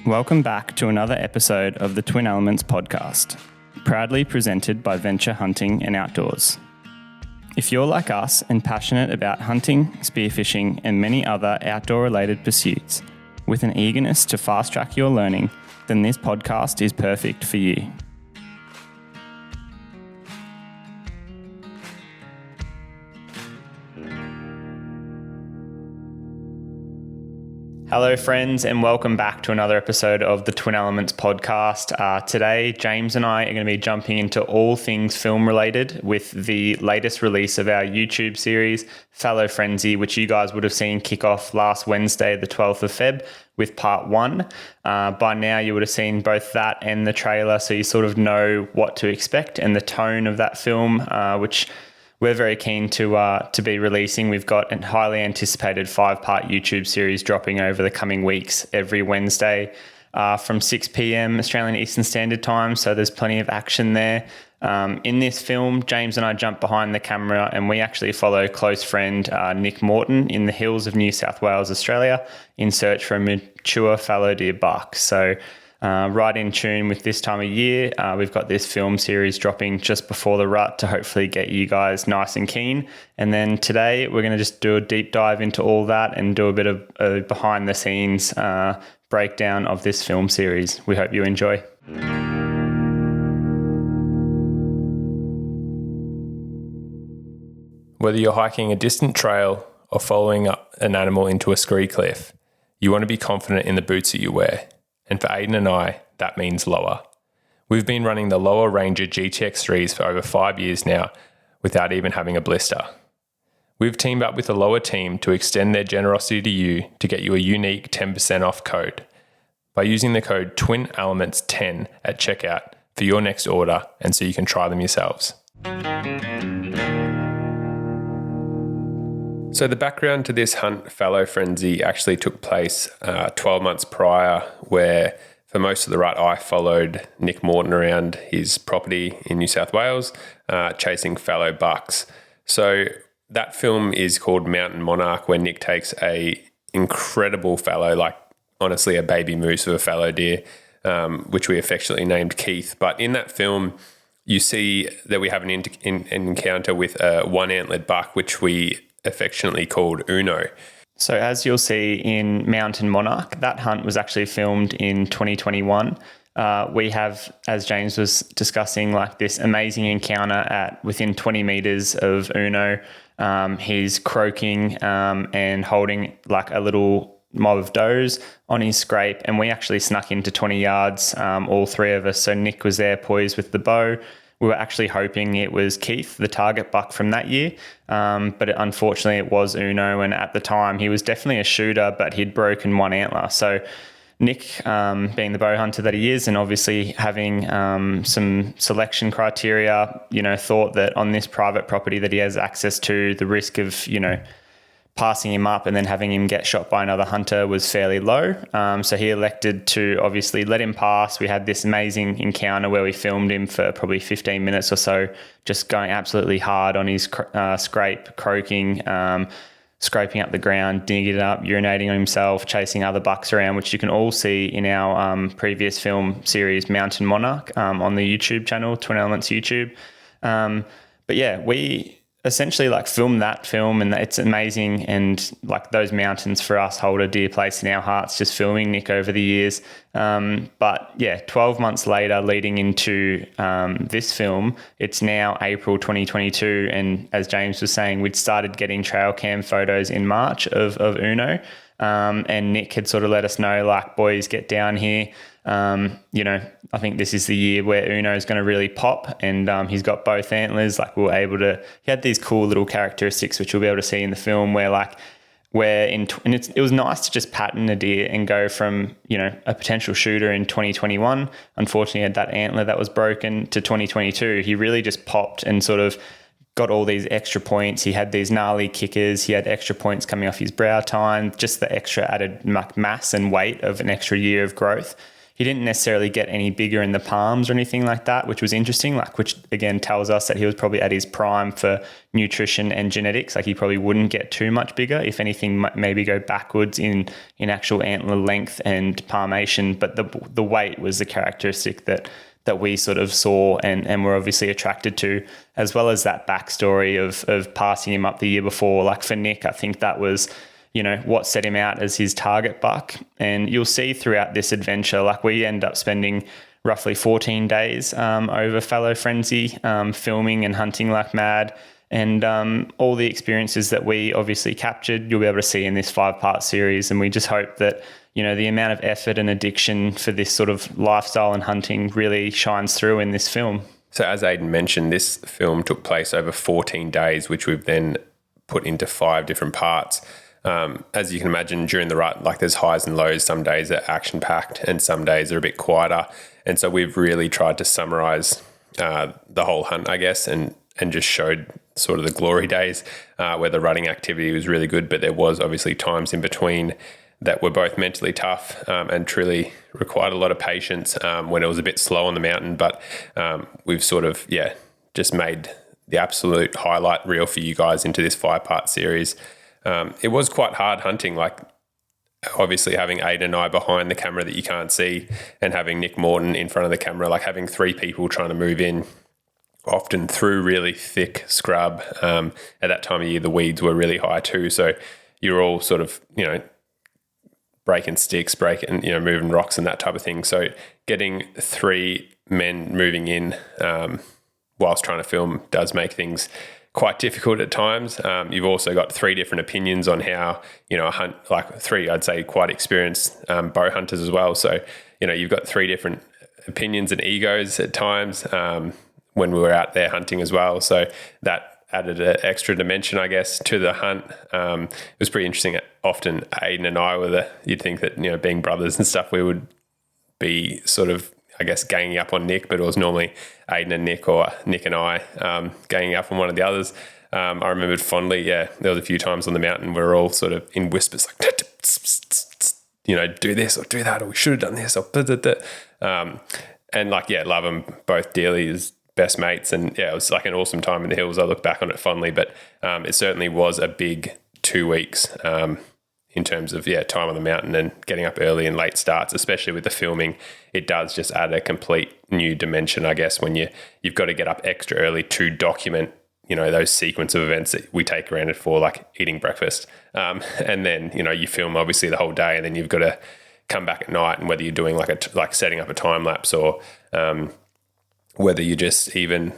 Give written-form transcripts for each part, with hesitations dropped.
Welcome back to another episode of the Twin Elements podcast, proudly presented by Venture Hunting and Outdoors. If you're like us and passionate about hunting, spearfishing, and many other outdoor-related pursuits, with an eagerness to fast-track your learning, then this podcast is perfect for you. Hello friends, and welcome back to another episode of the Twin Elements podcast. Today, James and I are going to be jumping into all things film related with the latest release of our YouTube series, Fallow Frenzy, which you guys would have seen kick off last Wednesday, the 12th of Feb, with part 1. By now, you would have seen both that and the trailer, so you sort of know what to expect and the tone of that film, which we're very keen to be releasing. We've got a highly anticipated 5-part YouTube series dropping over the coming weeks every Wednesday from 6 p.m. Australian Eastern Standard Time, so there's plenty of action there. In this film, James and I jump behind the camera and we actually follow close friend Nick Morton in the hills of New South Wales, Australia, in search for a mature fallow deer buck. So right in tune with this time of year. We've got this film series dropping just before the rut to hopefully get you guys nice and keen. And then today we're going to just do a deep dive into all that and do a bit of a behind the scenes breakdown of this film series. We hope you enjoy. Whether you're hiking a distant trail or following up an animal into a scree cliff, you want to be confident in the boots that you wear. And for Ayden and I, that means Lower. We've been running the Lower Ranger GTX3s for over 5 years now without even having a blister. We've teamed up with the Lower team to extend their generosity to you to get you a unique 10% off code by using the code TWINELEMENTS10 at checkout for your next order and so you can try them yourselves. So the background to this hunt, Fallow Frenzy, actually took place 12 months prior, where for most of the rut I followed Nick Morton around his property in New South Wales, chasing fallow bucks. So that film is called Mountain Monarch, where Nick takes a incredible fallow, like honestly a baby moose of a fallow deer, which we affectionately named Keith. But in that film, you see that we have an encounter with a one-antlered buck, which we affectionately called Uno. So as you'll see in Mountain Monarch, that hunt was actually filmed in 2021. We have, as James was discussing, like this amazing encounter at within 20 meters of Uno. He's croaking and holding like a little mob of does on his scrape, and we actually snuck into 20 yards, all three of us. So Nick was there poised with the bow. We were actually hoping it was Keith, the target buck from that year, but unfortunately it was Uno, and at the time he was definitely a shooter, but he'd broken one antler. So Nick, being the bow hunter that he is, and obviously having some selection criteria, thought that on this private property that he has access to, the risk of, passing him up and then having him get shot by another hunter was fairly low. So he elected to obviously let him pass. We had this amazing encounter where we filmed him for probably 15 minutes or so, just going absolutely hard on his scrape, croaking, scraping up the ground, digging it up, urinating on himself, chasing other bucks around, which you can all see in our previous film series, Mountain Monarch, on the YouTube channel, Twin Elements YouTube. But yeah, we essentially like film that film, and it's amazing, and like those mountains for us hold a dear place in our hearts, just filming Nick over the years. But yeah, 12 months later leading into this film, it's now April 2022, and as James was saying, we'd started getting trail cam photos in March of Uno, and Nick had sort of let us know, like, boys, get down here. I think this is the year where Uno is going to really pop, and he's got both antlers. Like, he had these cool little characteristics, which we'll be able to see in the film, and it was nice to just pattern a deer and go from, a potential shooter in 2021, unfortunately had that antler that was broken, to 2022. He really just popped and sort of got all these extra points. He had these gnarly kickers. He had extra points coming off his brow tine, just the extra added mass and weight of an extra year of growth. he didn't necessarily get any bigger in the palms or anything like that, which was interesting, like, which again tells us that he was probably at his prime for nutrition and genetics. Like, he probably wouldn't get too much bigger. If anything, maybe go backwards in actual antler length and palmation. But the weight was the characteristic that we sort of saw and were obviously attracted to, as well as that backstory of passing him up the year before. Like, for Nick, I think that was, you know, what set him out as his target buck. And you'll see throughout this adventure, like, we end up spending roughly 14 days over Fallow Frenzy, filming and hunting like mad. And all the experiences that we obviously captured, you'll be able to see in this 5-part series. And we just hope that, you know, the amount of effort and addiction for this sort of lifestyle and hunting really shines through in this film. So as Ayden mentioned, this film took place over 14 days, which we've then put into 5 different parts. As you can imagine, during the rut, like, there's highs and lows. Some days are action-packed and some days are a bit quieter. And so we've really tried to summarize the whole hunt, I guess, and just showed sort of the glory days where the rutting activity was really good. But there was obviously times in between that were both mentally tough and truly required a lot of patience when it was a bit slow on the mountain. But we've sort of, just made the absolute highlight reel for you guys into this 5-part series. It was quite hard hunting, like, obviously having Ayden and I behind the camera that you can't see, and having Nick Morton in front of the camera, like having 3 people trying to move in, often through really thick scrub. At that time of year, the weeds were really high too. So you're all sort of, you know, breaking sticks, moving rocks and that type of thing. So getting 3 men moving in whilst trying to film does make things quite difficult at times. You've also got 3 different opinions on how, you know, a hunt, like 3, I'd say, quite experienced bow hunters as well. So, you know, you've got 3 different opinions and egos at times when we were out there hunting as well. So that added an extra dimension, I guess, to the hunt. It was pretty interesting. Often Ayden and I were you'd think that, you know, being brothers and stuff, we would be sort of, I guess, ganging up on Nick, but it was normally Ayden and Nick, or Nick and I ganging up on one of the others. I remembered fondly, there was a few times on the mountain where we're all sort of in whispers, like, you know, do this or do that, or we should have done this, or and like, love them both dearly as best mates. And it was like an awesome time in the hills. I look back on it fondly, but it certainly was a big 2 weeks in terms of time on the mountain and getting up early and late starts, especially with the filming. It does just add a complete new dimension, I guess, when you've got to get up extra early to document, you know, those sequence of events that we take granted for, like eating breakfast. And then, you know, you film obviously the whole day, and then you've got to come back at night, and whether you're doing like setting up a time lapse, or whether you're just even,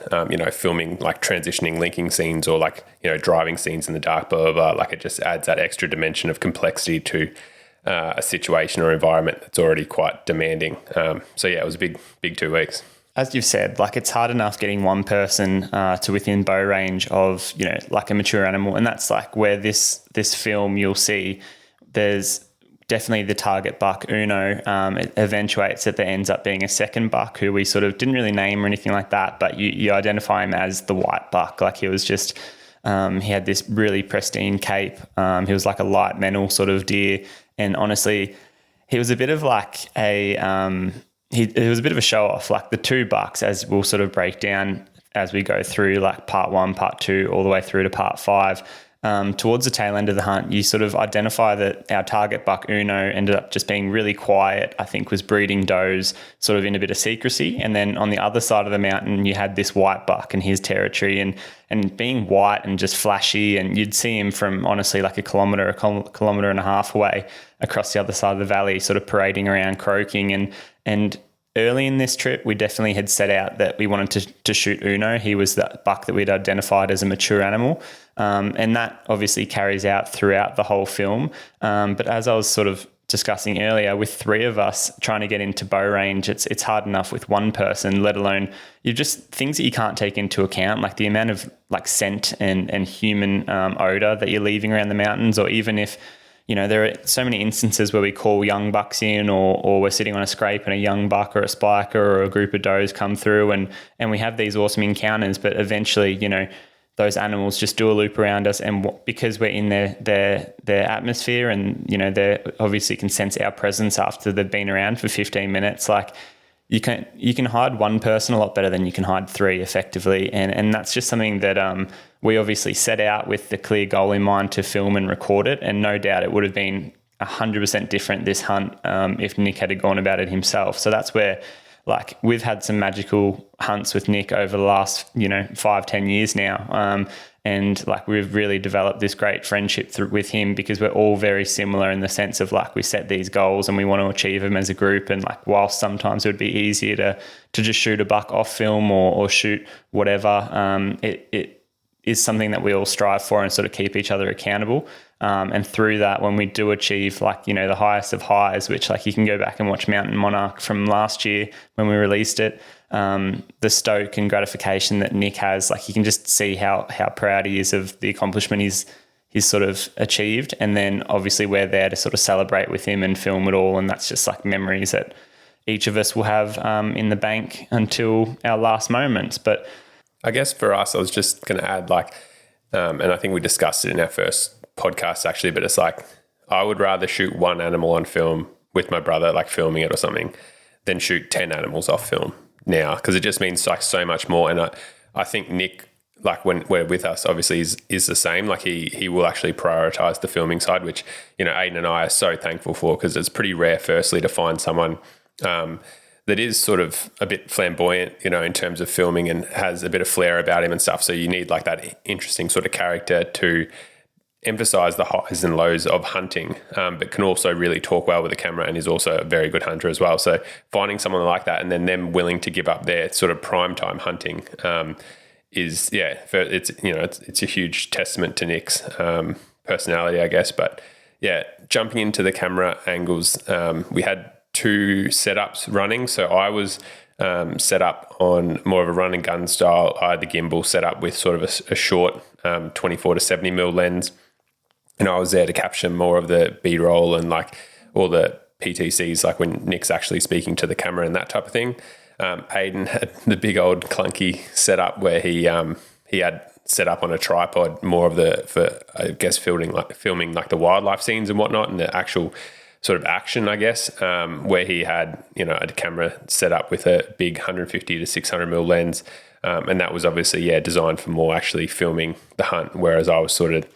filming like transitioning, linking scenes, or like, you know, driving scenes in the dark, blah, blah, blah. Like, it just adds that extra dimension of complexity to a situation or environment that's already quite demanding. It was a big 2 weeks. As you've said, like, it's hard enough getting one person to within bow range of, you know, like a mature animal. And that's like where this film, you'll see there's definitely the target buck, Uno. It eventuates that there ends up being a second buck who we sort of didn't really name or anything like that, but you identify him as the white buck. Like, he was just, he had this really pristine cape. He was like a light mental sort of deer. And honestly, he was a bit of like he was a bit of a show off. Like, the 2 bucks, as we'll sort of break down as we go through, like part 1, part 2, all the way through to part 5, towards the tail end of the hunt, you sort of identify that our target buck, Uno, ended up just being really quiet. I think was breeding does sort of in a bit of secrecy. And then on the other side of the mountain, you had this white buck in his territory, and being white and just flashy, and you'd see him from honestly like a kilometre and a half away across the other side of the valley, sort of parading around, croaking. And early in this trip, we definitely had set out that we wanted to shoot Uno. He was the buck that we'd identified as a mature animal. And that obviously carries out throughout the whole film. But as I was sort of discussing earlier, with 3 of us trying to get into bow range, it's hard enough with one person, let alone you just things that you can't take into account, like the amount of like scent and human odor that you're leaving around the mountains, or even if, you know, there are so many instances where we call young bucks in, or we're sitting on a scrape and a young buck or a spiker or a group of does come through, and we have these awesome encounters, but eventually, you know, those animals just do a loop around us, and because we're in their atmosphere, and they obviously can sense our presence after they've been around for 15 minutes. Like you can hide one person a lot better than you can hide three effectively, and that's just something that we obviously set out with the clear goal in mind to film and record it, and no doubt it would have been 100% different this hunt if Nick had gone about it himself. So that's where, like, we've had some magical hunts with Nick over the last 5-10 years now, and like we've really developed this great friendship with him, because we're all very similar in the sense of like we set these goals and we want to achieve them as a group. And like whilst sometimes it would be easier to just shoot a buck off film or shoot whatever, it is something that we all strive for and sort of keep each other accountable. And through that, when we do achieve like, the highest of highs, which like you can go back and watch Mountain Monarch from last year when we released it, the stoke and gratification that Nick has, like you can just see how proud he is of the accomplishment he's sort of achieved. And then obviously we're there to sort of celebrate with him and film it all. And that's just like memories that each of us will have in the bank until our last moments. But I guess for us, I was just going to add and I think we discussed it in our first podcast actually, but it's like, I would rather shoot one animal on film with my brother, like filming it or something, than shoot 10 animals off film now. Cause it just means like so much more. And I think Nick, like when we're with us, obviously is the same. Like he will actually prioritize the filming side, which, Ayden and I are so thankful for, because it's pretty rare firstly to find someone, that is sort of a bit flamboyant, in terms of filming, and has a bit of flair about him and stuff. So you need like that interesting sort of character to emphasize the highs and lows of hunting, but can also really talk well with the camera, and is also a very good hunter as well. So finding someone like that, and then them willing to give up their sort of prime time hunting, it's a huge testament to Nick's personality, I guess. But yeah, jumping into the camera angles, we had 2 setups running. So I was set up on more of a run and gun style. I had the gimbal set up with sort of a short 24 to 70 mil lens, and I was there to capture more of the B-roll and like all the PTCs, like when Nick's actually speaking to the camera and that type of thing. Ayden had the big old clunky setup where he had set up on a tripod more of for I guess filming like the wildlife scenes and whatnot, and the actual sort of action, I guess, where he had, a camera set up with a big 150 to 600 mil lens. And that was obviously, designed for more actually filming the hunt, whereas I was sort of,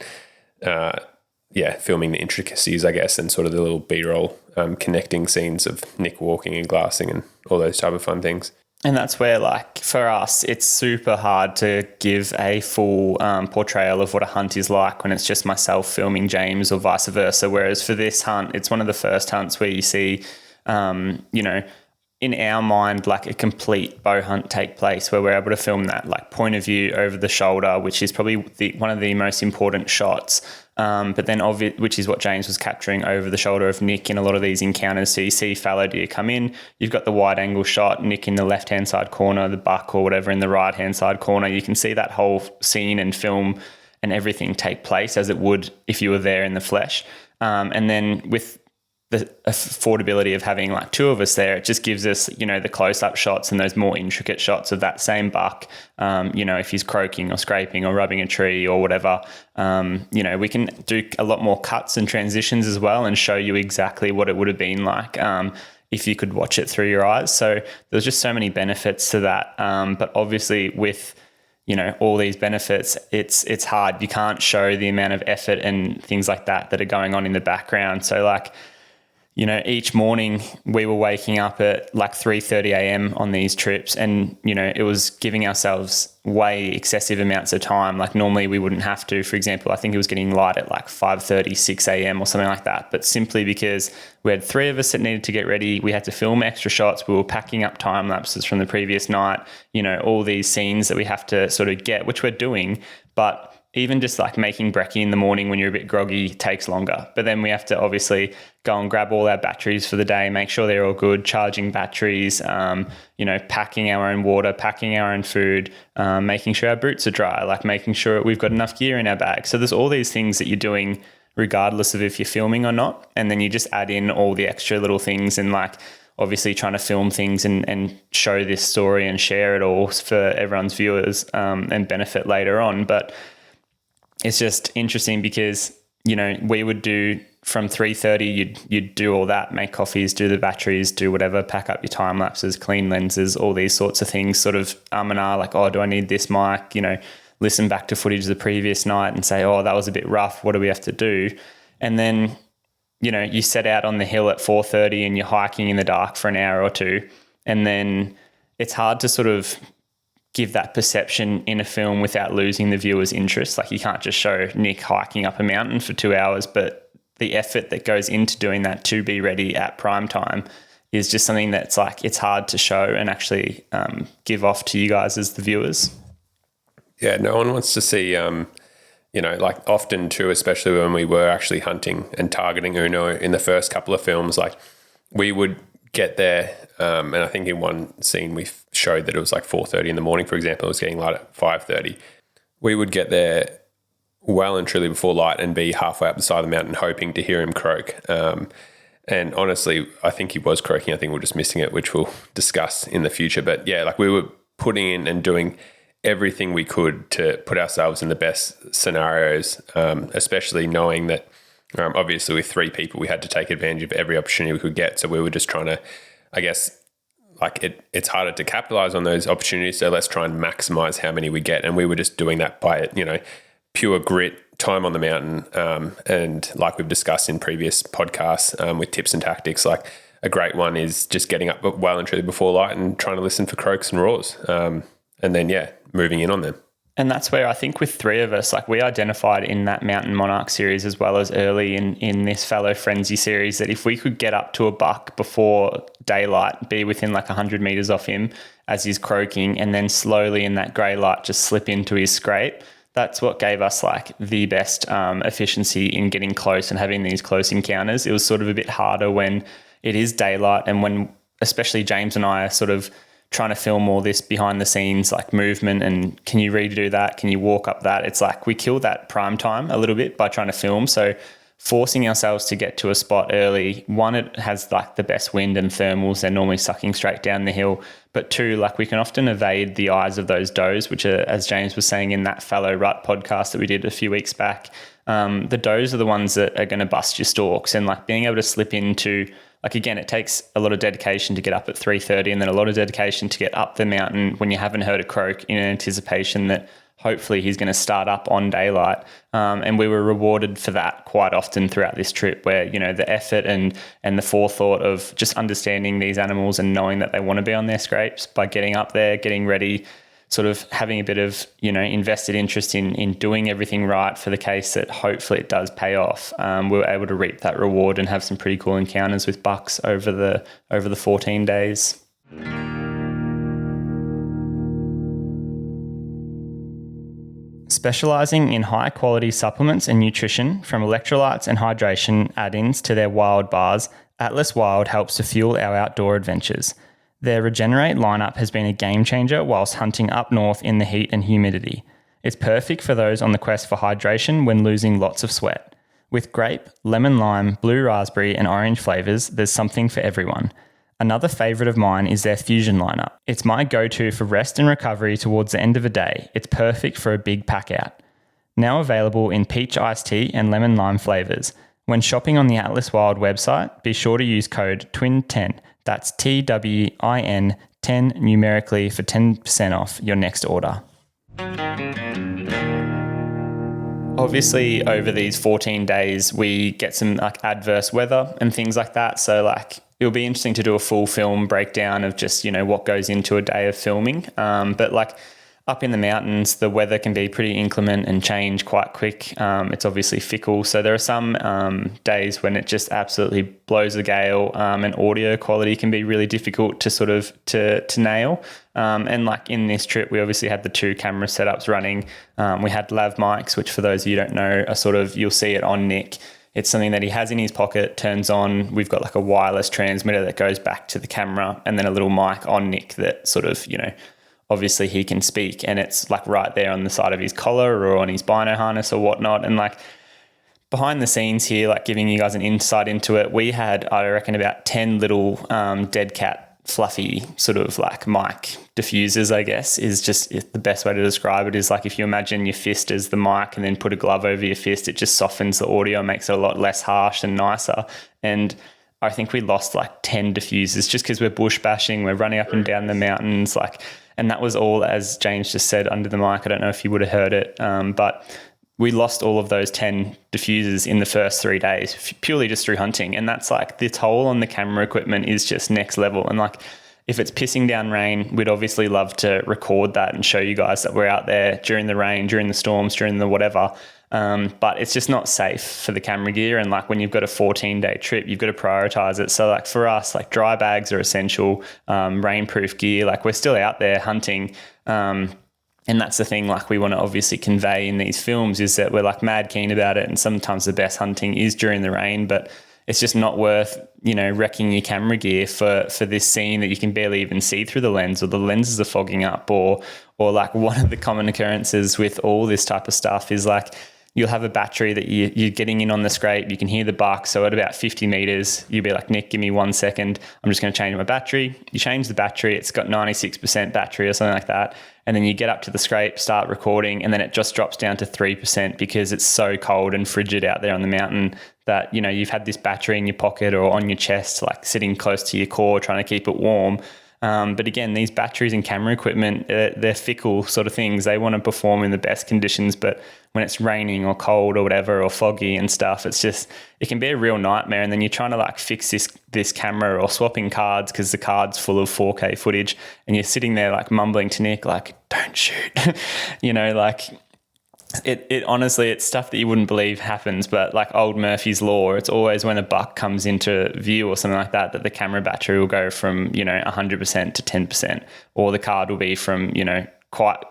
filming the intricacies, I guess, and sort of the little B-roll connecting scenes of Nick walking and glassing and all those type of fun things. And that's where, like, for us, it's super hard to give a full portrayal of what a hunt is like when it's just myself filming James or vice versa. Whereas for this hunt, it's one of the first hunts where you see, in our mind, like a complete bow hunt take place, where we're able to film that like point of view over the shoulder, which is probably one of the most important shots. But then which is what James was capturing over the shoulder of Nick in a lot of these encounters. So you see fallow deer come in, you've got the wide angle shot, Nick in the left-hand side corner, the buck or whatever in the right-hand side corner. You can see that whole scene and film and everything take place as it would if you were there in the flesh. And then with the affordability of having like 2 of us there, it just gives us, the close-up shots and those more intricate shots of that same buck. If he's croaking or scraping or rubbing a tree or whatever, we can do a lot more cuts and transitions as well and show you exactly what it would have been like if you could watch it through your eyes. So there's just so many benefits to that. But obviously with all these benefits, it's hard. You can't show the amount of effort and things like that are going on in the background. So like, each morning we were waking up at like 3:30 a.m. on these trips, and, it was giving ourselves way excessive amounts of time. Like normally we wouldn't have to. For example, I think it was getting light at like 5:30, 6 a.m. or something like that. But simply because we had 3 of us that needed to get ready, we had to film extra shots. We were packing up time lapses from the previous night, all these scenes that we have to sort of get, which we're doing. But even just like making brekkie in the morning when you're a bit groggy takes longer. But then we have to obviously go and grab all our batteries for the day, make sure they're all good, charging batteries, packing our own water, packing our own food, making sure our boots are dry, like making sure we've got enough gear in our bag. So there's all these things that you're doing regardless of if you're filming or not. And then you just add in all the extra little things and like obviously trying to film things and show this story and share it all for everyone's viewers and benefit later on. But it's just interesting because, you know, we would do from 3:30, you'd do all that, make coffees, do the batteries, do whatever, pack up your time lapses, clean lenses, all these sorts of things, sort of like, oh, do I need this mic? You know, listen back to footage of the previous night and say, oh, that was a bit rough. What do we have to do? And then, you know, you set out on the hill at 4:30 and you're hiking in the dark for an hour or two. And then it's hard to sort of give that perception in a film without losing the viewer's interest. Like, you can't just show Nick hiking up a mountain for 2 hours, but the effort that goes into doing that to be ready at prime time is just something that's like, it's hard to show and actually give off to you guys as the viewers. Yeah, no one wants to see, you know, like often too, especially when we were actually hunting and targeting Uno in the first couple of films, like we would get there, and I think in one scene we showed that it was like 4:30 in the morning, for example. It was getting light at 5:30. We would get there well and truly before light and be halfway up the side of the mountain hoping to hear him croak. And honestly, I think he was croaking. I think we're just missing it, which we'll discuss in the future. But yeah, like we were putting in and doing everything we could to put ourselves in the best scenarios, especially knowing that obviously with 3 people, we had to take advantage of every opportunity we could get. So we were just trying to, I guess, like it's harder to capitalize on those opportunities. So let's try and maximize how many we get. And we were just doing that by, you know, pure grit, time on the mountain. And like we've discussed in previous podcasts with tips and tactics, like a great one is just getting up well and truly before light and trying to listen for croaks and roars. And then, yeah, moving in on them. And that's where I think with 3 of us, like we identified in that Mountain Monarch series as well as early in this Fallow Frenzy series, that if we could get up to a buck before daylight, be within like 100 meters off him as he's croaking, and then slowly in that grey light just slip into his scrape, that's what gave us like the best efficiency in getting close and having these close encounters. It was sort of a bit harder when it is daylight, and when especially James and I are sort of trying to film all this behind the scenes, like movement and can you redo that? Can you walk up that? It's like we kill that prime time a little bit by trying to film. So forcing ourselves to get to a spot early, one, it has like the best wind and thermals. They're normally sucking straight down the hill. But 2, like we can often evade the eyes of those does, which are, as James was saying in that Fallow Rut podcast that we did a few weeks back, the does are the ones that are going to bust your stalks. And like being able to slip into, like, again, it takes a lot of dedication to get up at 3:30 and then a lot of dedication to get up the mountain when you haven't heard a croak in anticipation that hopefully he's going to start up on daylight. And we were rewarded for that quite often throughout this trip, where, you know, the effort and the forethought of just understanding these animals and knowing that they want to be on their scrapes by getting up there, getting ready, sort of having a bit of, you know, invested interest in doing everything right for the case that hopefully it does pay off. We were able to reap that reward and have some pretty cool encounters with bucks over the 14 days. Specialising in high-quality supplements and nutrition, from electrolytes and hydration add-ins to their wild bars, Atlas Wild helps to fuel our outdoor adventures. Their Regenerate lineup has been a game changer whilst hunting up north in the heat and humidity. It's perfect for those on the quest for hydration when losing lots of sweat. With grape, lemon lime, blue raspberry and orange flavours, there's something for everyone. Another favourite of mine is their Fusion lineup. It's my go-to for rest and recovery towards the end of a day. It's perfect for a big pack out. Now available in peach iced tea and lemon lime flavours. When shopping on the Atlas Wild website, be sure to use code TWIN10. That's TWIN 10 numerically for 10% off your next order. Obviously, over these 14 days, we get some like adverse weather and things like that. So like it'll be interesting to do a full film breakdown of just, you know, what goes into a day of filming. But like up in the mountains, the weather can be pretty inclement and change quite quick. It's obviously fickle. So there are some days when it just absolutely blows the gale, and audio quality can be really difficult to sort of to nail. And like in this trip, we obviously had the 2 camera setups running. We had lav mics, which for those of you who don't know are sort of, you'll see it on Nick. It's something that he has in his pocket, turns on. We've got like a wireless transmitter that goes back to the camera, and then a little mic on Nick that sort of, you know, obviously he can speak, and it's like right there on the side of his collar or on his bino harness or whatnot. And like behind the scenes here, like giving you guys an insight into it, we had, I reckon, about 10 little dead cat fluffy sort of like mic diffusers, I guess, is just the best way to describe it. Is like if you imagine your fist as the mic and then put a glove over your fist, it just softens the audio, makes it a lot less harsh and nicer. And I think we lost like 10 diffusers just because we're bush bashing, we're running up and down the mountains, like, and that was all, as James just said, under the mic. I don't know if you would have heard it, but we lost all of those 10 diffusers in the first 3 days purely just through hunting. And that's like, the toll on the camera equipment is just next level. And like, if it's pissing down rain, we'd obviously love to record that and show you guys that we're out there during the rain, during the storms, during the whatever. But it's just not safe for the camera gear. And like when you've got a 14-day trip, you've got to prioritize it. So like for us, like dry bags are essential, rainproof gear, like we're still out there hunting. And that's the thing, like we want to obviously convey in these films, is that we're like mad keen about it. And sometimes the best hunting is during the rain, but it's just not worth, wrecking your camera gear for this scene that you can barely even see through the lens, or the lenses are fogging up, or like one of the common occurrences with all this type of stuff is like, you'll have a battery that you're getting in on the scrape. You can hear the buck. So at about 50 meters, you'll be like, Nick, give me 1 second. I'm just going to change my battery. You change the battery. It's got 96% battery or something like that. And then you get up to the scrape, start recording, and then it just drops down to 3% because it's so cold and frigid out there on the mountain that, you've had this battery in your pocket or on your chest, like sitting close to your core, trying to keep it warm. But again, these batteries and camera equipment, they're fickle sort of things. They want to perform in the best conditions, but when it's raining or cold or whatever, or foggy and stuff, it can be a real nightmare. And then you're trying to like fix this camera or swapping cards because the card's full of 4K footage, and you're sitting there like mumbling to Nick, like, don't shoot, like it honestly, it's stuff that you wouldn't believe happens, but like old Murphy's Law, it's always when a buck comes into view or something like that the camera battery will go from, 100% to 10%, or the card will be from, quite,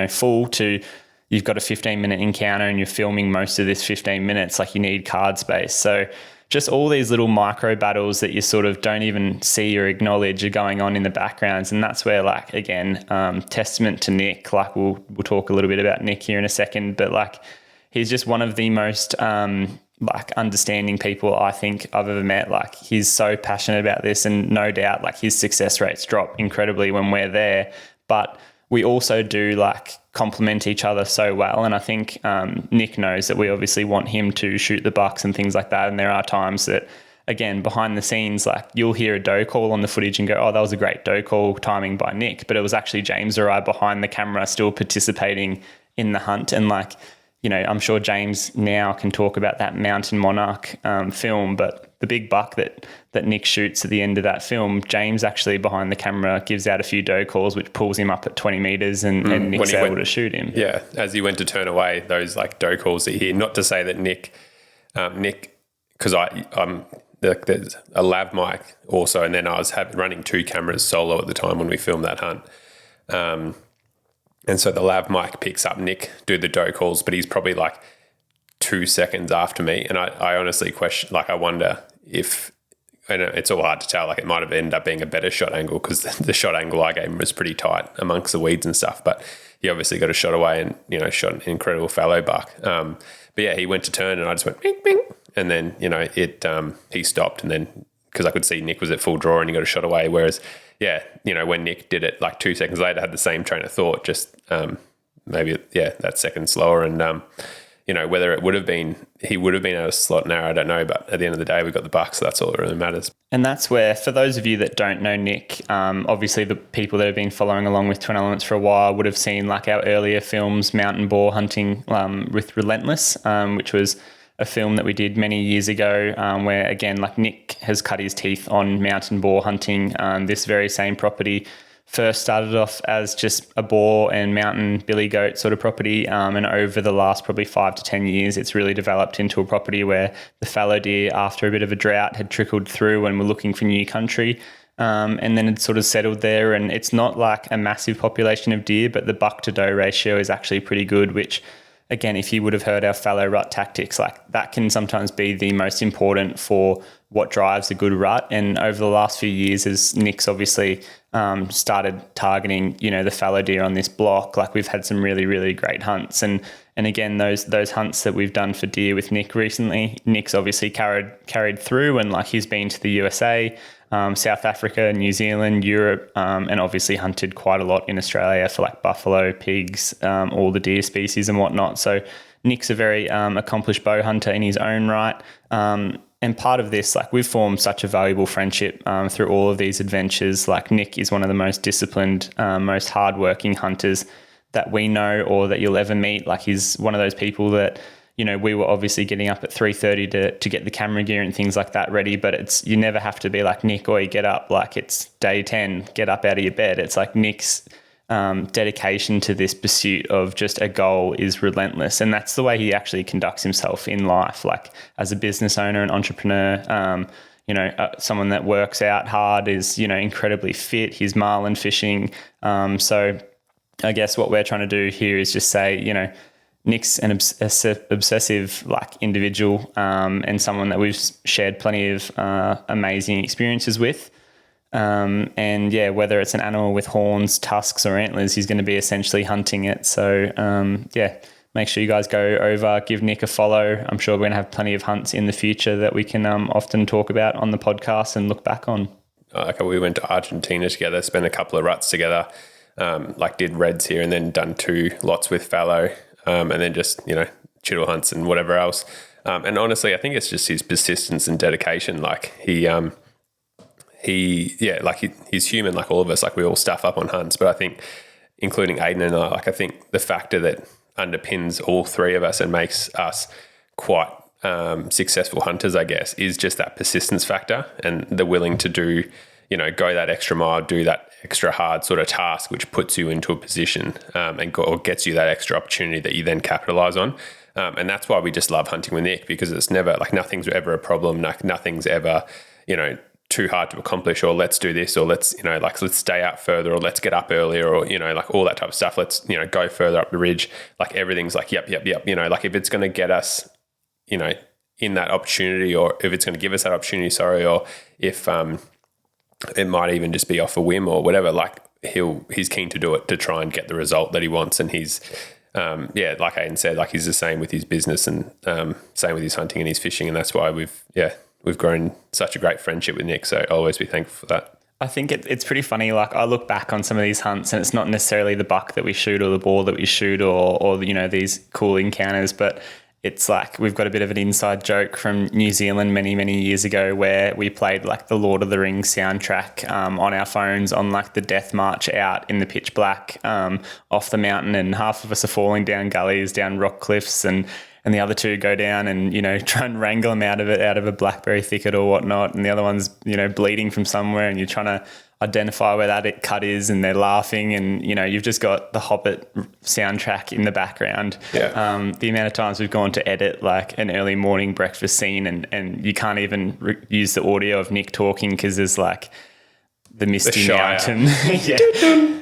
full to you've got a 15-minute encounter and you're filming most of this 15 minutes, like you need card space. So just all these little micro battles that you sort of don't even see or acknowledge are going on in the backgrounds. And that's where, like, again, testament to Nick, like we'll talk a little bit about Nick here in a second, but like he's just one of the most like understanding people I think I've ever met. Like he's so passionate about this, and no doubt like his success rates drop incredibly when we're there, but we also do like complement each other so well. And I think Nick knows that we obviously want him to shoot the bucks and things like that. And there are times that, again, behind the scenes, like you'll hear a doe call on the footage and go, oh, that was a great doe call timing by Nick. But it was actually James or I behind the camera still participating in the hunt. And like, I'm sure James now can talk about that Mountain Monarch film, but the big buck that Nick shoots at the end of that film, James actually behind the camera gives out a few doe calls, which pulls him up at 20 meters and Nick's able to shoot him. Yeah, as he went to turn away, those like doe calls that you hear, not to say that Nick, because there's a lav mic also, and then I was running 2 cameras solo at the time when we filmed that hunt. And so the lav mic picks up Nick do the doe calls, but he's probably like 2 seconds after me. And I honestly question, like I wonder if, I know it's all hard to tell, like it might have ended up being a better shot angle because the shot angle I gave him was pretty tight amongst the weeds and stuff, but he obviously got a shot away and, shot an incredible fallow buck. But yeah, he went to turn and I just went, bing, bing. And then, he stopped, and then, because I could see Nick was at full draw and he got a shot away. Whereas, yeah, when Nick did it like 2 seconds later, had the same train of thought, just maybe, that second slower. And, whether it would have been, he would have been able to slot an arrow, I don't know. But at the end of the day, we got the buck, so that's all that really matters. And that's where, for those of you that don't know Nick, obviously the people that have been following along with Twin Elements for a while would have seen like our earlier films, Mountain Boar Hunting with Relentless, which was a film that we did many years ago, where again, like Nick has cut his teeth on mountain boar hunting. This very same property first started off as just a boar and mountain billy goat sort of property. And over the last probably 5 to 10 years, it's really developed into a property where the fallow deer, after a bit of a drought, had trickled through and were looking for new country. And then it sort of settled there. And it's not like a massive population of deer, but the buck to doe ratio is actually pretty good, which, again, if you would have heard our fallow rut tactics, like that can sometimes be the most important for what drives a good rut. And over the last few years, as Nick's obviously started targeting, the fallow deer on this block, like we've had some really, really great hunts. And again, those hunts that we've done for deer with Nick recently, Nick's obviously carried through, and like he's been to the USA, South Africa, New Zealand, Europe, and obviously hunted quite a lot in Australia for like buffalo, pigs, all the deer species and whatnot. So Nick's a very accomplished bow hunter in his own right. And part of this, like we've formed such a valuable friendship through all of these adventures. Like Nick is one of the most disciplined, most hardworking hunters that we know or that you'll ever meet. Like he's one of those people that, we were obviously getting up at 3:30 to get the camera gear and things like that ready, but you never have to be like, Nick, or you get up, like it's day 10, get up out of your bed. It's like Nick's dedication to this pursuit of just a goal is relentless. And that's the way he actually conducts himself in life, like as a business owner and entrepreneur. Someone that works out hard, is, incredibly fit. He's marlin fishing. So I guess what we're trying to do here is just say, Nick's an obsessive like individual, and someone that we've shared plenty of amazing experiences with. And yeah, whether it's an animal with horns, tusks, or antlers, he's going to be essentially hunting it. So make sure you guys go over, give Nick a follow. I'm sure we're going to have plenty of hunts in the future that we can often talk about on the podcast and look back on. Okay, we went to Argentina together, spent a couple of ruts together, did reds here and then done 2 lots with fallow, and then just, chittle hunts and whatever else. And honestly, I think it's just his persistence and dedication. Like he's human like all of us, like we all stuff up on hunts, but I think including Ayden and I think the factor that underpins all 3 of us and makes us quite successful hunters, I guess, is just that persistence factor and the willing to do, go that extra mile, do that extra hard sort of task, which puts you into a position or gets you that extra opportunity that you then capitalize on. And that's why we just love hunting with Nick, because it's never like nothing's ever a problem. Like nothing's ever, too hard to accomplish, or let's do this, or let's stay out further, or let's get up earlier, or, all that type of stuff. Let's, go further up the ridge. Like everything's like, yep. Like if it's going to get us, in that opportunity, or if it's going to give us that opportunity, or if it might even just be off a whim or whatever, like he's keen to do it to try and get the result that he wants. And he's, like Ayden said, like he's the same with his business and same with his hunting and his fishing. And that's why we've grown such a great friendship with Nick. So I'll always be thankful for that. I think it's pretty funny. Like I look back on some of these hunts and it's not necessarily the buck that we shoot or the boar that we shoot or these cool encounters, but it's like we've got a bit of an inside joke from New Zealand many, many years ago where we played like the Lord of the Rings soundtrack on our phones on like the death march out in the pitch black off the mountain, and half of us are falling down gullies, down rock cliffs, and the other 2 go down and, try and wrangle them out of a blackberry thicket or whatnot. And the other one's, bleeding from somewhere, and you're trying to identify where that cut is, and they're laughing, and, you've just got the Hobbit soundtrack in the background. Yeah. The amount of times we've gone to edit like an early morning breakfast scene and you can't even use the audio of Nick talking because there's like the misty mountain.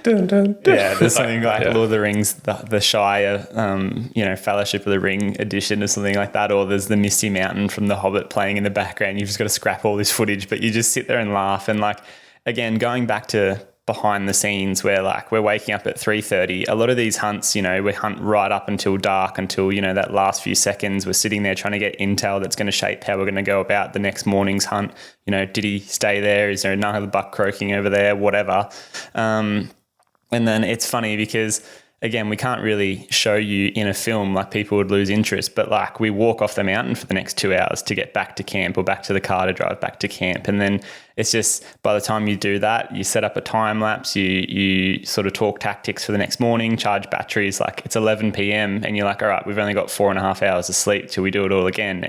There's something like Lord of the Rings, the Shire, Fellowship of the Ring edition or something like that, or there's the misty mountain from the Hobbit playing in the background. You've just got to scrap all this footage, but you just sit there and laugh. And like, again, going back to behind the scenes where like we're waking up at 3:30, a lot of these hunts, we hunt right up until dark, until, that last few seconds. We're sitting there trying to get intel that's going to shape how we're going to go about the next morning's hunt. Did he stay there? Is there another buck croaking over there? Whatever. And then it's funny because, again, we can't really show you in a film, like people would lose interest, but like we walk off the mountain for the next 2 hours to get back to camp or back to the car to drive back to camp. And then it's just, by the time you do that, you set up a time lapse, you sort of talk tactics for the next morning, charge batteries, like it's 11 p.m. and you're like, all right, we've only got 4.5 hours of sleep till we do it all again.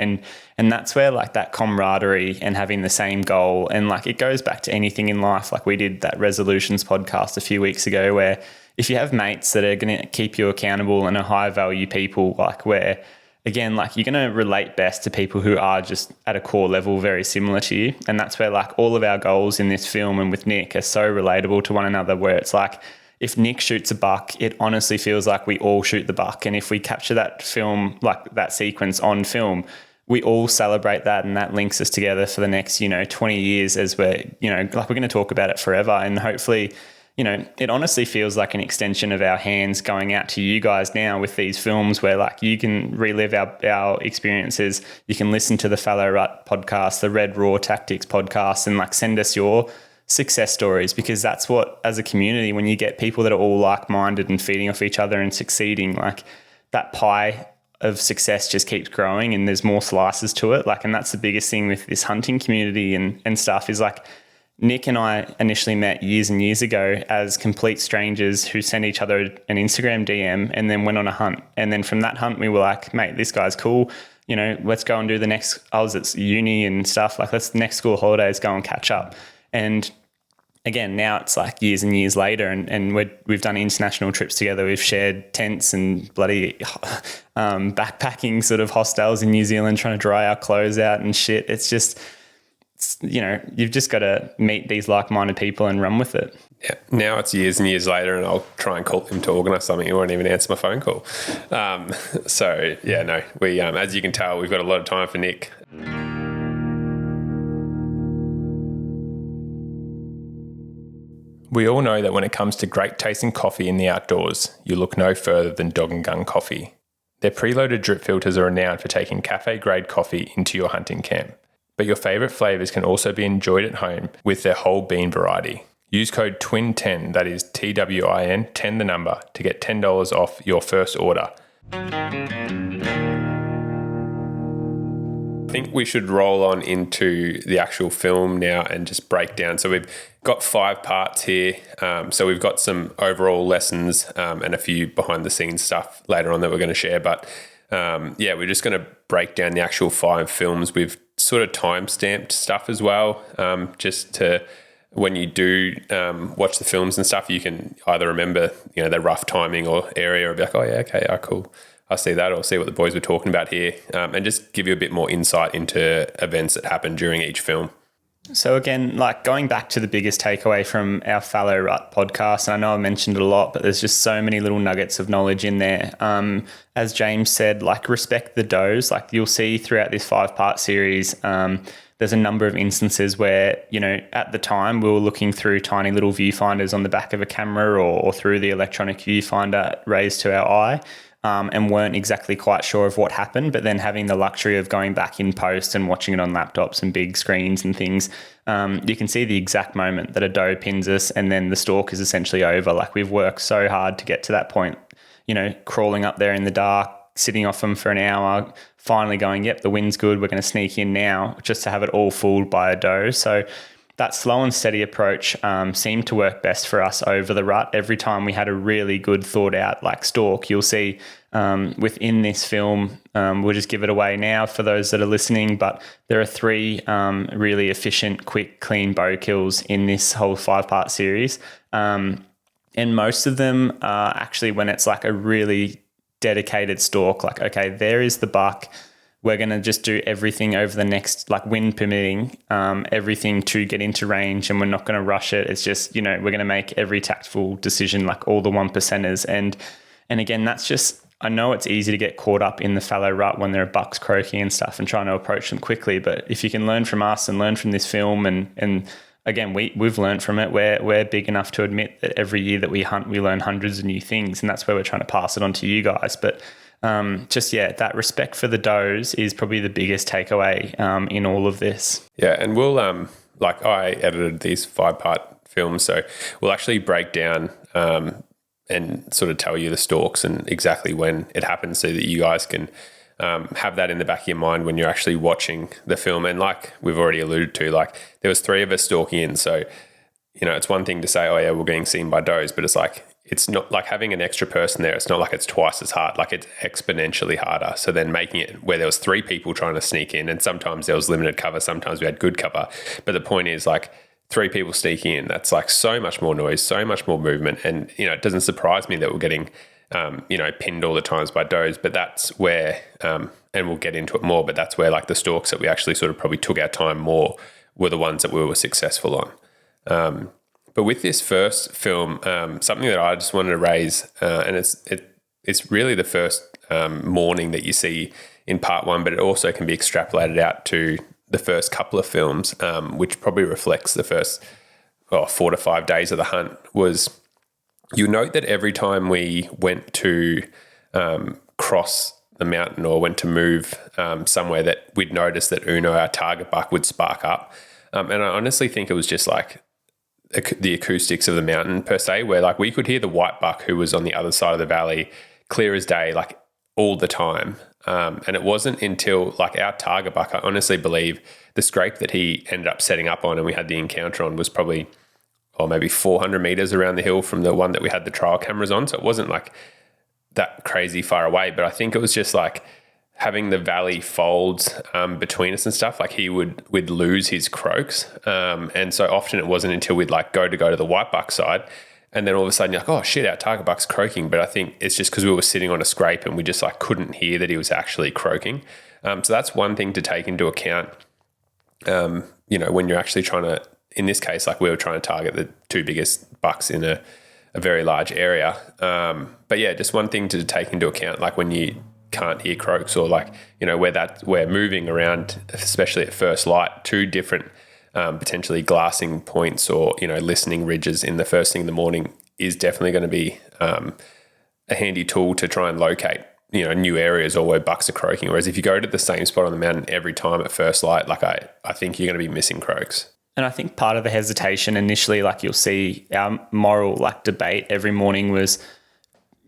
And that's where like that camaraderie and having the same goal, and like it goes back to anything in life. Like we did that resolutions podcast a few weeks ago where if you have mates that are going to keep you accountable and are high value people, like where, again, like you're going to relate best to people who are just at a core level very similar to you. And that's where like all of our goals in this film and with Nick are so relatable to one another, where it's like if Nick shoots a buck, it honestly feels like we all shoot the buck. And if we capture that film, like that sequence on film, we all celebrate that, and that links us together for the next, 20 years as we're, like we're going to talk about it forever. And hopefully, it honestly feels like an extension of our hands going out to you guys now with these films where like you can relive our experiences. You can listen to the Fallow Rut podcast, the Red Raw Tactics podcast, and like send us your success stories, because that's what, as a community, when you get people that are all like-minded and feeding off each other and succeeding, like that pie of success just keeps growing and there's more slices to it. Like, and that's the biggest thing with this hunting community and stuff is like, Nick and I initially met years and years ago as complete strangers who sent each other an Instagram DM and then went on a hunt. And then from that hunt, we were like, mate, this guy's cool. Let's go and do the next, I was at uni and stuff. Like, let's next school holidays, go and catch up. And again, now it's like years and years later and we've done international trips together. We've shared tents and bloody backpacking sort of hostels in New Zealand, trying to dry our clothes out and shit. It's just, you've just got to meet these like-minded people and run with it. Yeah. Now it's years and years later and I'll try and call him to organise something. He won't even answer my phone call. So yeah, no, we, as you can tell, we've got a lot of time for Nick. We all know that when it comes to great tasting coffee in the outdoors, you look no further than Dog and Gun Coffee. Their preloaded drip filters are renowned for taking cafe-grade coffee into your hunting camp. But your favourite flavours can also be enjoyed at home with their whole bean variety. Use code TWIN10, that is TWIN, 10 the number, to get $10 off your first order. I think we should roll on into the actual film now and just break down. So we've got 5 parts here. So we've got some overall lessons and a few behind the scenes stuff later on that we're going to share. But we're just going to break down the actual 5 films. We've sort of time-stamped stuff as well, just to, when you do watch the films and stuff, you can either remember, the rough timing or area, or be like, oh yeah, okay, cool. I see that, or see what the boys were talking about here, and just give you a bit more insight into events that happen during each film. So again, like going back to the biggest takeaway from our Fallow Rut podcast, and I know I mentioned it a lot, but there's just so many little nuggets of knowledge in there. As James said, like respect the does. Like you'll see throughout this 5-part series, there's a number of instances where, at the time we were looking through tiny little viewfinders on the back of a camera or through the electronic viewfinder raised to our eye. And weren't exactly quite sure of what happened, but then having the luxury of going back in post and watching it on laptops and big screens and things, you can see the exact moment that a doe pins us and then the stalk is essentially over. Like we've worked so hard to get to that point, crawling up there in the dark, sitting off them for an hour, finally going, yep, the wind's good, we're going to sneak in now, just to have it all fooled by a doe. So that slow and steady approach seemed to work best for us over the rut. Every time we had a really good thought out like stalk, you'll see within this film, we'll just give it away now for those that are listening, but there are 3 really efficient, quick, clean bow kills in this whole 5-part series. And most of them are actually when it's like a really dedicated stalk, like, okay, there is the buck. We're going to just do everything over the next, like wind permitting, everything to get into range, and we're not going to rush it. It's just, we're going to make every tactful decision, like all the 1%ers. And again, that's just, I know it's easy to get caught up in the fallow rut when there are bucks croaking and stuff and trying to approach them quickly. But if you can learn from us and learn from this film, and again, we've learned from it. We're big enough to admit that every year that we hunt, we learn hundreds of new things, and that's where we're trying to pass it on to you guys. But that respect for the does is probably the biggest takeaway in all of this. Yeah, and we'll I edited these 5-part films, so we'll actually break down and sort of tell you the stalks and exactly when it happens, so that you guys can have that in the back of your mind when you're actually watching the film. And like we've already alluded to, like there was 3 of us stalking in, so it's one thing to say, oh yeah, we're getting seen by does, but it's like, it's not like having an extra person there. It's not like it's twice as hard. Like it's exponentially harder. So then making it where there was 3 people trying to sneak in, and sometimes there was limited cover, sometimes we had good cover. But the point is, like 3 people sneaking in, that's like so much more noise, so much more movement. And, it doesn't surprise me that we're getting, pinned all the times by does, but that's where, and we'll get into it more, but that's where like the stalks that we actually sort of probably took our time more were the ones that we were successful on. But with this first film, something that I just wanted to raise, and it's really the first morning that you see in part one, but it also can be extrapolated out to the first couple of films, which probably reflects the first 4 to 5 days of the hunt. Was you note that every time we went to cross the mountain or went to move somewhere, that we'd notice that Uno, our target buck, would spark up. And I honestly think it was just like the acoustics of the mountain per se, where like we could hear the white buck who was on the other side of the valley clear as day, like all the time. And it wasn't until like our target buck, I honestly believe the scrape that he ended up setting up on and we had the encounter on was probably maybe 400 meters around the hill from the one that we had the trial cameras on. So it wasn't like that crazy far away, but I think it was just like having the valley folds between us and stuff. Like we'd lose his croaks. And so often it wasn't until we'd like go to the white buck side, and then all of a sudden you're like, oh shit, our target buck's croaking. But I think it's just because we were sitting on a scrape and we just like couldn't hear that he was actually croaking. So that's one thing to take into account, when you're actually trying to, in this case, like we were trying to target the two biggest bucks in a very large area. But yeah, just one thing to take into account, like when you can't hear croaks or like, where moving around, especially at first light, two different potentially glassing points or, listening ridges in the first thing in the morning is definitely going to be a handy tool to try and locate, new areas or where bucks are croaking. Whereas if you go to the same spot on the mountain every time at first light, like I think you're going to be missing croaks. And I think part of the hesitation initially, like you'll see our moral like debate every morning was,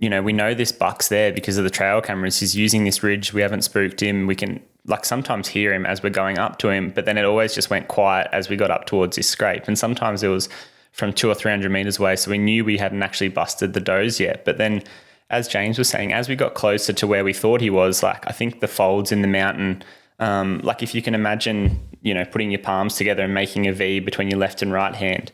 we know this buck's there because of the trail cameras. He's using this ridge. We haven't spooked him. We can like sometimes hear him as we're going up to him, but then it always just went quiet as we got up towards this scrape. And sometimes it was from 200 or 300 meters away. So we knew we hadn't actually busted the does yet. But then as James was saying, as we got closer to where we thought he was, like I think the folds in the mountain, like if you can imagine, putting your palms together and making a V between your left and right hand,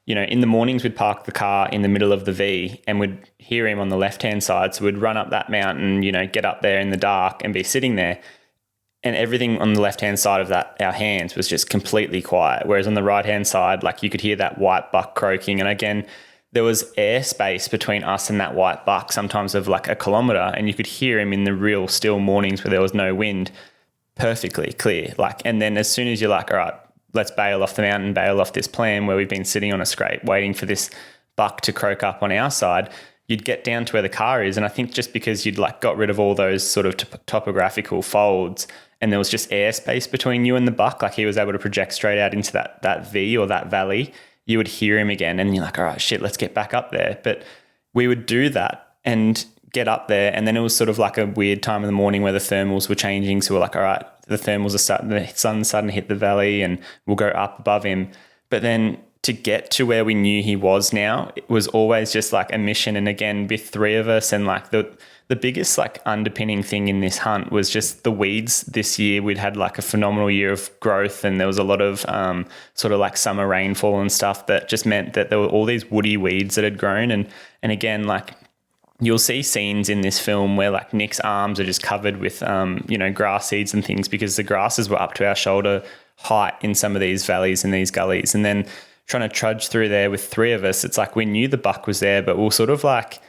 in the mornings we'd park the car in the middle of the V and we'd hear him on the left-hand side. So we'd run up that mountain, get up there in the dark and be sitting there. And everything on the left-hand side of that, our hands, was just completely quiet. Whereas on the right-hand side, like you could hear that white buck croaking. And again, there was airspace between us and that white buck, sometimes of like a kilometre. And you could hear him in the real still mornings where there was no wind, perfectly clear. And then as soon as you're like, all right, let's bail off the mountain, bail off this plan where we've been sitting on a scrape waiting for this buck to croak up on our side, you'd get down to where the car is. And I think just because you'd like got rid of all those sort of topographical folds and there was just airspace between you and the buck, like he was able to project straight out into that V or that valley, you would hear him again and you're like, all right, shit, let's get back up there. But we would do that and get up there, and then it was sort of like a weird time in the morning where the thermals were changing. So we're like, all right, the thermals are starting, the sun's starting to hit the valley and we'll go up above him. But then to get to where we knew he was now, it was always just like a mission. And again, with three of us, and like the biggest like underpinning thing in this hunt was just the weeds this year. We'd had like a phenomenal year of growth, and there was a lot of sort of like summer rainfall and stuff that just meant that there were all these woody weeds that had grown. And again, like you'll see scenes in this film where like Nick's arms are just covered with, grass seeds and things because the grasses were up to our shoulder height in some of these valleys and these gullies. And then trying to trudge through there with three of us, it's like we knew the buck was there, but we'll sort of like,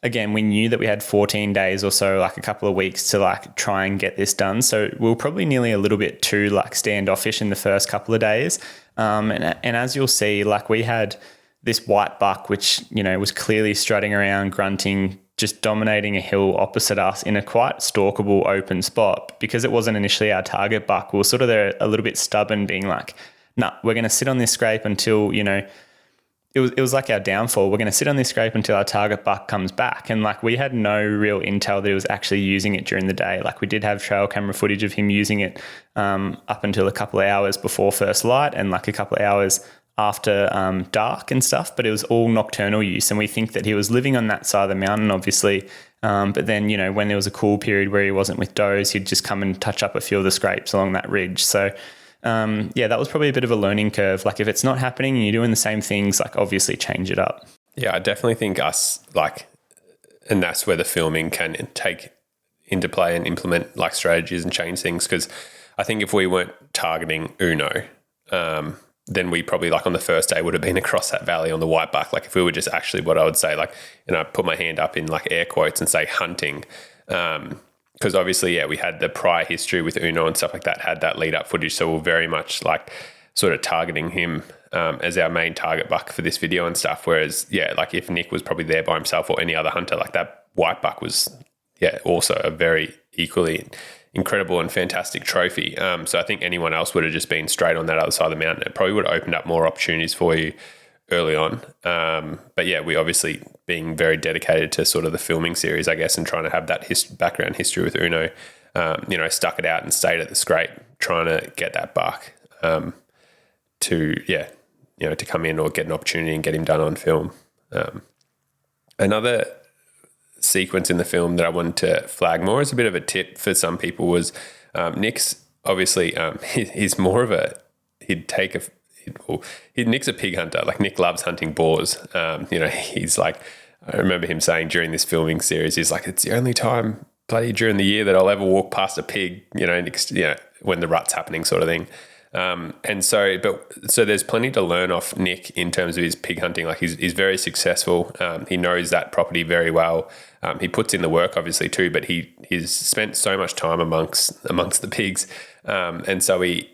again, we knew that we had 14 days or so, like a couple of weeks to like try and get this done. So we were probably nearly a little bit too like standoffish in the first couple of days. And as you'll see, like we had this white buck, which, was clearly strutting around, grunting, just dominating a hill opposite us in a quite stalkable open spot. Because it wasn't initially our target buck, we were sort of there a little bit stubborn, being like, nah, we're going to sit on this scrape until, it was like our downfall. We're going to sit on this scrape until our target buck comes back. And like we had no real intel that he was actually using it during the day. Like we did have trail camera footage of him using it up until a couple of hours before first light and like a couple of hours after dark and stuff, but it was all nocturnal use. And we think that he was living on that side of the mountain, obviously. But then, when there was a cool period where he wasn't with does, he'd just come and touch up a few of the scrapes along that ridge. So that was probably a bit of a learning curve. Like if it's not happening and you're doing the same things, like obviously change it up. Yeah, I definitely think and that's where the filming can take into play and implement like strategies and change things. Because I think if we weren't targeting Uno, then we probably like on the first day would have been across that valley on the white buck. Like if we were just actually what I would say, like, I put my hand up in like air quotes and say hunting, because obviously, we had the prior history with Uno and stuff like that, had that lead up footage. So we're very much like sort of targeting him as our main target buck for this video and stuff. Whereas, like if Nick was probably there by himself or any other hunter, like that white buck was, also a very equally incredible and fantastic trophy. So I think anyone else would have just been straight on that other side of the mountain. It probably would have opened up more opportunities for you early on. But we obviously being very dedicated to sort of the filming series, I guess, and trying to have that background history with Uno, stuck it out and stayed at the scrape, trying to get that buck to come in or get an opportunity and get him done on film. Another sequence in the film that I wanted to flag more as a bit of a tip for some people was Nick's obviously he's more of a Nick's a pig hunter. Like Nick loves hunting boars. He's like, I remember him saying during this filming series, he's like, it's the only time bloody during the year that I'll ever walk past a pig, when the rut's happening sort of thing. So there's plenty to learn off Nick in terms of his pig hunting. Like he's very successful. He knows that property very well. He puts in the work obviously too, but he's spent so much time amongst the pigs. And so he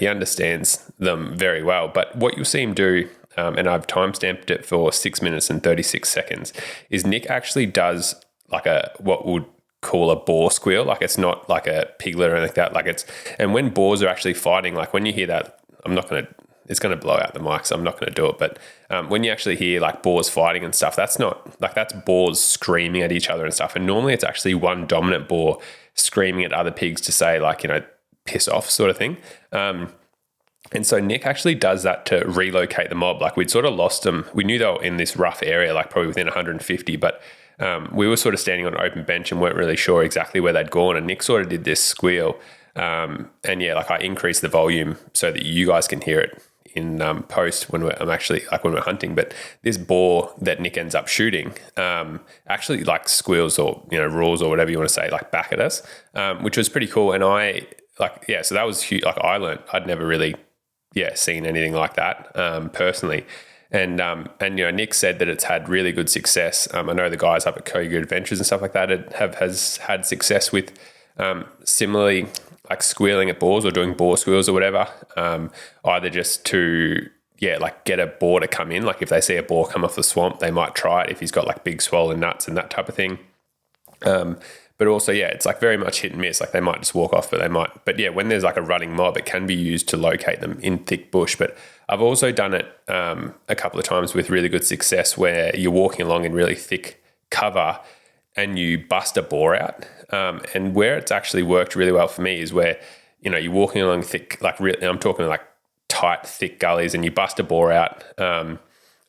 understands them very well. But what you'll see him do, and I've timestamped it for 6 minutes and 36 seconds, is Nick actually does like what would call a boar squeal. Like it's not like a piglet or anything like that. And when boars are actually fighting, like when you hear that, it's going to blow out the mic, so I'm not going to do it. But when you actually hear like boars fighting and stuff, that's boars screaming at each other and stuff. And normally it's actually one dominant boar screaming at other pigs to say like, piss off sort of thing. And so Nick actually does that to relocate the mob. Like we'd sort of lost them. We knew they were in this rough area, like probably within 150, but we were sort of standing on an open bench and weren't really sure exactly where they'd gone. And Nick sort of did this squeal. I increased the volume so that you guys can hear it in post when we're hunting. But this boar that Nick ends up shooting actually like squeals or, roars or whatever you want to say, like back at us, which was pretty cool. And so that was huge. Like I learned, I'd never really, seen anything like that personally. And Nick said that it's had really good success. I know the guys up at Kogu Adventures and stuff like that has had success with similarly like squealing at boars or doing boar squeals or whatever, either just to get a boar to come in. Like if they see a boar come off the swamp, they might try it if he's got like big swollen nuts and that type of thing. But also, it's like very much hit and miss. Like they might just walk off, but they might. But when there's like a running mob, it can be used to locate them in thick bush. But I've also done it a couple of times with really good success where you're walking along in really thick cover and you bust a boar out. And where it's actually worked really well for me is where, you're walking along thick, like really, I'm talking like tight, thick gullies, and you bust a boar out and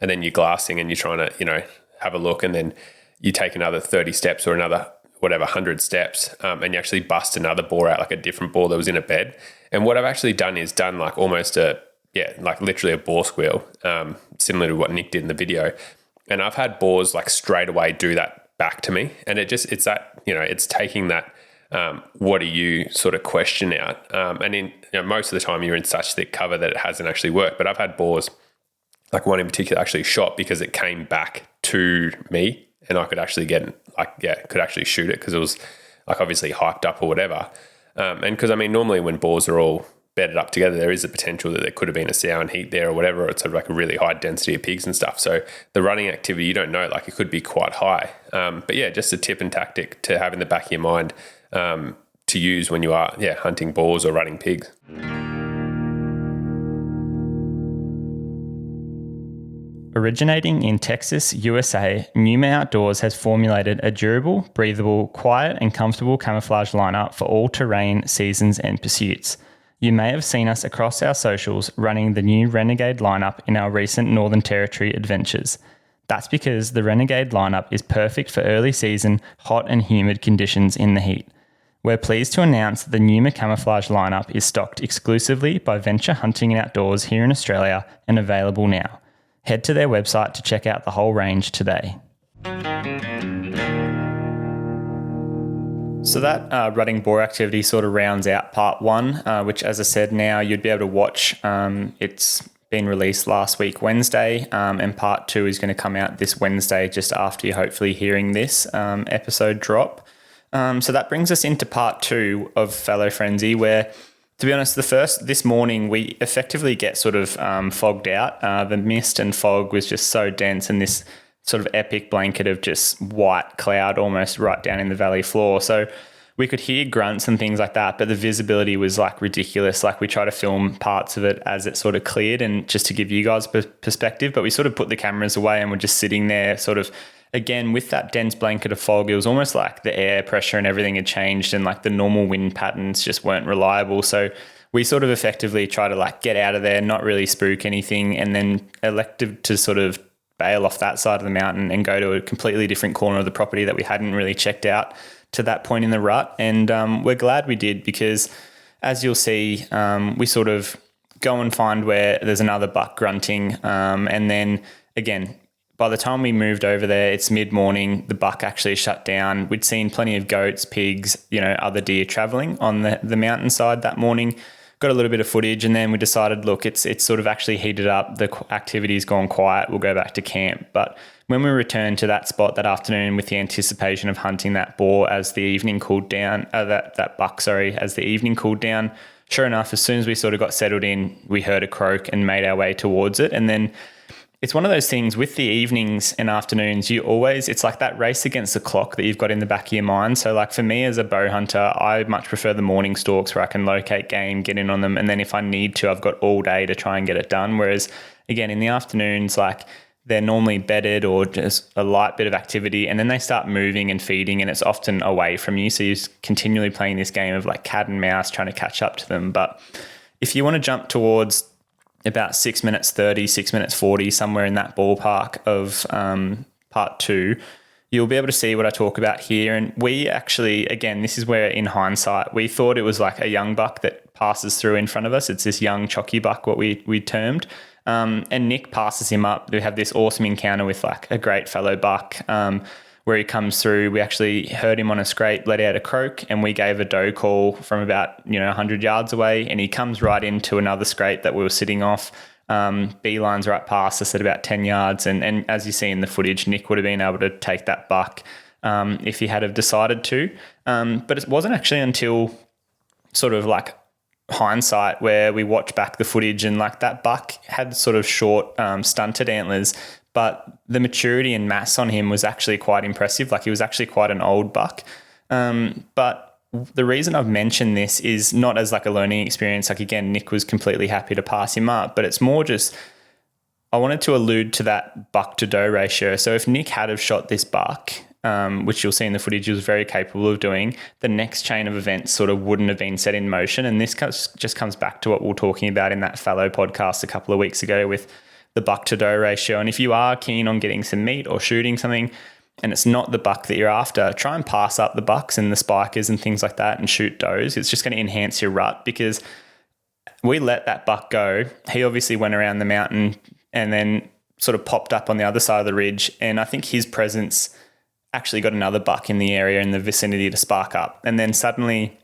then you're glassing and you're trying to, have a look, and then you take another 30 steps or another 100 steps, and you actually bust another boar out, like a different boar that was in a bed. And what I've actually done is like almost like literally a boar squeal, similar to what Nick did in the video. And I've had boars like straight away do that back to me. And it's that, it's taking that, what do you sort of question out? And in most of the time you're in such thick cover that it hasn't actually worked. But I've had boars, like one in particular actually shot because it came back to me and I could actually could actually shoot it because it was like obviously hyped up or whatever. And because normally when boars are all bedded up together, there is a potential that there could have been a sow and heat there or whatever. It's sort of like a really high density of pigs and stuff. So the running activity, you don't know, like it could be quite high. But just a tip and tactic to have in the back of your mind to use when you are hunting boars or running pigs. Originating in Texas, USA, Numa Outdoors has formulated a durable, breathable, quiet and comfortable camouflage lineup for all terrain, seasons and pursuits. You may have seen us across our socials running the new Renegade lineup in our recent Northern Territory adventures. That's because the Renegade lineup is perfect for early season, hot and humid conditions in the heat. We're pleased to announce that the Numa camouflage lineup is stocked exclusively by Venture Hunting and Outdoors here in Australia and available now. Head to their website to check out the whole range today. So that rutting boar activity sort of rounds out part one, which, as I said, now you'd be able to watch. It's been released last week, Wednesday, and part two is going to come out this Wednesday, just after you're hopefully hearing this episode drop. So that brings us into part 2 of Fallow Frenzy, where, to be honest, this morning we effectively get sort of fogged out. The mist and fog was just so dense, and this sort of epic blanket of just white cloud almost right down in the valley floor. So we could hear grunts and things like that, but the visibility was like ridiculous. Like we tried to film parts of it as it sort of cleared, and just to give you guys perspective, but we sort of put the cameras away and we're just sitting there sort of, again, with that dense blanket of fog. It was almost like the air pressure and everything had changed, and like the normal wind patterns just weren't reliable. So we sort of effectively try to like get out of there, not really spook anything, and then elected to sort of bail off that side of the mountain and go to a completely different corner of the property that we hadn't really checked out to that point in the rut. And we're glad we did, because as you'll see, we sort of go and find where there's another buck grunting. And then again, by the time we moved over there, it's mid-morning, the buck actually shut down. We'd seen plenty of goats, pigs, other deer traveling on the mountainside that morning. Got a little bit of footage, and then we decided, look, it's sort of actually heated up. The activity's gone quiet. We'll go back to camp. But when we returned to that spot that afternoon with the anticipation of hunting that boar as the evening cooled down, that buck, as the evening cooled down, sure enough, as soon as we sort of got settled in, we heard a croak and made our way towards it. And then it's one of those things with the evenings and afternoons, it's like that race against the clock that you've got in the back of your mind. So like for me as a bow hunter, I much prefer the morning stalks where I can locate game, get in on them. And then if I need to, I've got all day to try and get it done. Whereas again, in the afternoons, like they're normally bedded or just a light bit of activity, and then they start moving and feeding, and it's often away from you. So you're continually playing this game of like cat and mouse, trying to catch up to them. But if you want to jump towards about 6 minutes 30, 6 minutes 40, somewhere in that ballpark of part 2, you'll be able to see what I talk about here. And we actually, again, this is where in hindsight, we thought it was like a young buck that passes through in front of us. It's this young chocky buck, what we termed. And Nick passes him up. We have this awesome encounter with like a great fellow buck where he comes through. We actually heard him on a scrape, let out a croak, and we gave a doe call from about 100 yards away, and he comes right into another scrape that we were sitting off. Beelines right past us at about 10 yards, and as you see in the footage, Nick would have been able to take that buck if he had have decided to. But it wasn't actually until sort of like hindsight where we watch back the footage, and like that buck had sort of short stunted antlers, but the maturity and mass on him was actually quite impressive. Like he was actually quite an old buck. But the reason I've mentioned this is not as like a learning experience. Like again, Nick was completely happy to pass him up, but it's more just, I wanted to allude to that buck to doe ratio. So if Nick had have shot this buck, which you'll see in the footage he was very capable of doing, the next chain of events sort of wouldn't have been set in motion. And this just comes back to what we were talking about in that Fallow podcast a couple of weeks ago with the buck to doe ratio. And if you are keen on getting some meat or shooting something, and it's not the buck that you're after, try and pass up the bucks and the spikers and things like that and shoot does. It's just going to enhance your rut, because we let that buck go. He obviously went around the mountain and then sort of popped up on the other side of the ridge. And I think his presence actually got another buck in the area in the vicinity to spark up. And then suddenly,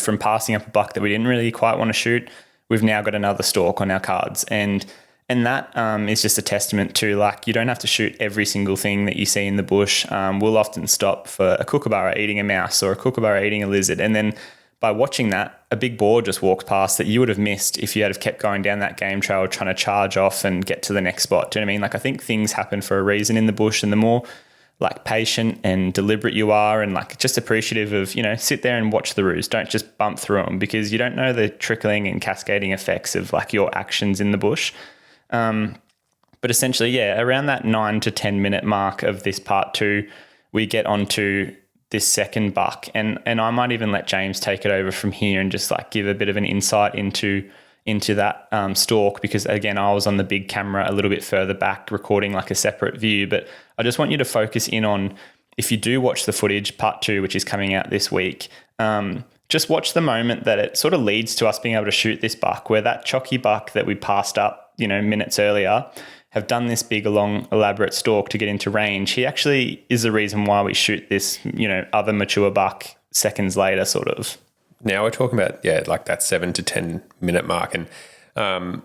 from passing up a buck that we didn't really quite want to shoot, we've now got another stalk on our cards. And that is just a testament to, like, you don't have to shoot every single thing that you see in the bush. We'll often stop for a kookaburra eating a mouse or a kookaburra eating a lizard. And then by watching that, a big boar just walks past that you would have missed if you had have kept going down that game trail trying to charge off and get to the next spot. Do you know what I mean? Like, I think things happen for a reason in the bush, and the more like patient and deliberate you are, and like just appreciative of, sit there and watch the roos. Don't just bump through them, because you don't know the trickling and cascading effects of like your actions in the bush. But essentially, around that 9 to 10 minute mark of this part 2, we get onto this second buck, and I might even let James take it over from here and just like give a bit of an insight into that stalk, because again, I was on the big camera a little bit further back recording like a separate view. But I just want you to focus in on, if you do watch the footage, part 2, which is coming out this week, just watch the moment that it sort of leads to us being able to shoot this buck, where that chocky buck that we passed up, minutes earlier, have done this big, long, elaborate stalk to get into range. He actually is the reason why we shoot this, other mature buck seconds later, sort of. Now we're talking about, like that 7 to 10 minute mark. And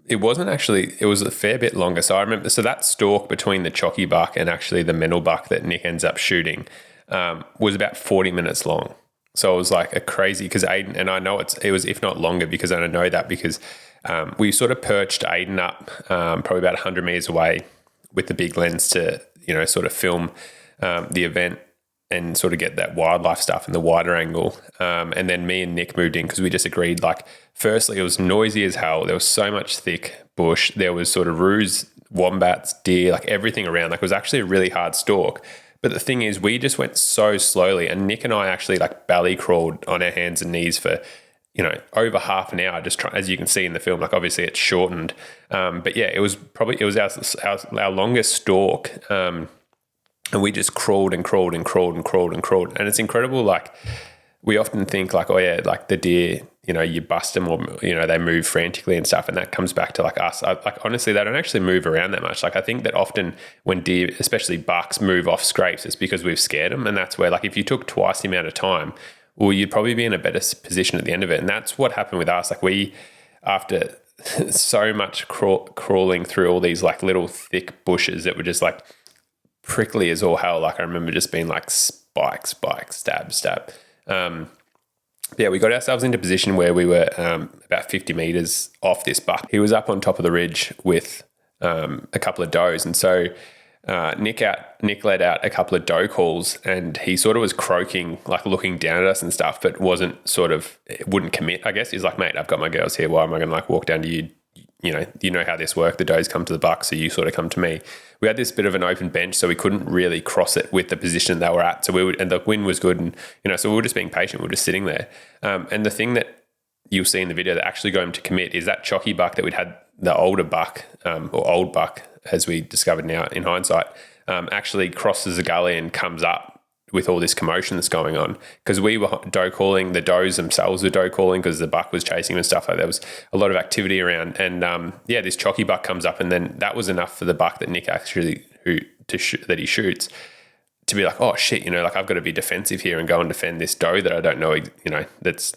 it wasn't actually, it was a fair bit longer. So I remember, that stalk between the chocky buck and actually the mental buck that Nick ends up shooting, was about 40 minutes long. So it was like a crazy, because Ayden, and I know it was if not longer, because I know that because we sort of perched Ayden up probably about 100 meters away with the big lens to, sort of film the event and sort of get that wildlife stuff in the wider angle. And then me and Nick moved in because we just agreed, like, firstly, it was noisy as hell. There was so much thick bush. There was sort of roos, wombats, deer, like everything around. Like, it was actually a really hard stalk. But the thing is, we just went so slowly, and Nick and I actually like belly crawled on our hands and knees for, over half an hour, just trying, as you can see in the film. Like, obviously it's shortened. But yeah, it was our longest stalk. And we just crawled and crawled and crawled and crawled and crawled. And it's incredible. Like, we often think like, oh yeah, like the deer, you bust them, or, they move frantically and stuff. And that comes back to like us. Like, honestly, they don't actually move around that much. Like, I think that often when deer, especially bucks, move off scrapes, it's because we've scared them. And that's where, like, if you took twice the amount of time, well, you'd probably be in a better position at the end of it. And that's what happened with us. Like, we, after so much crawling through all these like little thick bushes that were just like prickly as all hell. Like, I remember just being like spike, stab. Yeah, we got ourselves into a position where we were about 50 meters off this buck. He was up on top of the ridge with a couple of does. And so Nick let out a couple of doe calls, and he sort of was croaking, like looking down at us and stuff, but wouldn't commit, I guess. He's like, mate, I've got my girls here. Why am I going to like walk down to you? You know how this works. The does come to the buck, so you sort of come to me. We had this bit of an open bench, so we couldn't really cross it with the position they were at. So and the wind was good, and so we were just being patient. We were just sitting there. And the thing that you'll see in the video that actually got him to commit is that chocky buck that we'd had, the older buck, or old buck, as we discovered now in hindsight, actually crosses the gully and comes up with all this commotion that's going on, because we were doe calling, the does themselves were doe calling because the buck was chasing him and stuff. Like, there was a lot of activity around, and this chocky buck comes up, and then that was enough for the buck that Nick actually that he shoots to be like, oh shit, like, I've got to be defensive here and go and defend this doe that I don't know, that's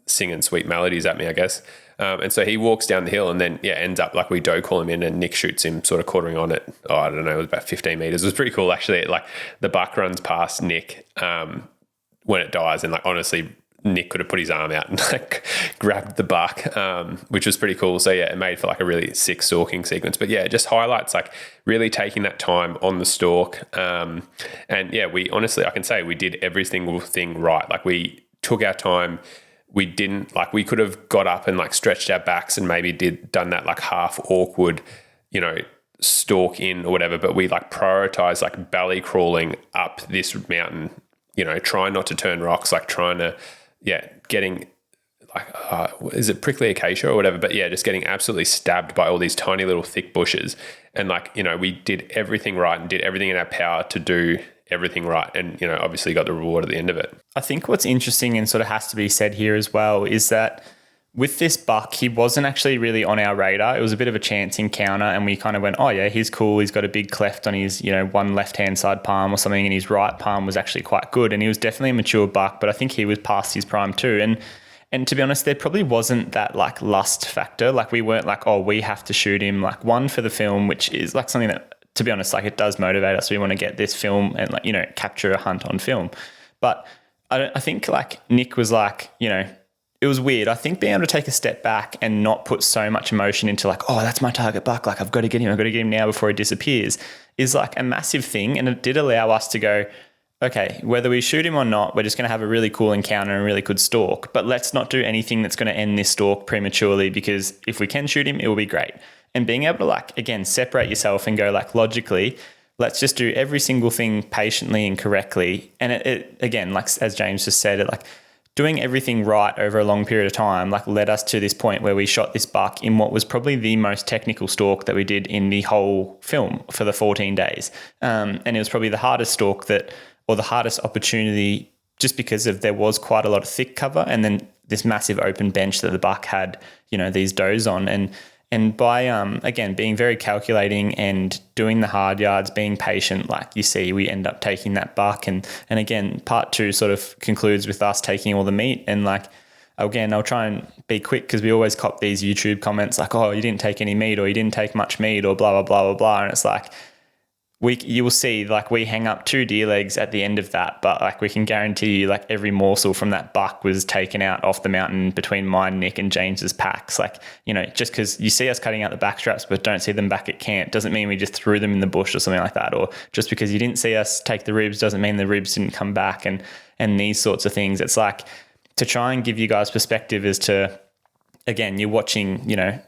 singing sweet melodies at me, I guess. And so he walks down the hill, and then ends up like we doe call him in, and Nick shoots him sort of quartering on it. Oh, I don't know, it was about 15 meters. It was pretty cool actually. Like, the buck runs past Nick when it dies, and like, honestly, Nick could have put his arm out and like grabbed the buck, which was pretty cool. So yeah, it made for like a really sick stalking sequence. But yeah, it just highlights like really taking that time on the stalk. And yeah, we honestly, I can say we did every single thing right. Like, we took our time. We didn't, like, we could have got up and like stretched our backs and maybe done that like half awkward, stalk in or whatever, but we like prioritized like belly crawling up this mountain, trying not to turn rocks, like trying to, getting like, is it prickly acacia or whatever? But yeah, just getting absolutely stabbed by all these tiny little thick bushes. And like, we did everything right and did everything in our power to do everything right, and obviously got the reward at the end of it. I think what's interesting and sort of has to be said here as well is that with this buck, he wasn't actually really on our radar. It was a bit of a chance encounter, and we kind of went, oh yeah, he's cool. He's got a big cleft on his, one left-hand side palm or something, and his right palm was actually quite good, and he was definitely a mature buck, but I think he was past his prime too. And to be honest, there probably wasn't that like lust factor. Like, we weren't like, oh, we have to shoot him. Like, one, for the film, which is like something that, to be honest, like, it does motivate us. We want to get this film and like, capture a hunt on film. But I think like Nick was like, it was weird. I think being able to take a step back and not put so much emotion into like, oh, that's my target buck, like, I've got to get him now before he disappears, is like a massive thing. And it did allow us to go, okay, whether we shoot him or not, we're just going to have a really cool encounter and a really good stalk, but let's not do anything that's going to end this stalk prematurely, because if we can shoot him, it will be great. And being able to like, again, separate yourself and go like, logically, let's just do every single thing patiently and correctly. And it again, like as James just said, like doing everything right over a long period of time, like led us to this point where we shot this buck in what was probably the most technical stalk that we did in the whole film for the 14 days. And it was probably the hardest stalk or the hardest opportunity, just because there was quite a lot of thick cover, and then this massive open bench that the buck had, these does on. And by, again, being very calculating and doing the hard yards, being patient, like you see, we end up taking that buck. And again, part 2 sort of concludes with us taking all the meat. And like, again, I'll try and be quick, because we always cop these YouTube comments like, oh, you didn't take any meat, or you didn't take much meat, or blah, blah, blah, blah, blah. And it's like, you will see, like, we hang up 2 deer legs at the end of that, but like we can guarantee you, like, every morsel from that buck was taken out off the mountain between mine, Nick, and James's packs. Like, you know, just because you see us cutting out the back straps but don't see them back at camp doesn't mean we just threw them in the bush or something like that. Or just because you didn't see us take the ribs doesn't mean the ribs didn't come back, and these sorts of things. It's like to try and give you guys perspective as to, again, you're watching, you know,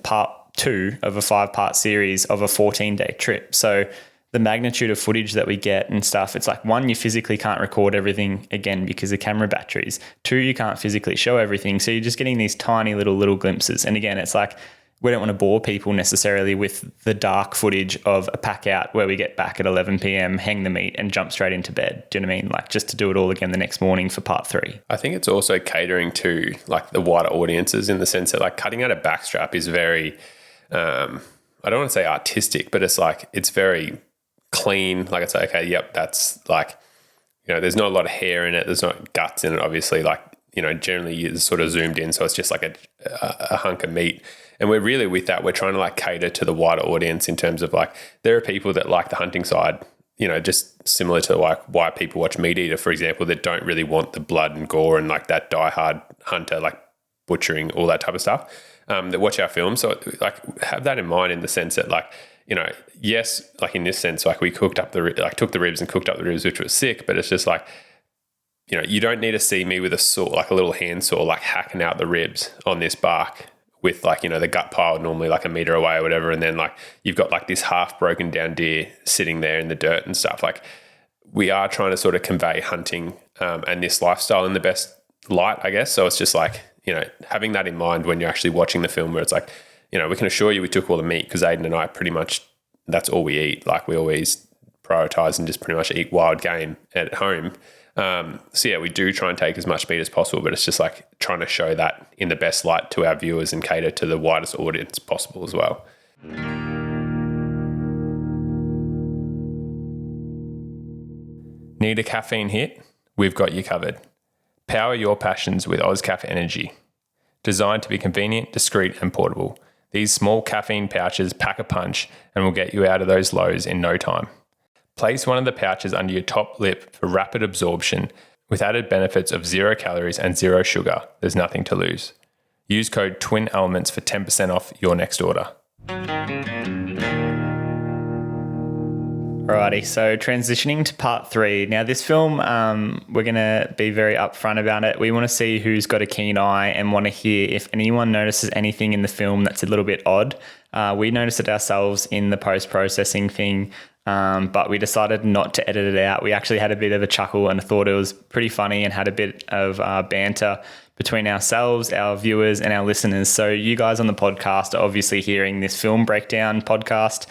part 2 of a 5-part series of a 14-day trip. So the magnitude of footage that we get and stuff, it's like, 1, you physically can't record everything again because of camera batteries. 2, you can't physically show everything. So you're just getting these tiny little glimpses. And again, it's like, we don't want to bore people necessarily with the dark footage of a pack out where we get back at 11 p.m, hang the meat and jump straight into bed. Do you know what I mean? Like, just to do it all again the next morning for part 3. I think it's also catering to like the wider audiences, in the sense that like cutting out a backstrap is very, I don't want to say artistic, but it's like, it's very clean. Like, it's like, okay, yep, that's like, you know, there's not a lot of hair in it. There's not guts in it, obviously. Like, you know, generally it's sort of zoomed in. So it's just like a hunk of meat. And we're really, with that, we're trying to like cater to the wider audience in terms of like, there are people that like the hunting side, you know, just similar to like why people watch Meat Eater, for example, that don't really want the blood and gore and like that diehard hunter, like butchering, all that type of stuff, that watch our films. So like, have that in mind, in the sense that like, you know, yes, like in this sense, like we cooked up took the ribs and cooked up the ribs, which was sick, but it's just like, you know, you don't need to see me with a saw, like a little hand saw, like hacking out the ribs on this bark with like, you know, the gut pile normally like a meter away or whatever. And then like, you've got like this half broken down deer sitting there in the dirt and stuff. Like, we are trying to sort of convey hunting and this lifestyle in the best light, I guess. So it's just like, you know, having that in mind when you're actually watching the film, where it's like, you know, we can assure you we took all the meat, because Ayden and I pretty much, that's all we eat. Like, we always prioritize and just pretty much eat wild game at home. So yeah, we do try and take as much meat as possible, but it's just like trying to show that in the best light to our viewers and cater to the widest audience possible as well. Need a caffeine hit? We've got you covered. Power your passions with OzCaff Energy. Designed to be convenient, discreet and portable, these small caffeine pouches pack a punch and will get you out of those lows in no time. Place one of the pouches under your top lip for rapid absorption with added benefits of 0 calories and 0 sugar. There's nothing to lose. Use code TWINELEMENTS for 10% off your next order. Alrighty, so transitioning to part 3. Now, this film, we're going to be very upfront about it. We want to see who's got a keen eye and want to hear if anyone notices anything in the film that's a little bit odd. We noticed it ourselves in the post-processing thing, but we decided not to edit it out. We actually had a bit of a chuckle and thought it was pretty funny and had a bit of banter between ourselves, our viewers and our listeners. So you guys on the podcast are obviously hearing this film breakdown podcast.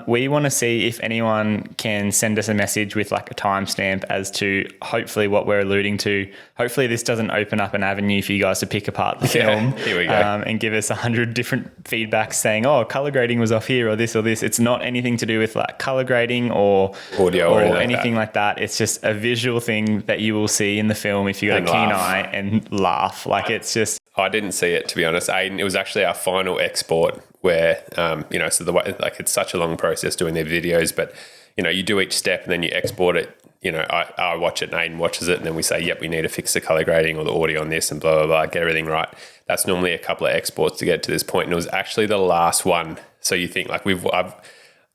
We want to see if anyone can send us a message with like a timestamp as to hopefully what we're alluding to. Hopefully this doesn't open up an avenue for you guys to pick apart the film here we go. And give us 100 different feedbacks saying, oh, color grading was off here or this or this. It's not anything to do with like color grading or audio or anything anything like that. It's just a visual thing that you will see in the film if you got a keen eye and laugh. Like, it's just... I didn't see it, to be honest. Ayden, it was actually our final export where, you know, so the way, like, it's such a long process doing their videos, but, you know, you do each step and then you export it. You know, I watch it and Ayden watches it, and then we say, yep, we need to fix the color grading or the audio on this and blah, blah, blah, get everything right. That's normally a couple of exports to get to this point. And it was actually the last one. So you think like I've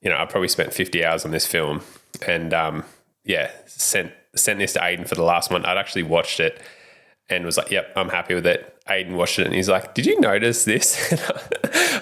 probably spent 50 hours on this film and, sent this to Ayden for the last one. I'd actually watched it and was like, yep, I'm happy with it. Ayden watched it and he's like, did you notice this?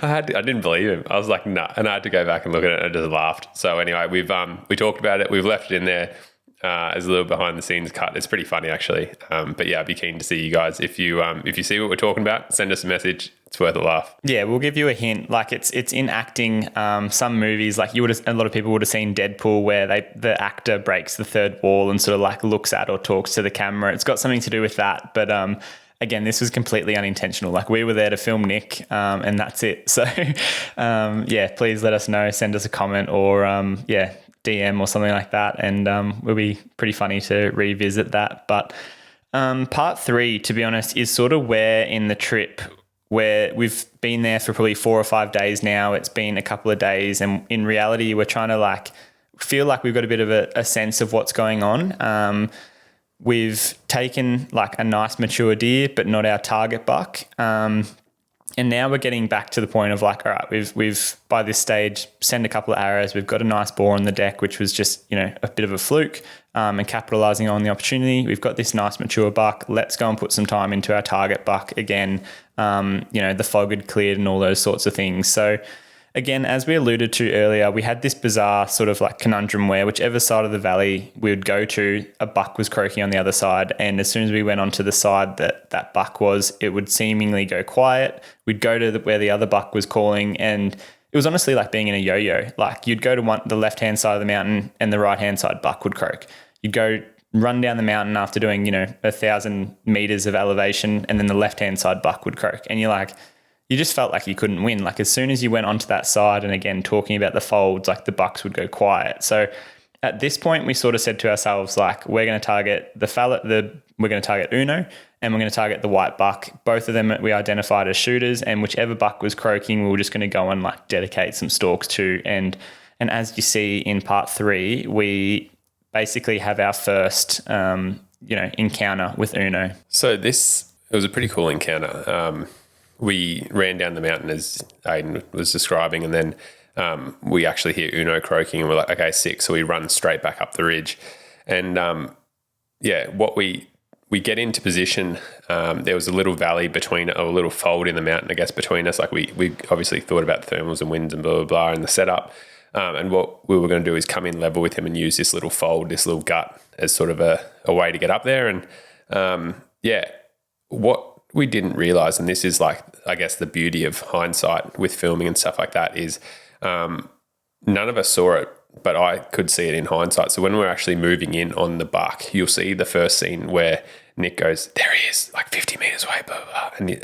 I didn't believe him. I was like, nah. And I had to go back and look at it and I just laughed. So anyway, we talked about it. We've left it in there as a little behind the scenes cut. It's pretty funny actually. But yeah, I'd be keen to see you guys. If you see what we're talking about, send us a message. It's worth a laugh. Yeah, we'll give you a hint. Like it's in acting. Some movies, like a lot of people would have seen Deadpool, where the actor breaks the third wall and sort of like looks at or talks to the camera. It's got something to do with that. But again, this was completely unintentional. Like we were there to film Nick, and that's it. So yeah, please let us know. Send us a comment or DM or something like that, and it'll be pretty funny to revisit that. But part 3, to be honest, is sort of where in the trip where we've been there for probably 4 or 5 days now. It's been a couple of days, and in reality, we're trying to like feel like we've got a bit of a sense of what's going on. We've taken like a nice mature deer, but not our target buck. And now we're getting back to the point of like, all right, we've by this stage sent a couple of arrows. We've got a nice boar on the deck, which was just, a bit of a fluke, and capitalizing on the opportunity. We've got this nice mature buck. Let's go and put some time into our target buck again. The fog had cleared and all those sorts of things. So again, as we alluded to earlier, we had this bizarre sort of like conundrum where whichever side of the valley we would go to, a buck was croaking on the other side. And as soon as we went onto the side that buck was, it would seemingly go quiet. We'd go to where the other buck was calling, and it was honestly like being in a yo-yo. Like you'd go to the left-hand side of the mountain and the right-hand side buck would croak. You'd go run down the mountain after doing, 1,000 meters of elevation, and then the left-hand side buck would croak. And you're like, you just felt like you couldn't win. Like as soon as you went onto that side, and again, talking about the folds, like the bucks would go quiet. So at this point, we sort of said to ourselves, like, we're going to target we're going to target Uno, and we're going to target the white buck. Both of them we identified as shooters, and whichever buck was croaking, we were just going to go and like dedicate some stalks to. And as you see in part 3, we basically have our first, encounter with Uno. So it was a pretty cool encounter. We ran down the mountain as Ayden was describing, and then we actually hear Uno croaking, and we're like, okay, sick. So we run straight back up the ridge. And what we get into position, there was a little valley a little fold in the mountain, I guess, between us. Like we obviously thought about thermals and winds and blah, blah, blah in the setup. And what we were going to do is come in level with him and use this little fold, this little gut as sort of a way to get up there. And what we didn't realize, and this is like, I guess, the beauty of hindsight with filming and stuff like that, is none of us saw it, but I could see it in hindsight. So when we're actually moving in on the buck, you'll see the first scene where Nick goes, there he is, like 50 meters away, blah, blah, blah.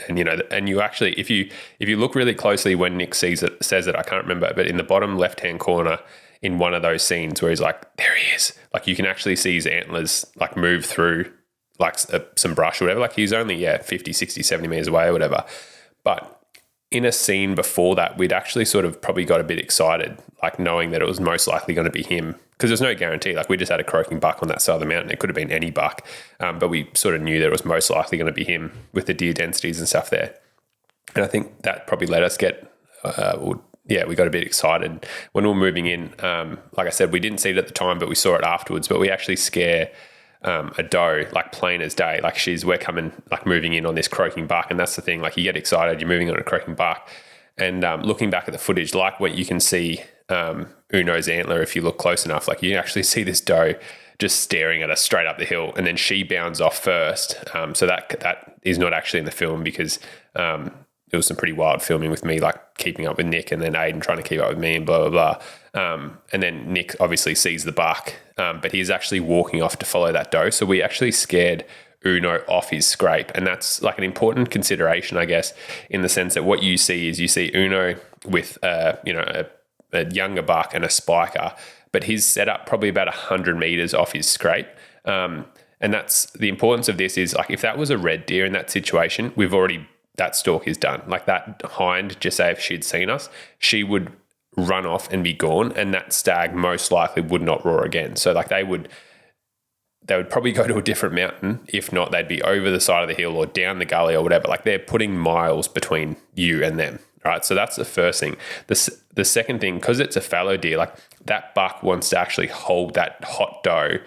And you actually, if you look really closely when Nick says it, I can't remember, but in the bottom left-hand corner in one of those scenes where he's like, there he is, like you can actually see his antlers like move through like some brush or whatever. Like he's only 50, 60, 70 meters away or whatever. But in a scene before that, we'd actually sort of probably got a bit excited, like knowing that it was most likely going to be him, because there's no guarantee. Like we just had a croaking buck on that side of the mountain. It could have been any buck, but we sort of knew that it was most likely going to be him with the deer densities and stuff there. And I think that probably let us get, we got a bit excited when we were moving in. Like I said, we didn't see it at the time, but we saw it afterwards. But we actually scare a doe like plain as day. Like we're coming, like moving in on this croaking buck, and that's the thing. Like you get excited, you're moving on a croaking buck, and looking back at the footage, like what you can see Uno's antler, if you look close enough, like you actually see this doe just staring at us straight up the hill, and then she bounds off first. So that is not actually in the film, because it was some pretty wild filming with me, like keeping up with Nick, and then Ayden trying to keep up with me, and blah, blah, blah. And then Nick obviously sees the buck, but he's actually walking off to follow that doe. So we actually scared Uno off his scrape. And that's like an important consideration, I guess, in the sense that what you see is Uno with, a younger buck and a spiker, but he's set up probably about 100 meters off his scrape. And that's the importance of this is, like, if that was a red deer in that situation, that stalk is done. Like that hind, just say if she'd seen us, she would run off and be gone, and that stag most likely would not roar again. So like they would probably go to a different mountain. If not, they'd be over the side of the hill or down the gully or whatever. Like they're putting miles between you and them. Right. So that's the first thing. The second thing, because it's a fallow deer, like that buck wants to actually hold that hot doe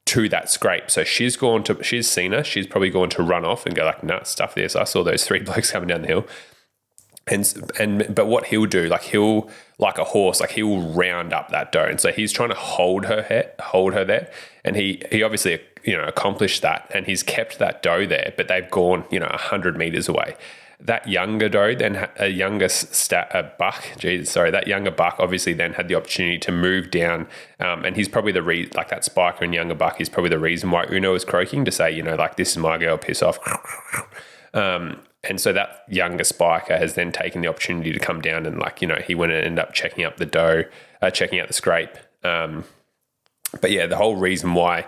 to that scrape. So she's seen her, she's probably going to run off and go like, nah, stuff this. I saw those 3 blokes coming down the hill. But what he'll do, like a horse, like he'll round up that doe. And so he's trying to hold her there. And he obviously, accomplished that, and he's kept that doe there, but they've gone, 100 meters away. That younger doe then that younger buck obviously then had the opportunity to move down, and he's probably like that spiker and younger buck is probably the reason why Uno is croaking, to say, like, this is my girl, piss off. And so that younger spiker has then taken the opportunity to come down and, like, he went and ended up checking up the doe, checking out the scrape. But yeah, the whole reason why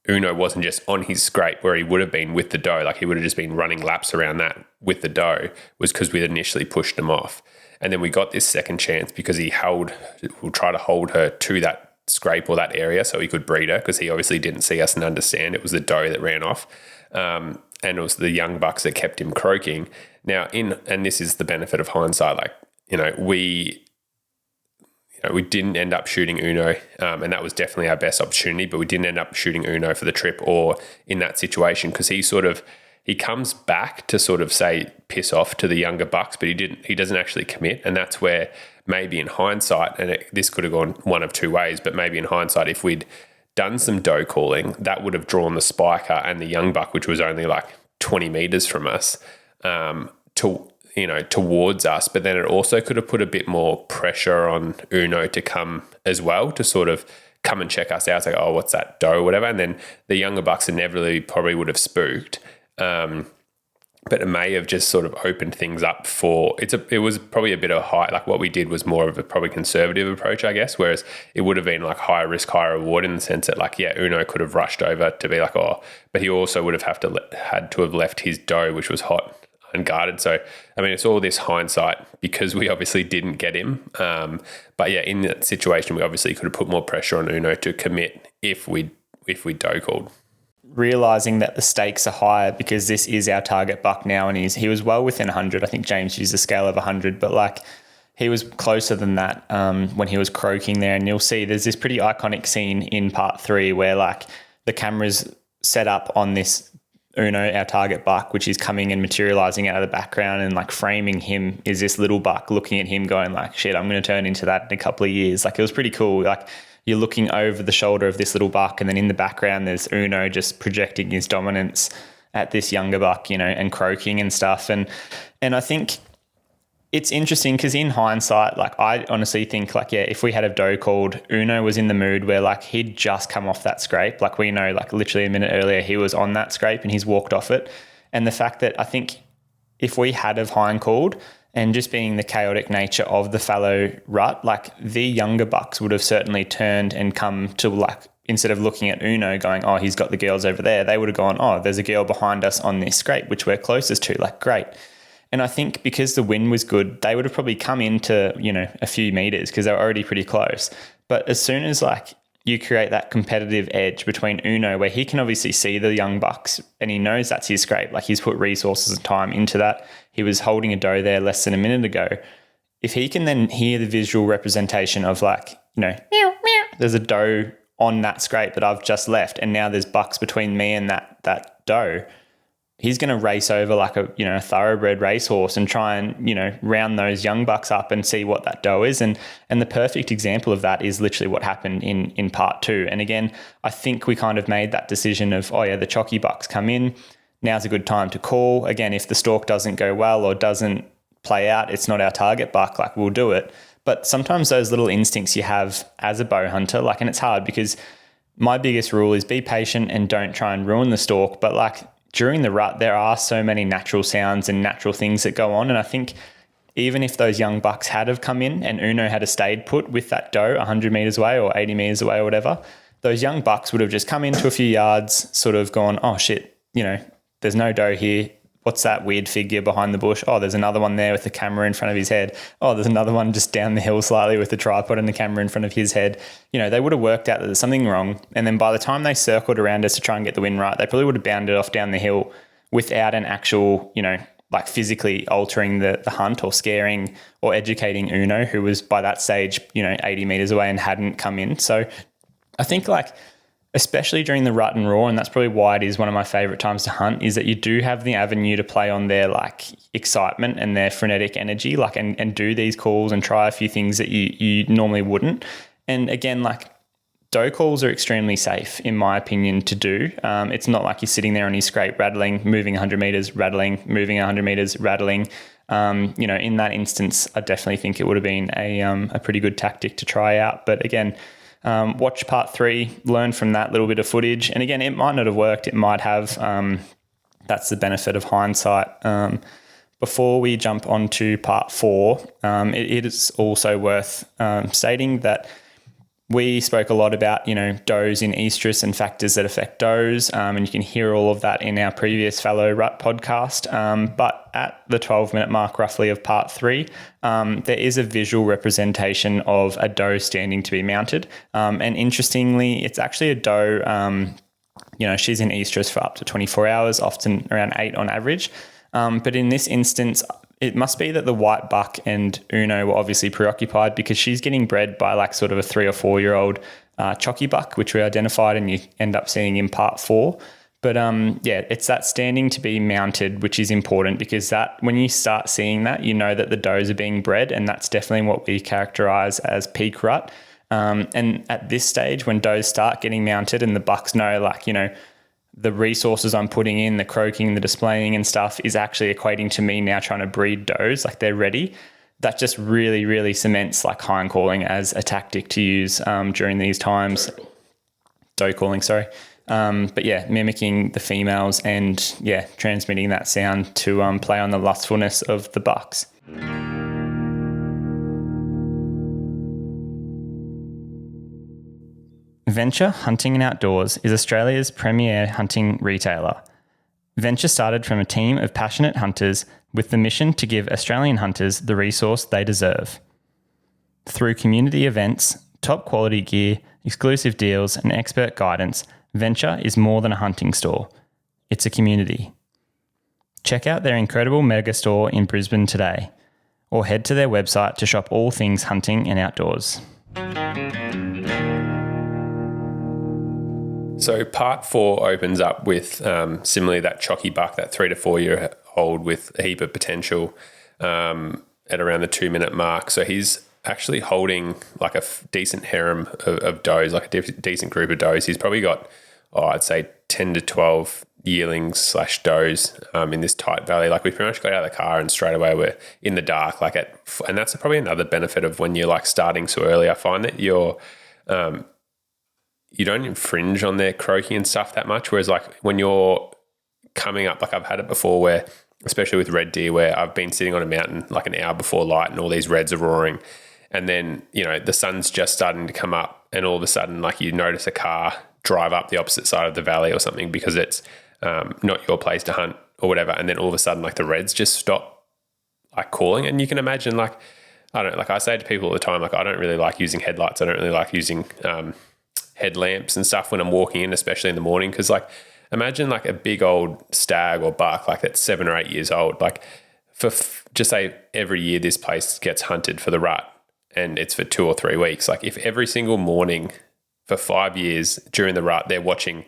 Uno wasn't just on his scrape where he would have been with the doe, like he would have just been running laps around that with the doe, was because we'd initially pushed him off. And then we got this second chance because we'll try to hold her to that scrape or that area so he could breed her, because he obviously didn't see us and understand it was the doe that ran off. And it was the young bucks that kept him croaking. Now, and this is the benefit of hindsight, like, we didn't end up shooting Uno, and that was definitely our best opportunity, but we didn't end up shooting Uno for the trip or in that situation, because he comes back to sort of say piss off to the younger bucks, but he doesn't actually commit. And that's where maybe in hindsight, and this could have gone one of two ways, but maybe in hindsight, if we'd done some doe calling, that would have drawn the spiker and the young buck, which was only like 20 meters from us, towards us. But then it also could have put a bit more pressure on Uno to come as well, to sort of come and check us out. It's like, oh, what's that doe or whatever. And then the younger bucks inevitably probably would have spooked. But it may have just sort of opened things up it was probably a bit of a high, like what we did was more of a probably conservative approach, I guess, whereas it would have been like higher risk, higher reward, in the sense that like, yeah, Uno could have rushed over to be like, oh, but he also would have had to have left his doe, which was hot, unguarded. So, I mean, it's all this hindsight because we obviously didn't get him. But yeah, in that situation, we obviously could have put more pressure on Uno to commit if we doe called. Realizing that the stakes are higher because this is our target buck now, and he was well within 100. I think James used a scale of 100, but like he was closer than that when he was croaking there. And you'll see there's this pretty iconic scene in part 3 where like the camera's set up on this Uno, our target buck, which is coming and materializing out of the background, and like framing him is this little buck looking at him going like, shit, I'm going to turn into that in a couple of years. Like it was pretty cool. Like you're looking over the shoulder of this little buck, and then in the background there's Uno just projecting his dominance at this younger buck, and croaking and stuff. And I think it's interesting because in hindsight, like I honestly think like, yeah, if we had a doe called, Uno was in the mood where like he'd just come off that scrape. Like we know like literally a minute earlier he was on that scrape and he's walked off it. And the fact that I think if we had have hind called, and just being the chaotic nature of the fallow rut, like the younger bucks would have certainly turned and come to like, instead of looking at Uno going, oh, he's got the girls over there, they would have gone, oh, there's a girl behind us on this scrape, which we're closest to, like great. And I think because the wind was good, they would have probably come into, a few meters because they were already pretty close. But as soon as like you create that competitive edge between Uno, where he can obviously see the young bucks and he knows that's his scrape, like he's put resources and time into that. He was holding a doe there less than a minute ago. If he can then hear the visual representation of like, meow, meow, there's a doe on that scrape that I've just left, and now there's bucks between me and that doe, he's going to race over like a thoroughbred racehorse and try and round those young bucks up and see what that doe is. And the perfect example of that is literally what happened in part 2. And again, I think we kind of made that decision of, oh yeah, the chocky bucks come in, now's a good time to call. Again, if the stalk doesn't go well or doesn't play out, it's not our target buck, like we'll do it. But sometimes those little instincts you have as a bow hunter, like, and it's hard because my biggest rule is be patient and don't try and ruin the stalk. But like during the rut, there are so many natural sounds and natural things that go on. And I think even if those young bucks had have come in and Uno had a stayed put with that doe 100 meters away or 80 meters away or whatever, those young bucks would have just come into a few yards, sort of gone, oh shit, there's no doe here. What's that weird figure behind the bush? Oh, there's another one there with the camera in front of his head. Oh, there's another one just down the hill slightly with the tripod and the camera in front of his head. They would have worked out that there's something wrong. And then by the time they circled around us to try and get the wind right, they probably would have bounded off down the hill without an actual, like physically altering the hunt or scaring or educating Uno, who was by that stage, 80 meters away and hadn't come in. So I think like, especially during the rut and raw, and that's probably why it is one of my favorite times to hunt, is that you do have the avenue to play on their like excitement and their frenetic energy, like and do these calls and try a few things that you normally wouldn't. And again, like doe calls are extremely safe in my opinion to do. It's not like you're sitting there on your scrape rattling, moving 100 meters, rattling, moving 100 meters, rattling. In that instance, I definitely think it would have been a pretty good tactic to try out. But again, watch part 3, learn from that little bit of footage. And again, it might not have worked. It might have. That's the benefit of hindsight. Before we jump on to part 4, it is also worth stating that We spoke a lot about, does in estrus and factors that affect does, and you can hear all of that in our previous Fallow Rut podcast. But at the 12-minute mark, roughly, of part 3, there is a visual representation of a doe standing to be mounted. And interestingly, it's actually a doe, she's in estrus for up to 24 hours, often around 8 on average. But in this instance, it must be that the white buck and Uno were obviously preoccupied because she's getting bred by like sort of a 3 or 4 year old chocky buck, which we identified and you end up seeing in part 4. But it's that standing to be mounted, which is important because that when you start seeing that, you know that the does are being bred, and that's definitely what we characterize as peak rut. And at this stage, when does start getting mounted and the bucks know, the resources I'm putting in, the croaking, the displaying and stuff is actually equating to me now trying to breed does, they're ready. That just really, really cements hind calling as a tactic to use during these times. Doe calling, sorry. Mimicking the females and transmitting that sound to play on the lustfulness of the bucks. Venture Hunting and Outdoors is Australia's premier hunting retailer. Venture started from a team of passionate hunters with the mission to give Australian hunters the resource they deserve. Through community events, top quality gear, exclusive deals, and expert guidance, Venture is more than a hunting store. It's a community. Check out their incredible mega store in Brisbane today, or head to their website to shop all things hunting and outdoors. So part 4 opens up with similarly that chocky buck, that 3 to 4 year old with a heap of potential at around the 2-minute mark. So he's actually holding a decent harem of does, a decent group of does. He's probably got, I'd say 10 to 12 yearlings / does in this tight valley. We pretty much got out of the car and straight away we're in the dark. And that's probably another benefit of when you're starting so early. I find that you don't infringe on their croaking and stuff that much. Whereas when you're coming up, I've had it before where, especially with red deer, where I've been sitting on a mountain an hour before light and all these reds are roaring. And then, the sun's just starting to come up and all of a sudden, you notice a car drive up the opposite side of the valley or something because it's not your place to hunt or whatever. And then all of a sudden, the reds just stop calling. And you can imagine I don't know, I say to people all the time, I don't really like using headlights. I don't really like using headlamps and stuff when I'm walking in, especially in the morning. Because imagine a big old stag or buck that's 7 or 8 years old. For just say every year this place gets hunted for the rut and it's for 2 or 3 weeks. If every single morning for 5 years during the rut, they're watching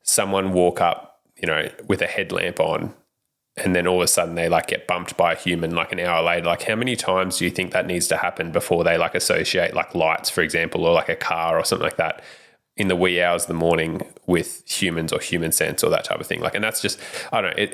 someone walk up, with a headlamp on, and then all of a sudden they get bumped by a human an hour later. How many times do you think that needs to happen before they associate lights, for example, or a car or something like that in the wee hours of the morning with humans or human sense or that type of thing? And that's just, I don't know,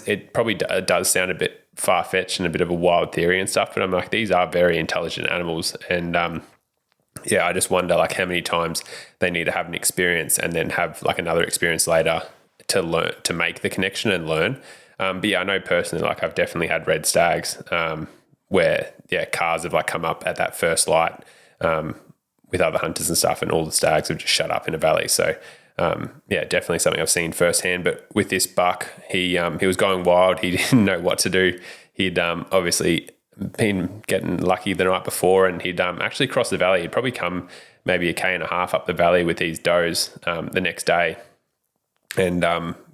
it probably does sound a bit far-fetched and a bit of a wild theory and stuff, but I'm these are very intelligent animals. And I just wonder how many times they need to have an experience and then have another experience later to learn, to make the connection and learn. But I know personally, I've definitely had red stags where cars have come up at that first light with other hunters and stuff, and all the stags have just shut up in a valley. So definitely something I've seen firsthand. But with this buck, he was going wild. He didn't know what to do. He'd obviously been getting lucky the night before, and he'd actually crossed the valley. He'd probably come maybe 1.5 km up the valley with these does the next day, and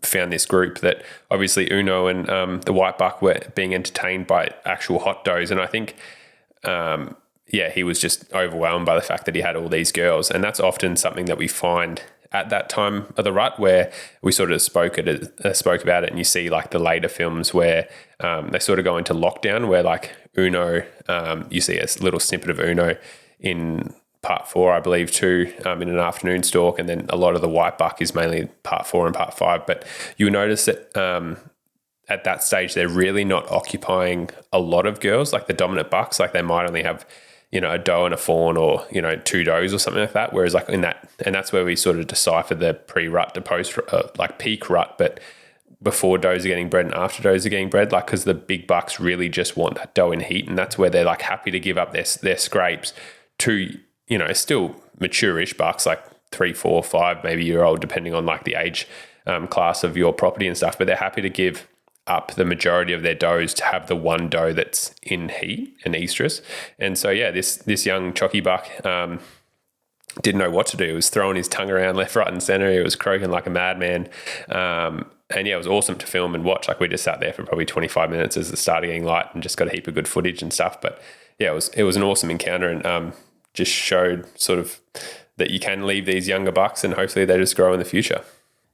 found this group that obviously Uno and the white buck were being entertained by actual hot does. And I think he was just overwhelmed by the fact that he had all these girls. And that's often something that we find at that time of the rut, where we sort of spoke about it, and you see the later films where they sort of go into lockdown, where Uno, you see a little snippet of Uno in part 4, I believe, too, in an afternoon stalk, and then a lot of the white buck is mainly part 4 and part 5. But you'll notice that at that stage, they're really not occupying a lot of girls, the dominant bucks. They might only have a doe and a fawn, or 2 does or something like that. Whereas in that, and that's where we sort of decipher the pre-rut to post, peak rut, but before does are getting bred and after does are getting bred, because the big bucks really just want that doe in heat, and that's where they're happy to give up their scrapes to still mature-ish bucks, like 3, 4, 5, maybe year old, depending on like the age class of your property and stuff. But they're happy to give up the majority of their does to have the one doe that's in heat and estrus. And so, yeah, this young chocky buck didn't know what to do. He was throwing his tongue around left, right, and center. He was croaking like a madman. And yeah, it was awesome to film and watch. Like we just sat there for probably 25 minutes as it started getting light and just got a heap of good footage and stuff. But yeah, it was an awesome encounter and just showed sort of that you can leave these younger bucks and hopefully they just grow in the future.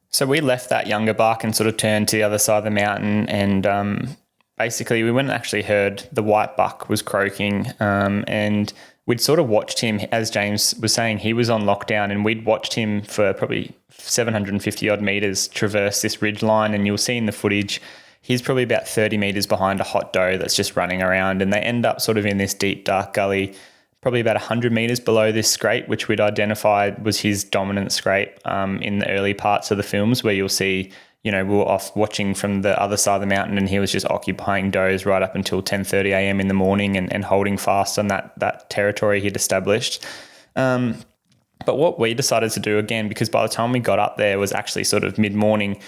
So we left that younger buck and sort of turned to the other side of the mountain and basically we went and actually heard the white buck was croaking and we'd sort of watched him, as James was saying, he was on lockdown and we'd watched him for probably 750 odd metres traverse this ridge line, and you'll see in the footage he's probably about 30 metres behind a hot doe that's just running around, and they end up sort of in this deep dark gully probably about 100 metres below this scrape, which we'd identified was his dominant scrape in the early parts of the films, where you'll see, we were off watching from the other side of the mountain and he was just occupying does right up until 10:30 a.m. in the morning and holding fast on that territory he'd established. But what we decided to do again, because by the time we got up there was actually sort of mid-morning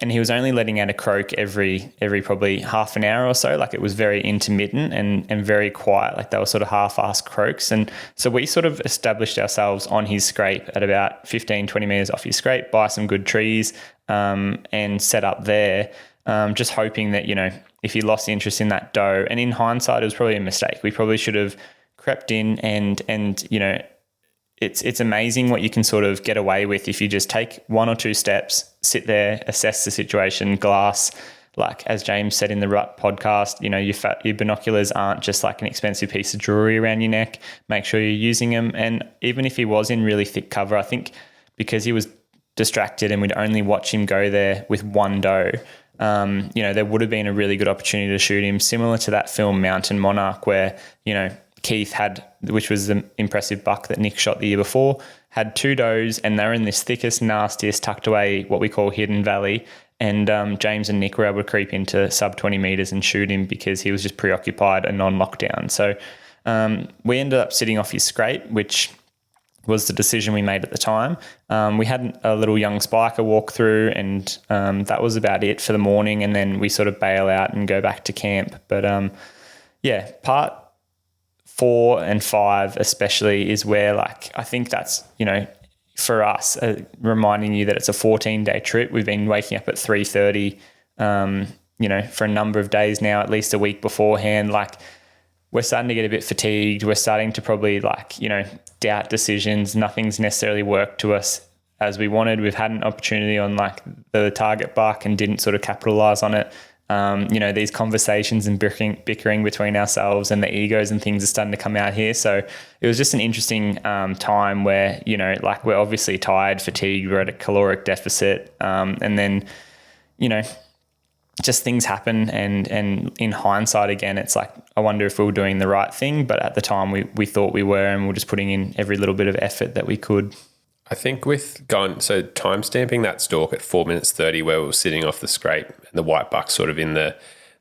and he was only letting out a croak every probably half an hour or so. Like it was very intermittent and very quiet. Like they were sort of half-assed croaks. And so we sort of established ourselves on his scrape at about 15, 20 metres off his scrape by some good trees and set up there, just hoping that, if he lost interest in that doe, and in hindsight, it was probably a mistake. We probably should have crept in and it's amazing what you can sort of get away with if you just take one or two steps, sit there, assess the situation, glass. Like as James said in the Rut podcast, your binoculars aren't just like an expensive piece of jewelry around your neck. Make sure you're using them. And even if he was in really thick cover, I think because he was distracted and we'd only watch him go there with one doe, there would have been a really good opportunity to shoot him, similar to that film Mountain Monarch, where, Keith had, which was the impressive buck that Nick shot the year before, had two does and they're in this thickest, nastiest, tucked away, what we call hidden valley. And James and Nick were able to creep into sub 20 metres and shoot him because he was just preoccupied and non-lockdown. So we ended up sitting off his scrape, which was the decision we made at the time. We had a little young spiker walk through and that was about it for the morning. And then we sort of bail out and go back to camp. But part 4 and 5 especially is where I think that's, for us, reminding you that it's a 14-day trip. We've been waking up at 3:30, for a number of days now, at least a week beforehand. We're starting to get a bit fatigued. We're starting to probably doubt decisions. Nothing's necessarily worked to us as we wanted. We've had an opportunity on the target buck and didn't sort of capitalize on it. These conversations and bickering between ourselves and the egos and things are starting to come out here. So it was just an interesting time where, we're obviously tired, fatigued, we're at a caloric deficit. And then, just things happen. And in hindsight, again, it's I wonder if we were doing the right thing. But at the time we thought we were, and we're just putting in every little bit of effort that we could. I think time stamping that stalk at 4 minutes 30 where we were sitting off the scrape and the white buck sort of in the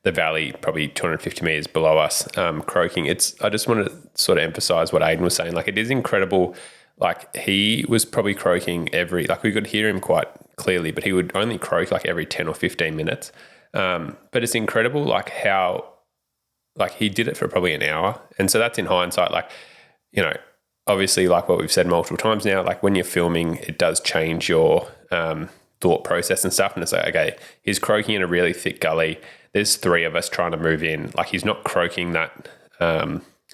valley, probably 250 metres below us, croaking. I just want to sort of emphasise what Ayden was saying. It is incredible. He was probably croaking we could hear him quite clearly, but he would only croak every 10 or 15 minutes. But it's incredible how he did it for probably an hour. And so that's in hindsight, obviously, what we've said multiple times now, when you're filming, it does change your thought process and stuff. And it's okay, he's croaking in a really thick gully. There's 3 of us trying to move in. He's not croaking that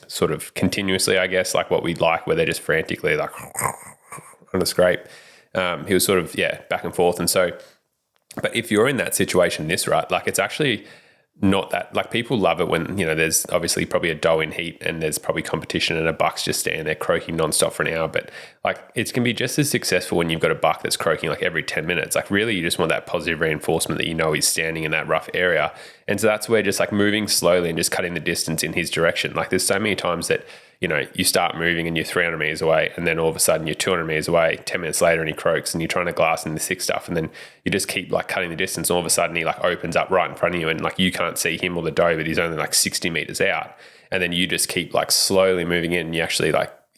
sort of continuously, I guess, what we'd like, where they're just frantically on a scrape. He was sort of, back and forth. And so, but if you're in that situation, it's actually not that, people love it when, there's obviously probably a doe in heat and there's probably competition and a buck's just standing there croaking nonstop for an hour. But it can be just as successful when you've got a buck that's croaking every 10 minutes. Really, you just want that positive reinforcement that he's standing in that rough area. And so that's where just moving slowly and just cutting the distance in his direction. There's so many times that, you start moving and you're 300 meters away and then all of a sudden you're 200 meters away, 10 minutes later and he croaks and you're trying to glass in the thick stuff. And then you just keep cutting the distance and all of a sudden he opens up right in front of you and you can't see him or the doe, but he's only 60 meters out. And then you just keep slowly moving in and you actually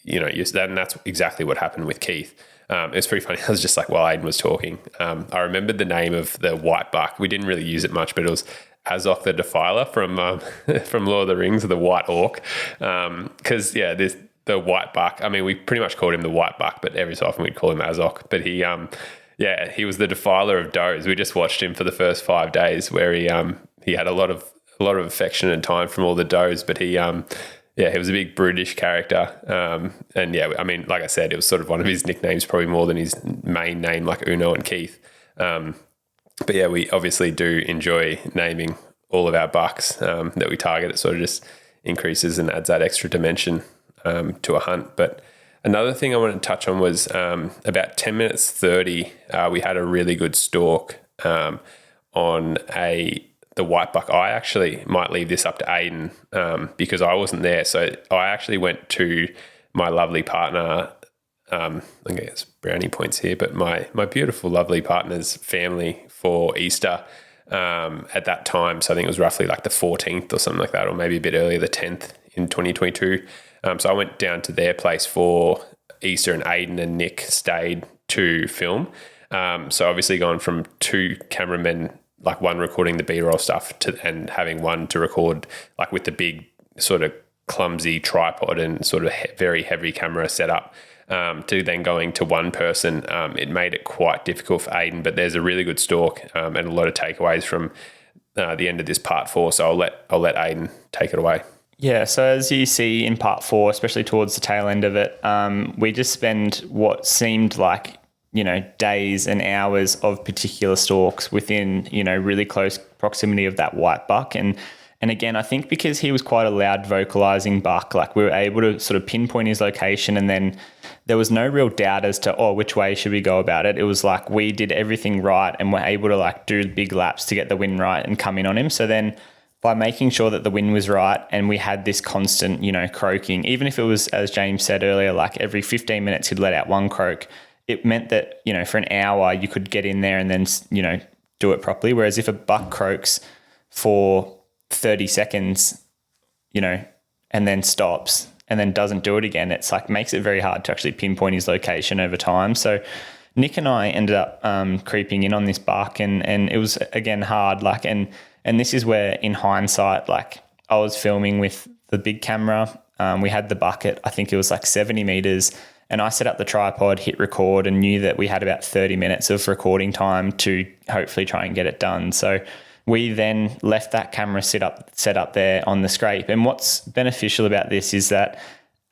then that's exactly what happened with Keith. It's pretty funny. I was just like, while Ayden was talking, I remembered the name of the white buck. We didn't really use it much, but it was Azog the Defiler from from Lord of the Rings, or the White Orc. Because the white buck. I mean, we pretty much called him the white buck, but every so often we'd call him Azog. But he was the defiler of does. We just watched him for the first 5 days, where he had a lot of affection and time from all the does, but he was a big brutish character. I mean, like I said, it was sort of one of his nicknames, probably more than his main name, like Uno and Keith. But yeah, we obviously do enjoy naming all of our bucks that we target. It sort of just increases and adds that extra dimension to a hunt. But another thing I wanted to touch on was about 10 minutes 30, we had a really good stalk on the white buck. I actually might leave this up to Ayden because I wasn't there. So I actually went to my lovely partner, I guess brownie points here, but my beautiful, lovely partner's family for Easter at that time. So I think it was roughly like the 14th or something like that, or maybe a bit earlier, the 10th in 2022. So I went down to their place for Easter, and Ayden and Nick stayed to film. So obviously gone from 2 cameramen, like one recording the B-roll stuff and having one to record like with the big sort of clumsy tripod and sort of very heavy camera setup, to then going to one person. It made it quite difficult for Ayden, but there's a really good stalk and a lot of takeaways from the end of this part 4. So I'll let Ayden take it away. Yeah, so as you see in part 4, especially towards the tail end of it, we just spend what seemed like, days and hours of particular stalks within, really close proximity of that white buck. And again, I think because he was quite a loud vocalizing buck, like we were able to sort of pinpoint his location, and then there was no real doubt as to, which way should we go about it. It was like we did everything right and were able to like do big laps to get the wind right and come in on him. So then by making sure that the wind was right and we had this constant, croaking, even if it was, as James said earlier, like every 15 minutes he'd let out one croak, it meant that, for an hour you could get in there and then, do it properly. Whereas if a buck croaks for 30 seconds, and then stops and then doesn't do it again, it's like makes it very hard to actually pinpoint his location over time. So Nick and I ended up creeping in on this buck, and it was, again, hard. Like, and this is where, in hindsight, like I was filming with the big camera. We had the bucket, I think it was like 70 meters, and I set up the tripod, hit record, and knew that we had about 30 minutes of recording time to hopefully try and get it done. So we then left that camera set up there on the scrape. And what's beneficial about this is that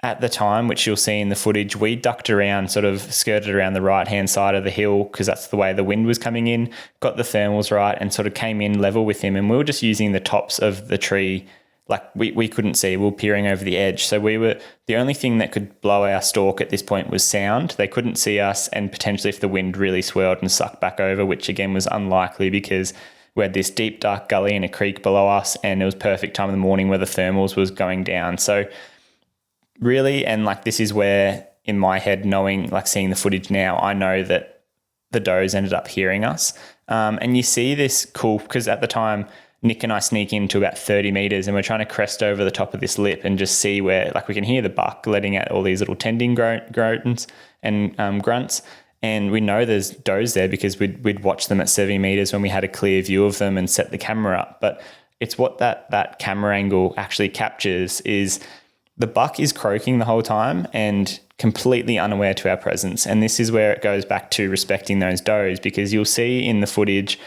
at the time, which you'll see in the footage, we ducked around, sort of skirted around the right-hand side of the hill because that's the way the wind was coming in, got the thermals right, and sort of came in level with him. And we were just using the tops of the tree. Like we couldn't see, we were peering over the edge. So the only thing that could blow our stalk at this point was sound. They couldn't see us, and potentially if the wind really swirled and sucked back over, which again was unlikely because we had this deep dark gully and a creek below us, and it was perfect time in the morning where the thermals was going down. So really, and like this is where in my head, knowing, like seeing the footage now, I know that the does ended up hearing us. And you see this cool, because at the time, Nick and I sneak into about 30 meters and we're trying to crest over the top of this lip and just see where, like, we can hear the buck letting out all these little tending groans and grunts. And we know there's does there because we'd watch them at 70 meters when we had a clear view of them and set the camera up. But it's what that camera angle actually captures is the buck is croaking the whole time and completely unaware to our presence. And this is where it goes back to respecting those does, because you'll see in the footage,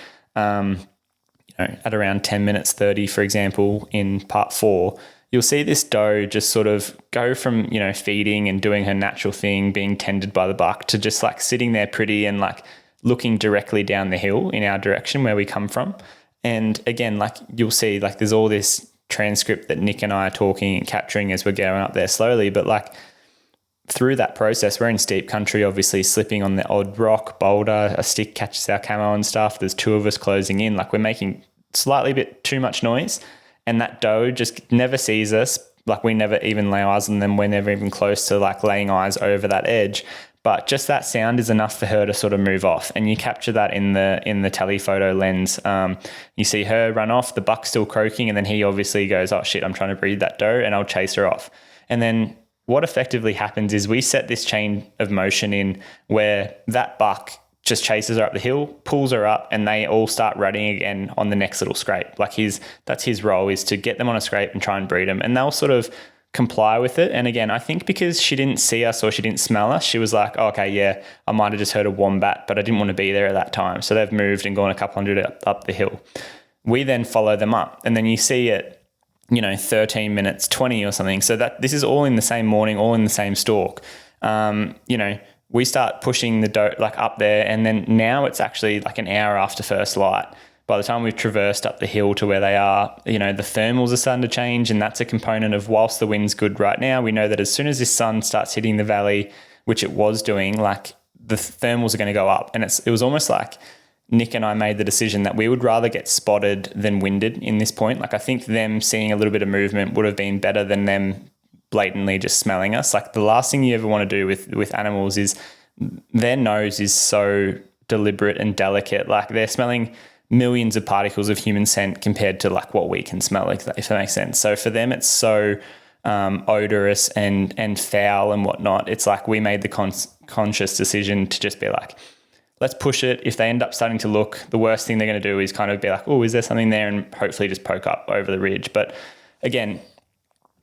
at around 10 minutes 30, for example, in part 4, you'll see this doe just sort of go from, feeding and doing her natural thing, being tended by the buck, to just like sitting there pretty and like looking directly down the hill in our direction where we come from. And again, like you'll see, like there's all this transcript that Nick and I are talking and capturing as we're going up there slowly. But like through that process, we're in steep country, obviously slipping on the odd rock, boulder, a stick catches our camo and stuff. There's 2 of us closing in, like we're making slightly bit too much noise. And that doe just never sees us. Like we never even lay eyes on them. We're never even close to like laying eyes over that edge. But just that sound is enough for her to sort of move off. And you capture that in the telephoto lens. You see her run off, the buck's still croaking, and then he obviously goes, oh shit, I'm trying to breed that doe and I'll chase her off. And then what effectively happens is we set this chain of motion in where that buck just chases her up the hill, pulls her up, and they all start running again on the next little scrape. Like that's his role, is to get them on a scrape and try and breed them. And they'll sort of comply with it. And again, I think because she didn't see us or she didn't smell us, she was like, oh, okay, yeah, I might have just heard a wombat, but I didn't want to be there at that time. So they've moved and gone a couple hundred up the hill. We then follow them up, and then you see it, 13 minutes, 20 or something. So that this is all in the same morning, all in the same stalk. We start pushing the doe like up there, and then now it's actually like an hour after first light. By the time we've traversed up the hill to where they are, the thermals are starting to change, and that's a component of, whilst the wind's good right now, we know that as soon as this sun starts hitting the valley, which it was doing, like the thermals are going to go up. And it was almost like Nick and I made the decision that we would rather get spotted than winded in this point. Like I think them seeing a little bit of movement would have been better than them blatantly just smelling us. Like the last thing you ever want to do with animals is their nose is so deliberate and delicate. Like they're smelling millions of particles of human scent compared to like what we can smell, if that makes sense. So for them, it's so odorous and foul and whatnot. It's like we made the conscious decision to just be like, let's push it. If they end up starting to look, the worst thing they're going to do is kind of be like, oh, is there something there? And hopefully just poke up over the ridge. But again,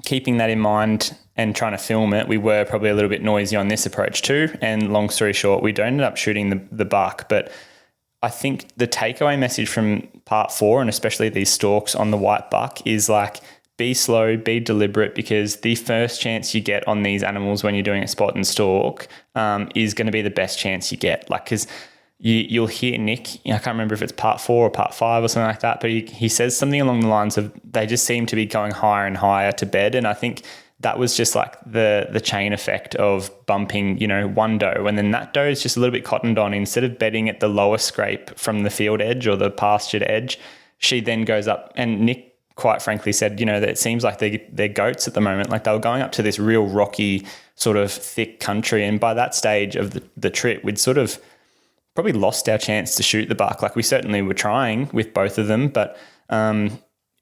keeping that in mind and trying to film it, we were probably a little bit noisy on this approach too. And long story short, we don't end up shooting the buck. But I think the takeaway message from part 4, and especially these stalks on the white buck, is like, be slow, be deliberate, because the first chance you get on these animals when you're doing a spot and stalk is going to be the best chance you get. Like, because you'll hear Nick, I can't remember if it's part 4 or part 5 or something like that, but he says something along the lines of they just seem to be going higher and higher to bed. And I think that was just like the chain effect of bumping, one doe. And then that doe is just a little bit cottoned on. Instead of bedding at the lower scrape from the field edge or the pastured edge, she then goes up. And Nick quite frankly said, that it seems like they're goats at the moment. Like they were going up to this real rocky sort of thick country. And by that stage of the trip, we'd sort of probably lost our chance to shoot the buck. Like we certainly were trying with both of them, but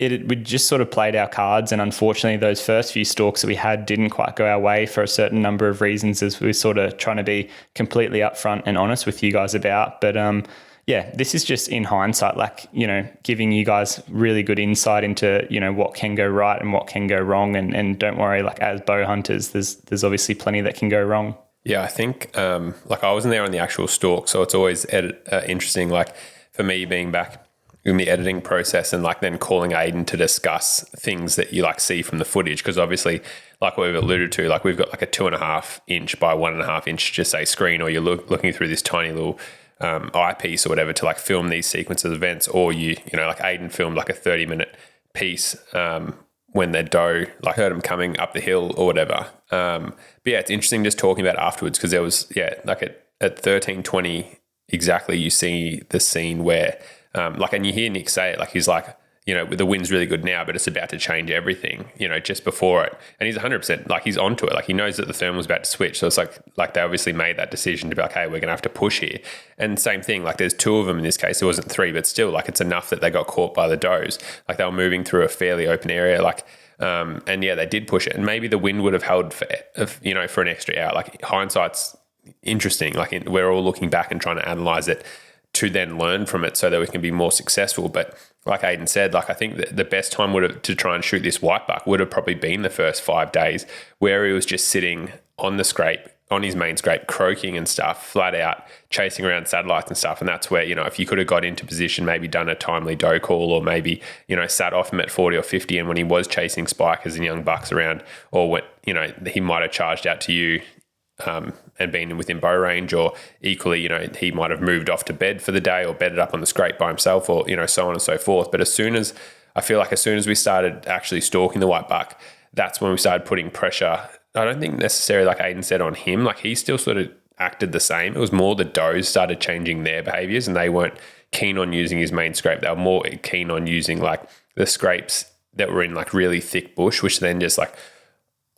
we just sort of played our cards. And unfortunately, those first few stalks that we had didn't quite go our way for a certain number of reasons, as we were sort of trying to be completely upfront and honest with you guys about. But this is just in hindsight, like, giving you guys really good insight into, what can go right and what can go wrong. And don't worry, like as bow hunters, there's obviously plenty that can go wrong. Yeah, I think like I wasn't there on the actual stalk, so it's always interesting, like for me being back in the editing process and like then calling Ayden to discuss things that you like see from the footage, because obviously, like we've alluded to, like we've got like a 2.5 inch by 1.5 inch, just say screen, or you're looking through this tiny little eyepiece or whatever to like film these sequences of events, or like Ayden filmed like a 30-minute piece when their doe, like heard them coming up the hill or whatever. But yeah, it's interesting just talking about it afterwards, because there was, like at 13:20 exactly, you see the scene where, and you hear Nick say it, like he's like, the wind's really good now, but it's about to change everything, just before it. And he's 100%, like he's onto it. Like he knows that the thermal's about to switch. So it's like they obviously made that decision to be like, hey, we're going to have to push here. And same thing, like there's 2 of them in this case. It wasn't 3, but still, like it's enough that they got caught by the does. Like they were moving through a fairly open area, like, and yeah, they did push it. And maybe the wind would have held for an extra hour. Like hindsight's interesting. Like we're all looking back and trying to analyze it to then learn from it so that we can be more successful. But like Ayden said, like I think that the best time to try and shoot this white buck would have probably been the first 5 days, where he was just sitting on the scrape, on his main scrape, croaking and stuff, flat out, chasing around satellites and stuff. And that's where, if you could have got into position, maybe done a timely doe call, or maybe, sat off him at 40 or 50. And when he was chasing spikers and young bucks around, or what, he might have charged out to you, and been within bow range, or equally, he might have moved off to bed for the day or bedded up on the scrape by himself, or, so on and so forth. But as soon as we started actually stalking the white buck, that's when we started putting pressure. I don't think necessarily, like Ayden said, on him. Like he still sort of acted the same. It was more the does started changing their behaviors, and they weren't keen on using his main scrape. They were more keen on using like the scrapes that were in like really thick bush, which then just like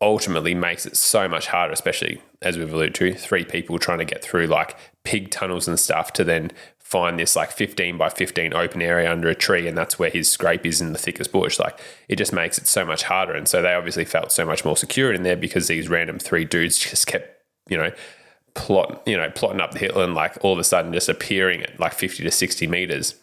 ultimately makes it so much harder, especially as we've alluded to, 3 people trying to get through like pig tunnels and stuff to then find this like 15 by 15 open area under a tree, and that's where his scrape is in the thickest bush. Like, it just makes it so much harder. And so they obviously felt so much more secure in there because these random 3 dudes just kept, plotting up the hill and like all of a sudden just appearing at like 50 to 60 meters.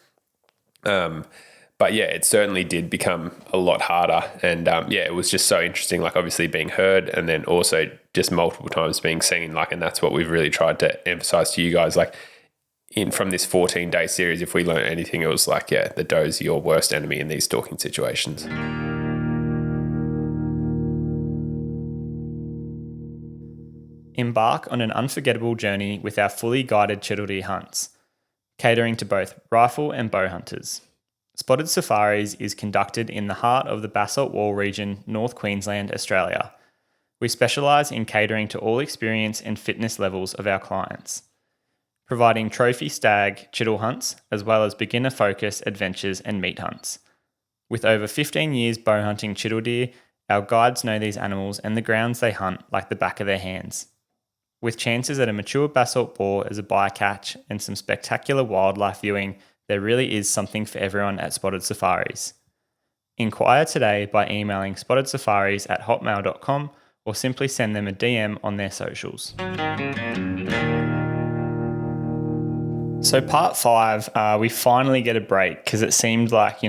But yeah, it certainly did become a lot harder. And it was just so interesting, like obviously being heard and then also just multiple times being seen. Like, and that's what we've really tried to emphasize to you guys. Like, from this 14-day series, if we learn anything, it was like, the doe's your worst enemy in these stalking situations. Embark on an unforgettable journey with our fully guided Chital Deer hunts, catering to both rifle and bow hunters. Spotted Safaris is conducted in the heart of the Basalt Wall region, North Queensland, Australia. We specialise in catering to all experience and fitness levels of our clients, providing trophy stag chital hunts as well as beginner focus adventures and meat hunts. With over 15 years bow hunting chital deer, our guides know these animals and the grounds they hunt like the back of their hands. With chances at a mature basalt boar as a bycatch and some spectacular wildlife viewing, there really is something for everyone at Spotted Safaris. Inquire today by emailing spottedsafaris@hotmail.com or simply send them a DM on their socials. So part 5, we finally get a break because it seemed like,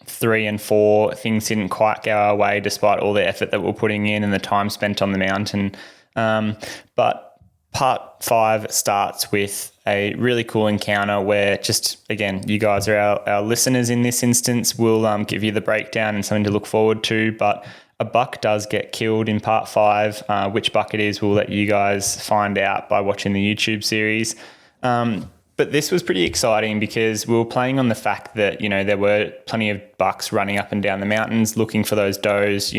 3 and 4, things didn't quite go our way despite all the effort that we're putting in and the time spent on the mountain. But part 5 starts with a really cool encounter where just, again, you guys are our listeners in this instance. We'll give you the breakdown and something to look forward to. But a buck does get killed in part 5. Which buck it is, we'll let you guys find out by watching the YouTube series. But this was pretty exciting because we were playing on the fact that, there were plenty of bucks running up and down the mountains looking for those does,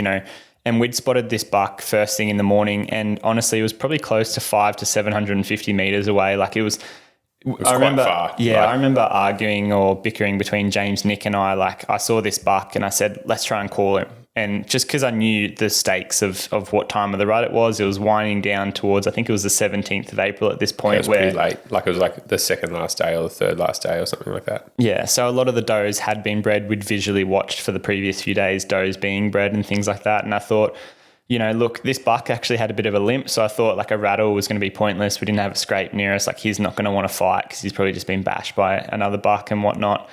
and we'd spotted this buck first thing in the morning. And honestly, it was probably close to 500 to 750 meters away. Like it was I remember, quite far. Yeah, right? I remember arguing or bickering between James, Nick and I. Like I saw this buck and I said, let's try and call him. And just because I knew the stakes of what time of the rut it was winding down towards, I think it was the 17th of April at this point. It was pretty late. Like it was like the second last day or the third last day or something like that. Yeah. So a lot of the does had been bred. We'd visually watched for the previous few days does being bred and things like that. And I thought, look, this buck actually had a bit of a limp. So I thought like a rattle was going to be pointless. We didn't have a scrape near us. Like he's not going to want to fight because he's probably just been bashed by another buck and whatnot.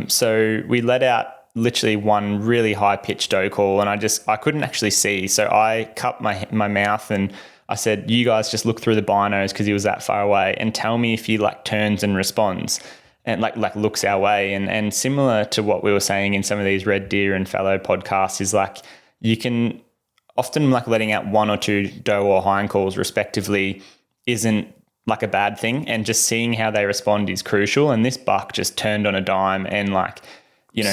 So we let out literally one really high pitched doe call and I couldn't actually see. So I cupped my mouth and I said, you guys just look through the binos because he was that far away and tell me if he like turns and responds and like looks our way. And similar to what we were saying in some of these Red Deer and Fallow podcasts is like you can often like letting out 1 or 2 doe or hind calls respectively isn't like a bad thing. And just seeing how they respond is crucial. And this buck just turned on a dime and like,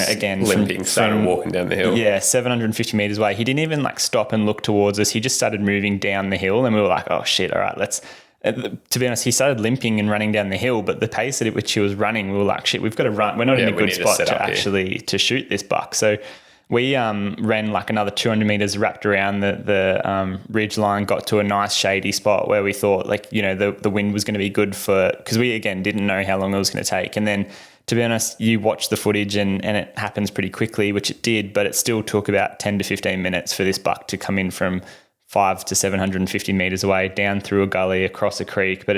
again, limping, started walking down the hill. Yeah, 750 meters away. He didn't even like stop and look towards us. He just started moving down the hill and we were like, oh shit, all right, let's, to be honest, he started limping and running down the hill, but the pace at which he was running, we were like, shit, we've got to run. We're not in a good spot to actually to shoot this buck. So we ran like another 200 meters, wrapped around the ridge line, got to a nice shady spot where we thought like, the wind was going to be good because we, again, didn't know how long it was going to take. And then, to be honest, you watch the footage and it happens pretty quickly, which it did, but it still took about 10 to 15 minutes for this buck to come in from 500 to 750 meters away, down through a gully, across a creek. But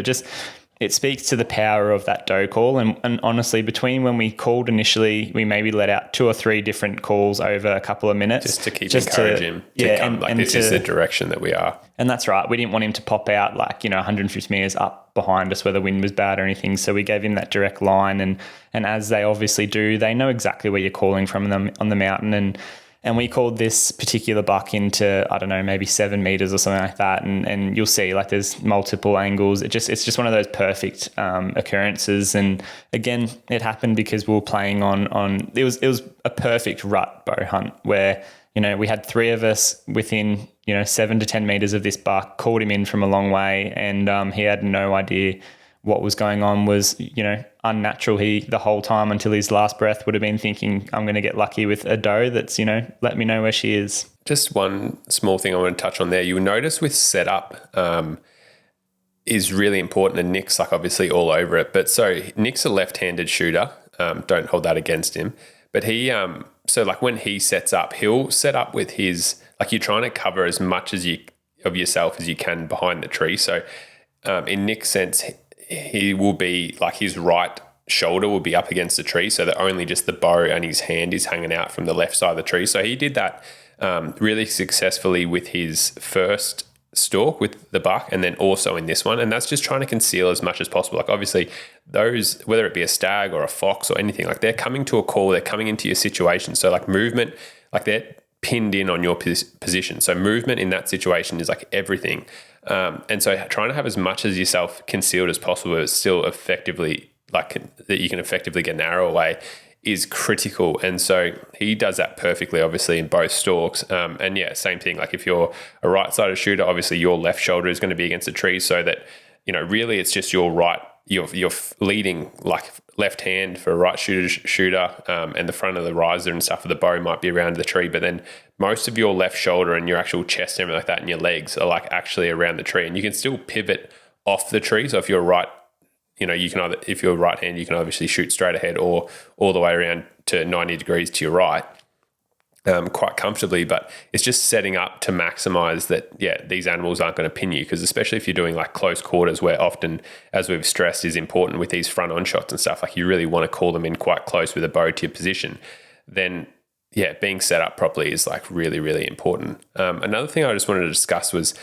it speaks to the power of that doe call. And honestly, between when we called initially, we maybe let out 2 or 3 different calls over a couple of minutes. Just to encourage him to come. This is the direction that we are. And that's right. We didn't want him to pop out 150 meters up behind us where the wind was bad or anything. So we gave him that direct line. And as they obviously do, they know exactly where you're calling from them on the mountain. And we called this particular buck into, I don't know, maybe 7 meters or something like that. And you'll see like there's multiple angles. It's just one of those perfect occurrences. And again, it happened because we were playing on it was a perfect rut bow hunt where, we had 3 of us within, 7 to 10 meters of this buck, called him in from a long way. And he had no idea what was going on, was, unnatural. He, the whole time until his last breath, would have been thinking, I'm going to get lucky with a doe that's, let me know where she is. Just one small thing I want to touch on there. You'll notice with setup, is really important, and Nick's like obviously all over it. But so Nick's a left-handed shooter. Don't hold that against him. But he, so like when he sets up, he'll set up with his, like you're trying to cover as much as you of yourself as you can behind the tree. So in Nick's sense, he will be like his right shoulder will be up against the tree, so that only just the bow and his hand is hanging out from the left side of the tree. So he did that really successfully with his first stalk with the buck, and then also in this one, and that's just trying to conceal as much as possible. Like obviously those, whether it be a stag or a fox or anything, like they're coming to a call, they're coming into your situation. So like movement, like they're pinned in on your position. So movement in that situation is like everything. And so trying to have as much as yourself concealed as possible, but still effectively like that you can effectively get an arrow away, is critical. And so he does that perfectly, obviously, in both stalks. And yeah, same thing. Like if you're a right-sided shooter, obviously your left shoulder is going to be against the tree, so that, you know, really it's just your right, you're leading like left hand for a right shooter, and the front of the riser and stuff of the bow might be around the tree. But then most of your left shoulder and your actual chest and everything like that and your legs are like actually around the tree. And you can still pivot off the tree. So if you're right, you know, you can either, if you're right hand, you can obviously shoot straight ahead or all the way around to 90 degrees to your right, quite comfortably. But it's just setting up to maximize that, yeah, these animals aren't going to pin you, because especially if you're doing like close quarters, where often, as we've stressed, is important with these front on shots and stuff, like you really want to call them in quite close with a bow to your position, then yeah, being set up properly is like really, really important. Another thing I just wanted to discuss was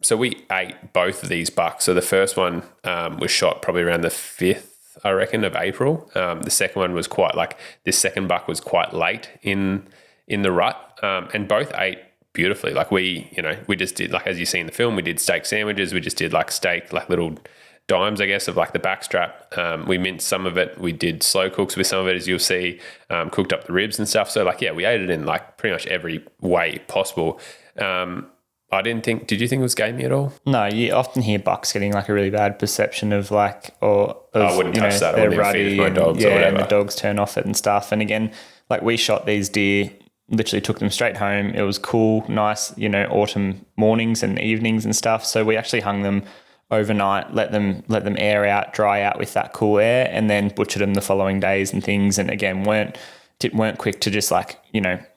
so we ate both of these bucks. So the first one was shot probably around the 5th, I reckon, of April. The second one was this second buck was quite late in the rut, and both ate beautifully. Like we just did, like as you see in the film, we did steak sandwiches. We just did like steak, like little dimes, I guess, of like the backstrap. We minced some of it. We did slow cooks with some of it, as you'll see, cooked up the ribs and stuff. So like, yeah, we ate it in like pretty much every way possible. Did you think it was gamey at all? No, you often hear bucks getting like a really bad perception of like, I wouldn't touch that. I wouldn't even feed it to my dogs or whatever. And the dogs turn off it and stuff. And again, like we shot these deer, literally took them straight home. It was cool, nice, autumn mornings and evenings and stuff. So we actually hung them overnight, let them air out, dry out with that cool air, and then butchered them the following days and things. And again, weren't quick to just like,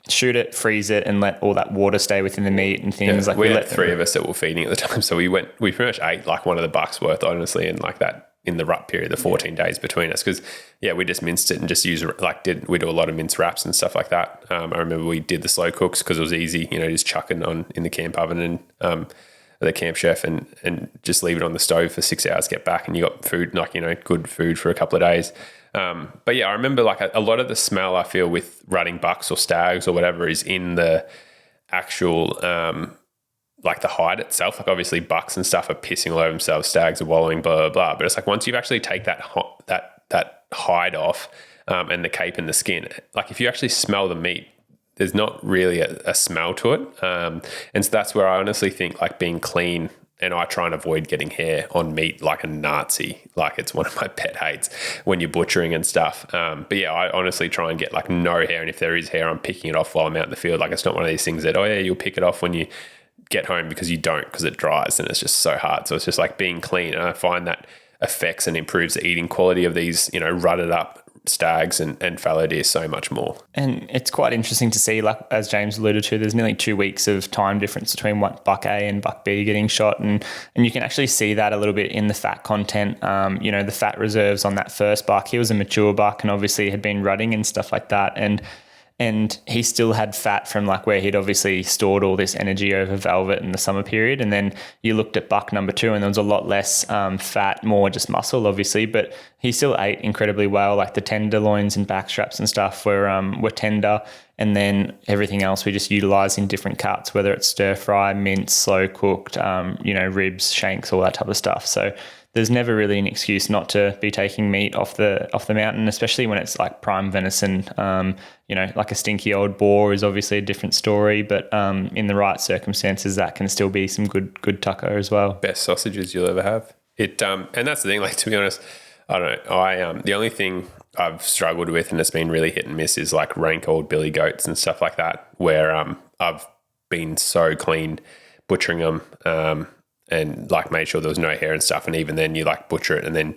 shoot it, freeze it, and let all that water stay within the meat and things. Yeah, we had three of us that were feeding at the time. So we pretty much ate like one of the bucks worth, honestly, and like that in the rut period, the 14 days between us. Because yeah, we just minced it and just we do a lot of mince wraps and stuff like that. I remember we did the slow cooks because it was easy, just chucking on in the camp oven and the camp chef and just leave it on the stove for 6 hours, get back, and you got food, like, good food for a couple of days. But yeah, I remember like a lot of the smell I feel with rutting bucks or stags or whatever is in the actual, like the hide itself. Like obviously bucks and stuff are pissing all over themselves, stags are wallowing, blah, blah, blah. But it's like once you've actually take that hide off, and the cape and the skin, like if you actually smell the meat, there's not really a smell to it. And so that's where I honestly think like being clean, and I try and avoid getting hair on meat like a Nazi. Like it's one of my pet hates when you're butchering and stuff. But yeah, I honestly try and get like no hair. And if there is hair, I'm picking it off while I'm out in the field. Like it's not one of these things that, oh yeah, you'll pick it off when you get home, because you don't, because it dries and it's just so hard. So it's just like being clean. And I find that affects and improves the eating quality of these, rutted up stags and fallow deer so much more. And it's quite interesting to see, like as James alluded to, there's nearly 2 weeks of time difference between buck A and buck B getting shot, and you can actually see that a little bit in the fat content. The fat reserves on that first buck, he was a mature buck and obviously had been rutting and stuff like that, and he still had fat from like where he'd obviously stored all this energy over velvet in the summer period. And then you looked at buck number 2 and there was a lot less fat, more just muscle obviously, but he still ate incredibly well. Like the tenderloins and back straps and stuff were tender. And then everything else we just utilized in different cuts, whether it's stir fry, mince, slow cooked, ribs, shanks, all that type of stuff. So there's never really an excuse not to be taking meat off the mountain, especially when it's like prime venison. Like a stinky old boar is obviously a different story, but in the right circumstances, that can still be some good taco as well. Best sausages you'll ever have. And that's the thing. Like to be honest, I don't know. The only thing I've struggled with, and it's been really hit and miss, is like rank old billy goats and stuff like that, where I've been so clean butchering them. and like made sure there was no hair and stuff. And even then you like butcher it, and then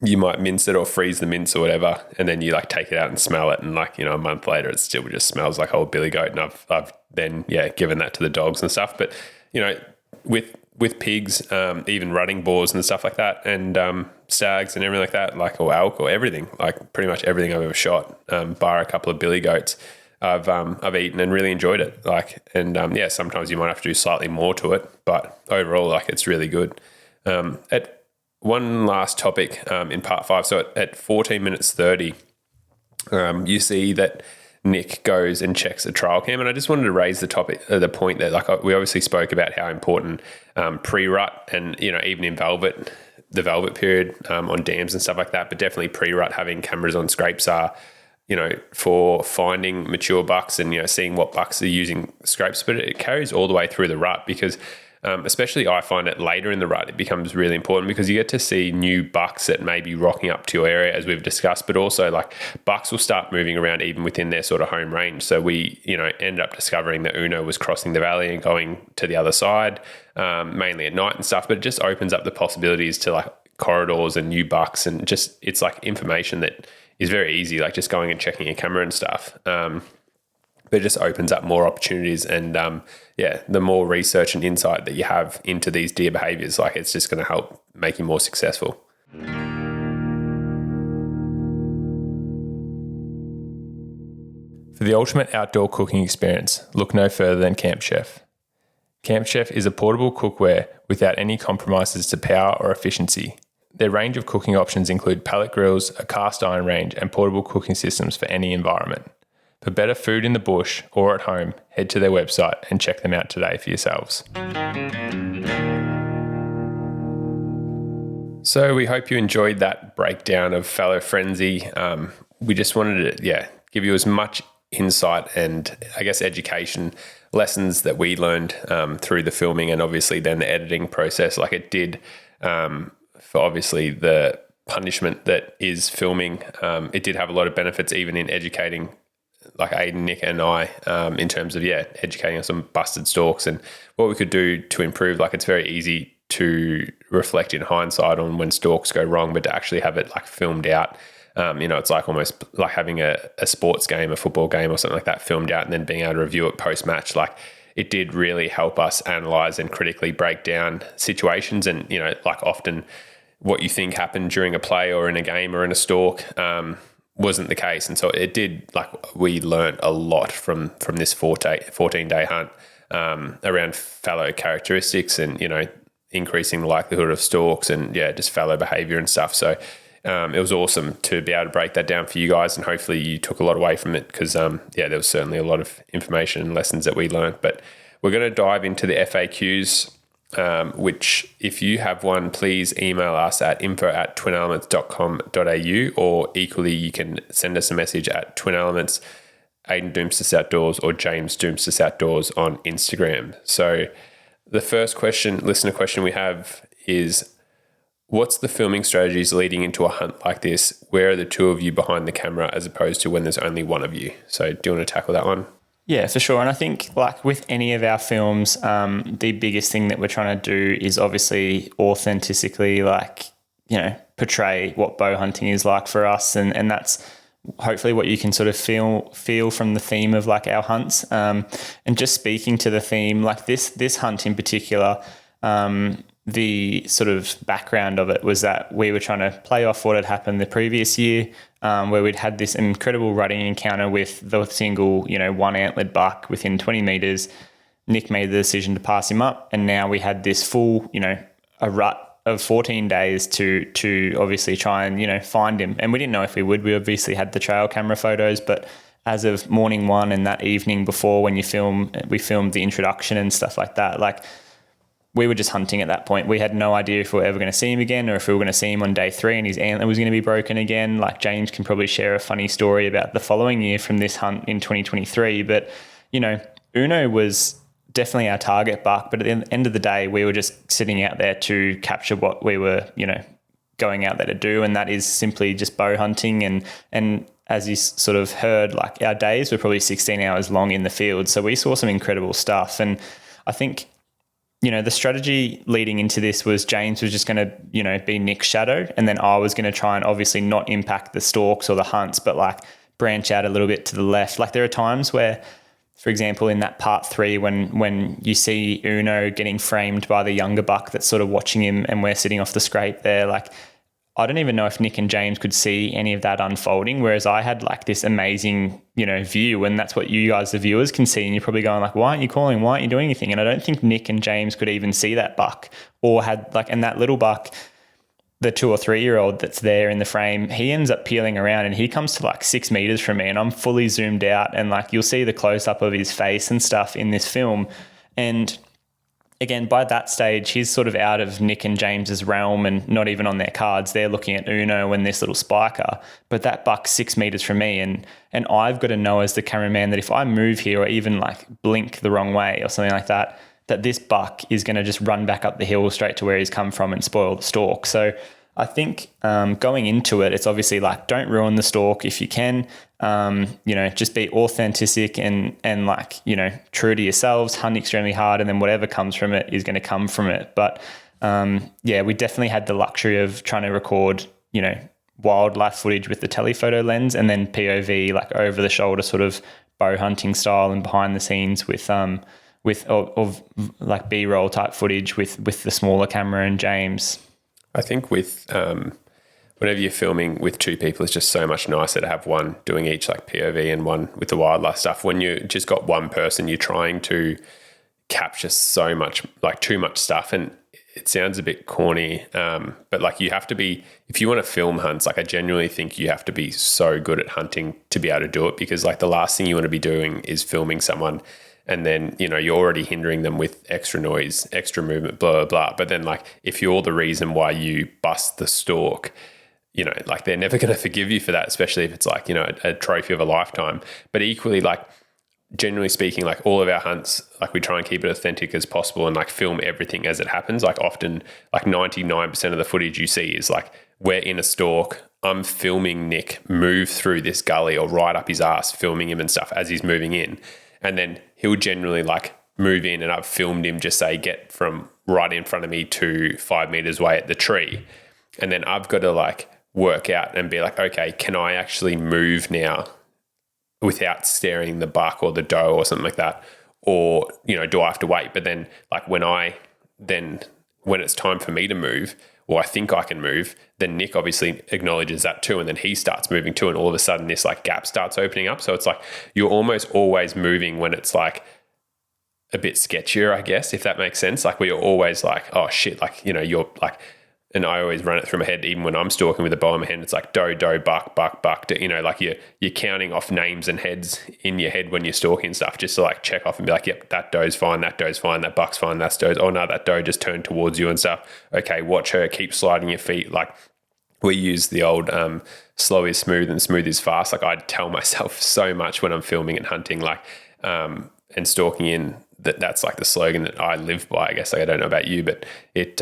you might mince it or freeze the mince or whatever. And then you like take it out and smell it. And like, a month later, it still just smells like old billy goat. And I've then, given that to the dogs and stuff. But, with pigs, even rutting boars and stuff like that, and stags and everything like that, like, or elk or everything, like pretty much everything I've ever shot, bar a couple of billy goats, I've eaten and really enjoyed it. Like, and sometimes you might have to do slightly more to it, but overall, like, it's really good. At one last topic in part 5, so at 14 minutes 30, you see that Nick goes and checks a trial cam, and I just wanted to raise the point that, like, we obviously spoke about how important pre-rut and even in the velvet period on dams and stuff like that, but definitely pre-rut, having cameras on scrapes are for finding mature bucks and seeing what bucks are using scrapes, but it carries all the way through the rut, because especially I find it later in the rut, it becomes really important because you get to see new bucks that may be rocking up to your area, as we've discussed, but also like bucks will start moving around even within their sort of home range. So we, ended up discovering that Uno was crossing the valley and going to the other side, mainly at night and stuff, but it just opens up the possibilities to like corridors and new bucks, and just, it's like information that is very easy, like just going and checking a camera and stuff. But it just opens up more opportunities, and the more research and insight that you have into these deer behaviors, like, it's just going to help make you more successful. For the ultimate outdoor cooking experience, look no further than Camp Chef. Camp Chef is a portable cookware without any compromises to power or efficiency. Their range of cooking options include pellet grills, a cast iron range, and portable cooking systems for any environment. For better food in the bush or at home, head to their website and check them out today for yourselves. So we hope you enjoyed that breakdown of Fallow Frenzy. We just wanted to give you as much insight and, I guess, education lessons that we learned through the filming, and obviously then the editing process, like it did for obviously the punishment that is filming. It did have a lot of benefits even in educating like Ayden, Nick and I, in terms of, educating us on busted stalks and what we could do to improve. Like, it's very easy to reflect in hindsight on when stalks go wrong, but to actually have it like filmed out, it's like almost like having a sports game, a football game or something like that filmed out, and then being able to review it post-match. Like, it did really help us analyze and critically break down situations, and, like often what you think happened during a play or in a game or in a stalk, wasn't the case. And so it did, like, we learned a lot from this 14-day hunt around fallow characteristics and, increasing the likelihood of stalks and, just fallow behavior and stuff. So it was awesome to be able to break that down for you guys, and hopefully you took a lot away from it, because, there was certainly a lot of information and lessons that we learned. But we're going to dive into the FAQs, which, if you have one, please email us at info@twinelements.com.au, or equally you can send us a message at Twin Elements, Ayden Doumtsis Outdoors, or James Doumtsis Outdoors on Instagram. So the first listener question we have is, what's the filming strategies leading into a hunt like this? Where are the two of you behind the camera as opposed to when there's only one of you? So do you want to tackle that one? Yeah, for sure. And I think, like with any of our films, the biggest thing that we're trying to do is obviously authentically, portray what bow hunting is like for us. And that's hopefully what you can sort of feel from the theme of like our hunts. And just speaking to the theme, like this hunt in particular, the sort of background of it was that we were trying to play off what had happened the previous year, where we'd had this incredible rutting encounter with the single, one antlered buck within 20 meters. Nick made the decision to pass him up, and now we had this full, a rut of 14 days to obviously try and, find him. And we didn't know if we would. We obviously had the trail camera photos, but as of morning one and that evening before, when we filmed the introduction and stuff like that, like, we were just hunting at that point. We had no idea if we were ever going to see him again, or if we were going to see him on day 3 and his antler was going to be broken again. Like, James can probably share a funny story about the following year from this hunt in 2023. But, Uno was definitely our target buck. But at the end of the day, we were just sitting out there to capture what we were, going out there to do. And that is simply just bow hunting. And as you sort of heard, like, our days were probably 16 hours long in the field. So we saw some incredible stuff. And I think the strategy leading into this was James was just going to, be Nick's shadow. And then I was going to try and obviously not impact the stalks or the hunts, but like branch out a little bit to the left. Like there are times where, for example, in that part 3, when you see Uno getting framed by the younger buck that's sort of watching him and we're sitting off the scrape there, like I don't even know if Nick and James could see any of that unfolding, whereas I had like this amazing, view, and that's what you guys, the viewers, can see. And you're probably going like, why aren't you calling? Why aren't you doing anything? And I don't think Nick and James could even see that buck, or had like, and that little buck, the 2 or 3 year old that's there in the frame, he ends up peeling around and he comes to like 6 meters from me, and I'm fully zoomed out, and like you'll see the close up of his face and stuff in this film. And again, by that stage, he's sort of out of Nick and James's realm and not even on their cards. They're looking at Uno and this little spiker, but that buck's 6 meters from me. And I've got to know as the cameraman that if I move here or even like blink the wrong way or something like that, that this buck is going to just run back up the hill straight to where he's come from and spoil the stalk. So I think going into it, it's obviously like, don't ruin the stalk if you can. Just be authentic and like, true to yourselves, hunt extremely hard, and then whatever comes from it is going to come from it. But we definitely had the luxury of trying to record, wildlife footage with the telephoto lens, and then POV, like over the shoulder sort of bow hunting style and behind the scenes with like B-roll type footage with the smaller camera and James. I think with whenever you're filming with 2 people, it's just so much nicer to have one doing each like POV and one with the wildlife stuff. When you just got one person, you're trying to capture so much, like too much stuff. And it sounds a bit corny, but like you have to be, if you want to film hunts, like I genuinely think you have to be so good at hunting to be able to do it, because like the last thing you want to be doing is filming someone and then, you're already hindering them with extra noise, extra movement, blah, blah, blah. But then like, if you're the reason why you bust the stalk, like they're never going to forgive you for that, especially if it's like, a trophy of a lifetime. But equally, like, generally speaking, like all of our hunts, like we try and keep it authentic as possible and like film everything as it happens. Like often, like 99% of the footage you see is like, we're in a stalk, I'm filming Nick move through this gully or right up his ass, filming him and stuff as he's moving in. And then he'll generally like move in, and I've filmed him just say get from right in front of me to 5 meters away at the tree. And then I've got to like work out and be like, okay, can I actually move now without staring the buck or the doe or something like that? Or, do I have to wait? But then like when it's time for me to move, or I think I can move, then Nick obviously acknowledges that too. And then he starts moving too. And all of a sudden this like gap starts opening up. So it's like, you're almost always moving when it's like a bit sketchier, I guess, if that makes sense. Like where you're always like, oh shit, like, you're like, and I always run it through my head, even when I'm stalking with a bow in my hand, it's like doe, buck, buck, buck, like you're counting off names and heads in your head when you're stalking and stuff, just to like check off and be like, yep, that doe's fine, that buck's fine, that's doe's, oh no, that doe just turned towards you and stuff. Okay, watch her, keep sliding your feet. Like we use the old slow is smooth and smooth is fast. Like I tell myself so much when I'm filming and hunting, like, and stalking in, that's like the slogan that I live by, I guess. Like, I don't know about you, but it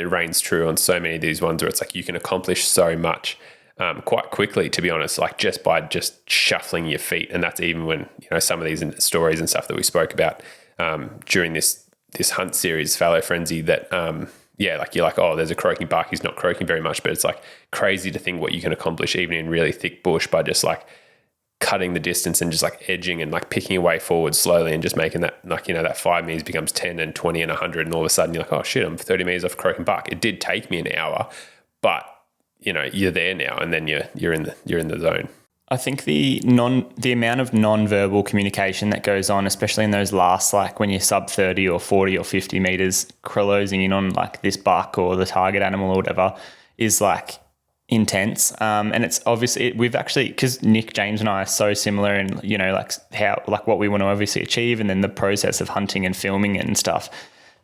reigns true on so many of these ones where it's like you can accomplish so much quite quickly, to be honest, like just by just shuffling your feet. And that's even when, some of these stories and stuff that we spoke about during this hunt series, Fallow Frenzy, that, like you're like, oh, there's a croaking buck. He's not croaking very much, but it's like crazy to think what you can accomplish even in really thick bush by just like cutting the distance and just like edging and like picking your way forward slowly and just making that, like, that 5 meters becomes 10 and 20 and 100. And all of a sudden you're like, oh shit, I'm 30 meters off a croaking buck. It did take me an hour, but you're there now, and then you're in the zone. I think the amount of non-verbal communication that goes on, especially in those last, like when you're sub 30 or 40 or 50 meters closing in on like this buck or the target animal or whatever, is like intense. And it's obviously, we've actually, because Nick, James and I are so similar in, like how, like what we want to obviously achieve, and then the process of hunting and filming it and stuff.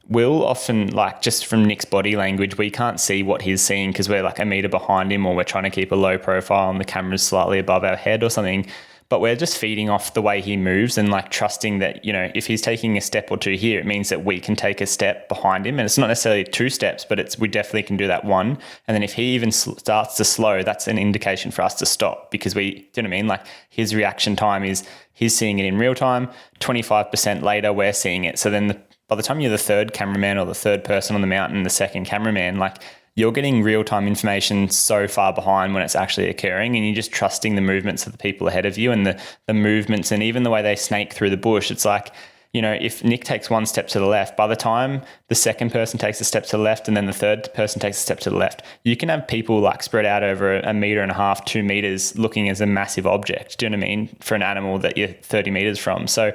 We'll often, like, just from Nick's body language, we can't see what he's seeing because we're like a meter behind him, or we're trying to keep a low profile and the camera's slightly above our head or something. But we're just feeding off the way he moves and like trusting that, if he's taking a step or two here, it means that we can take a step behind him. And it's not necessarily 2 steps, but we definitely can do that 1. And then if he even starts to slow, that's an indication for us to stop, because do you know what I mean? Like his reaction time is he's seeing it in real time, 25% later, we're seeing it. So then by the time you're the third cameraman or the third person on the mountain, the second cameraman, like you're getting real-time information so far behind when it's actually occurring, and you're just trusting the movements of the people ahead of you and the movements and even the way they snake through the bush. It's like, you know, if Nick takes one step to the left, by the time the second person takes a step to the left and then the third person takes a step to the left, you can have people like spread out over 1.5 meters, 2 meters, looking as a massive object. Do you know what I mean? For an animal that you're 30 meters from. So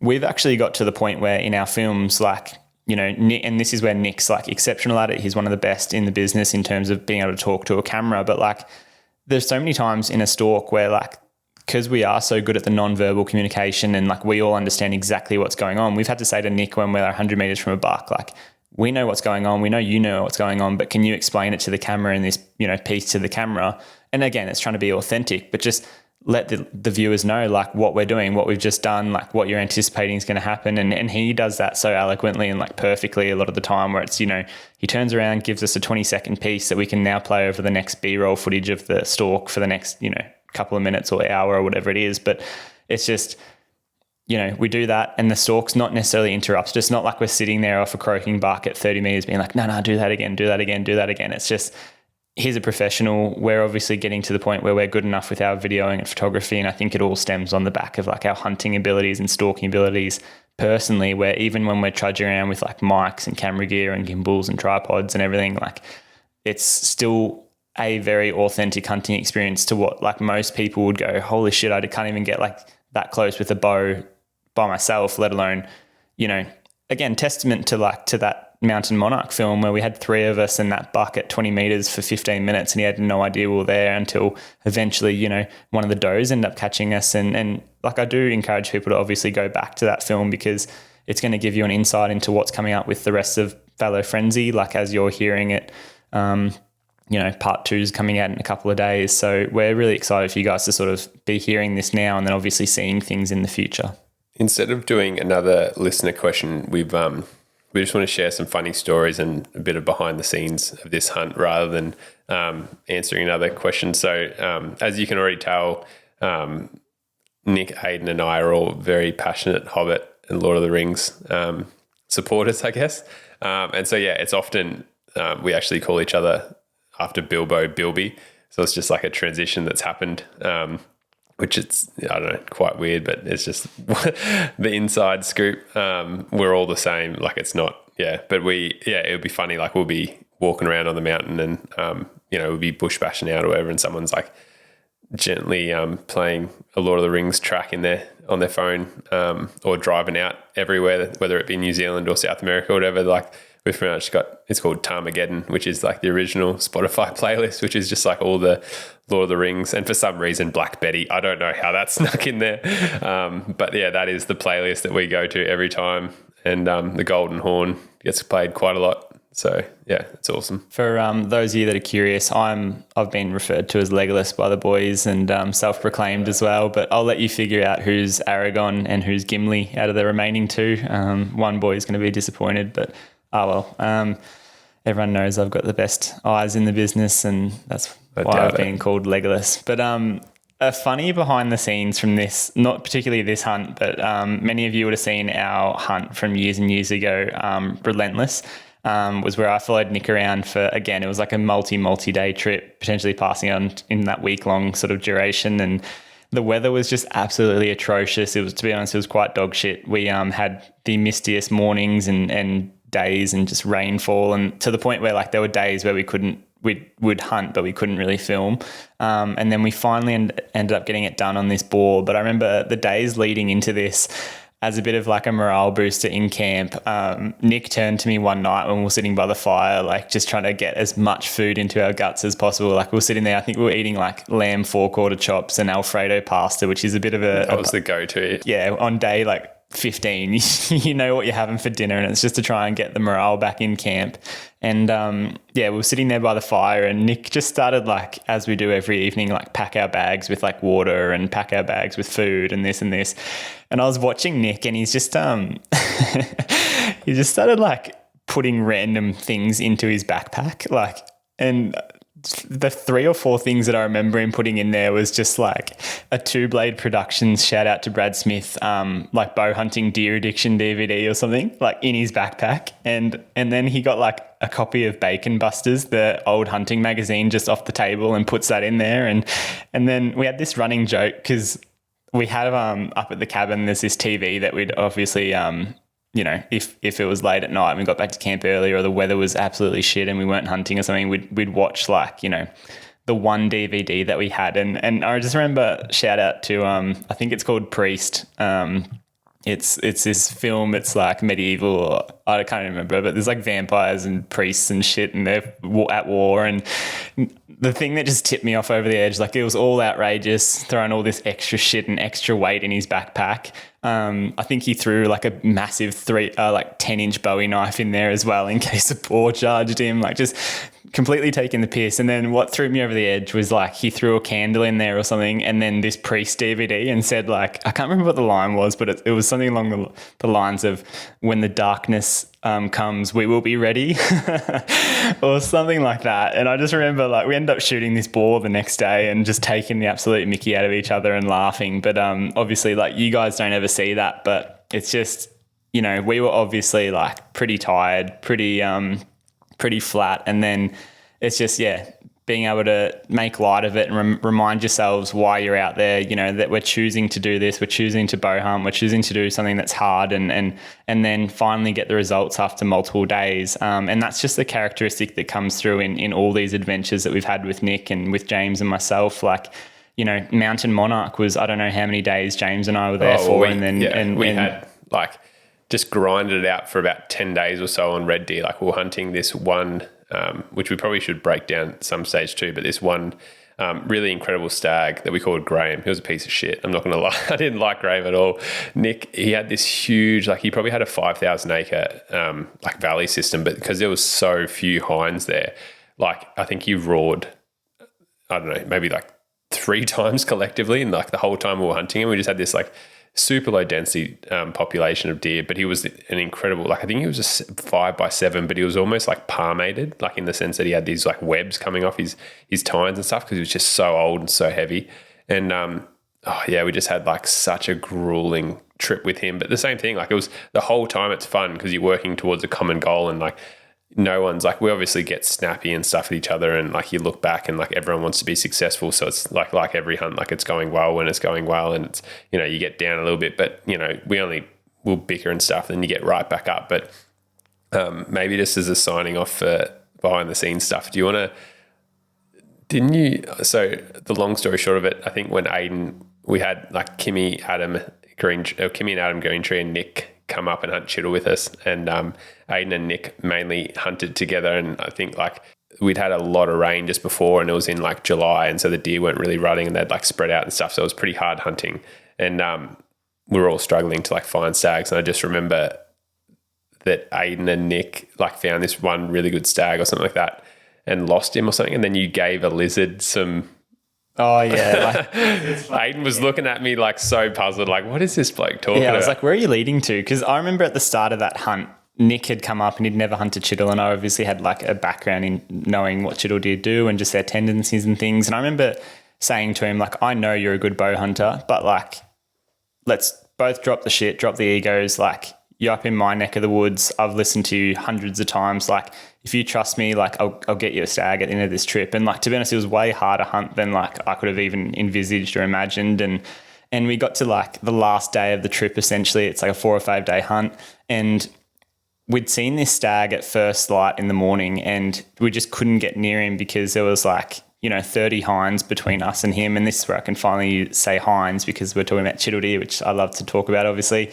we've actually got to the point where in our films, like, you know, Nick, and this is where Nick's like exceptional at it. He's one of the best in the business in terms of being able to talk to a camera. But like, there's so many times in a stalk where like, because we are so good at the non-verbal communication and like we all understand exactly what's going on, we've had to say to Nick when we're 100 meters from a buck, like, we know what's going on. We know you know what's going on, but can you explain it to the camera in this, you know, piece to the camera? And again, it's trying to be authentic, but just let the viewers know like what we're doing, what we've just done, like what you're anticipating is going to happen. And he does that so eloquently and like perfectly a lot of the time, where it's, you know, he turns around, gives us a 20-second piece that we can now play over the next B-roll footage of the stalk for the next, you know, couple of minutes or hour or whatever it is. But it's just, you know, we do that and the stalk's not necessarily interrupted. It's not like we're sitting there off a croaking buck at 30 meters being like, no, do that again, do that again, do that again. It's just, he's a professional. We're obviously getting to the point where we're good enough with our videoing and photography. And I think it all stems on the back of like our hunting abilities and stalking abilities personally, where even when we're trudging around with like mics and camera gear and gimbals and tripods and everything, like it's still a very authentic hunting experience to what like most people would go, holy shit, I can't even get like that close with a bow by myself, let alone, you know, again, testament to like to that Mountain Monarch film where we had 3 of us and that buck at 20 meters for 15 minutes and he had no idea we were there until eventually, you know, one of the does ended up catching us. And like, I do encourage people to obviously go back to that film because it's going to give you an insight into what's coming up with the rest of Fallow Frenzy, like as you're hearing it. You know, part 2 is coming out in a couple of days. So we're really excited for you guys to sort of be hearing this now and then obviously seeing things in the future. Instead of doing another listener question, we just want to share some funny stories and a bit of behind the scenes of this hunt rather than answering another question. So as you can already tell, Nick, Ayden and I are all very passionate Hobbit and Lord of the Rings supporters, I guess. And so, yeah, it's often we actually call each other after Bilbo, Bilby. So it's just like a transition that's happened, which it's, I don't know, quite weird, but it's just the inside scoop. We're all the same. Like it's not, yeah, but it would be funny. Like we'll be walking around on the mountain and, you know, we'll be bush bashing out or whatever. And someone's like gently playing a Lord of the Rings track on their phone or driving out everywhere, whether it be New Zealand or South America or whatever. Like, we've pretty much it's called Tarmageddon, which is like the original Spotify playlist, which is just like all the Lord of the Rings. And for some reason, Black Betty, I don't know how that snuck in there. But yeah, that is the playlist that we go to every time. And the Golden Horn gets played quite a lot. So yeah, it's awesome. For those of you that are curious, I've been referred to as Legolas by the boys and self-proclaimed as well, but I'll let you figure out who's Aragorn and who's Gimli out of the remaining 2. One boy is going to be disappointed, but everyone knows I've got the best eyes in the business and that's why I've been called Legolas. But a funny behind the scenes from this, not particularly this hunt, but many of you would have seen our hunt from years and years ago, Relentless, was where I followed Nick around for, again, it was like a multi-day trip, potentially passing on in that week-long sort of duration. And the weather was just absolutely atrocious. It was, to be honest, it was quite dog shit. We had the mistiest mornings and days and just rainfall, and to the point where like there were days where we'd hunt but we couldn't really film, and then we finally ended up getting it done on this boar. But I remember the days leading into this, as a bit of like a morale booster in camp, Nick turned to me one night when we were sitting by the fire, like just trying to get as much food into our guts as possible. Like we were sitting there, I think we were eating like lamb 4-quarter chops and Alfredo pasta, which is a bit of that was the go-to. Yeah, on day like 15, you know what you're having for dinner, and it's just to try and get the morale back in camp. And we were sitting there by the fire and Nick just started, like, as we do every evening, like pack our bags with like water and pack our bags with food and this and this. And I was watching Nick and he's just he just started like putting random things into his backpack, like, and the 3 or 4 things that I remember him putting in there was just like a Two Blade Productions, shout out to Brad Smith, like bow hunting deer addiction DVD or something, like in his backpack. And then he got like a copy of Bacon Busters, the old hunting magazine, just off the table and puts that in there. And then we had this running joke because we had up at the cabin, there's this TV that we'd obviously you know, if it was late at night and we got back to camp early or the weather was absolutely shit and we weren't hunting or something, we'd watch like, you know, the one DVD that we had. And I just remember, shout out to, I think it's called Priest. It's this film, it's like medieval, or I can't remember, but there's like vampires and priests and shit and they're at war. And the thing that just tipped me off over the edge, like it was all outrageous, throwing all this extra shit and extra weight in his backpack. I think he threw like a massive 10-inch Bowie knife in there as well in case a boar charged him, like just completely taking the piss. And then what threw me over the edge was like he threw a candle in there or something and then this Priest DVD and said like, I can't remember what the line was, but it was something along the lines of when the darkness comes, we will be ready or something like that. And I just remember like we ended up shooting this boar the next day and just taking the absolute mickey out of each other and laughing. But obviously like you guys don't ever see that, but it's just, you know, we were obviously like pretty tired, pretty flat. And then it's just, being able to make light of it and remind yourselves why you're out there, you know, that we're choosing to do this, we're choosing to bow hunt, we're choosing to do something that's hard and then finally get the results after multiple days. And that's just the characteristic that comes through in all these adventures that we've had with Nick and with James and myself. Like, you know, Mountain Monarch was, I don't know how many days James and I were there for. We had like just grinded it out for about 10 days or so on red deer. Like we were hunting this one, which we probably should break down at some stage too, but this one really incredible stag that we called Graham. He was a piece of shit. I'm not going to lie. I didn't like Graham at all. Nick, he had this huge, like he probably had a 5,000 acre like valley system, but because there was so few hinds there, like I think he roared, I don't know, maybe like 3 times collectively. And like the whole time we were hunting him, we just had this like super low density population of deer, but he was an incredible, like I think he was a 5x7, but he was almost like palmated, like in the sense that he had these like webs coming off his tines and stuff because he was just so old and so heavy. And we just had like such a grueling trip with him. But the same thing, like it was the whole time it's fun because you're working towards a common goal and like no one's like, we obviously get snappy and stuff at each other and like you look back and like everyone wants to be successful. So it's like every hunt, like it's going well when it's going well and it's, you know, you get down a little bit, but you know, we'll bicker and stuff, then you get right back up. But maybe just as a signing off for behind the scenes stuff, so the long story short of it, I think when Ayden, we had like Kimmy and Adam Greentree and Nick come up and hunt chital with us, and Ayden and Nick mainly hunted together, and I think like we'd had a lot of rain just before and it was in like July, and so the deer weren't really rutting and they'd like spread out and stuff, so it was pretty hard hunting, and we were all struggling to like find stags. And I just remember that Ayden and Nick like found this one really good stag or something like that and lost him or something, and then you gave a lizard some. Oh yeah, like, Ayden was looking at me like so puzzled, like what is this bloke talking about? Yeah, I was like, where are you leading to? Because I remember at the start of that hunt, Nick had come up and he'd never hunted chital, and I obviously had like a background in knowing what chital deer do and just their tendencies and things. And I remember saying to him like, I know you're a good bow hunter, but like, let's both drop the shit, drop the egos. Like you're up in my neck of the woods. I've listened to you hundreds of times. Like if you trust me, like I'll get you a stag at the end of this trip. And like, to be honest, it was way harder hunt than like I could have even envisaged or imagined. And we got to like the last day of the trip, essentially. It's like a 4 or 5 day hunt. And we'd seen this stag at first light in the morning and we just couldn't get near him because there was like, you know, 30 hinds between us and him. And this is where I can finally say hinds because we're talking about chital deer, which I love to talk about, obviously.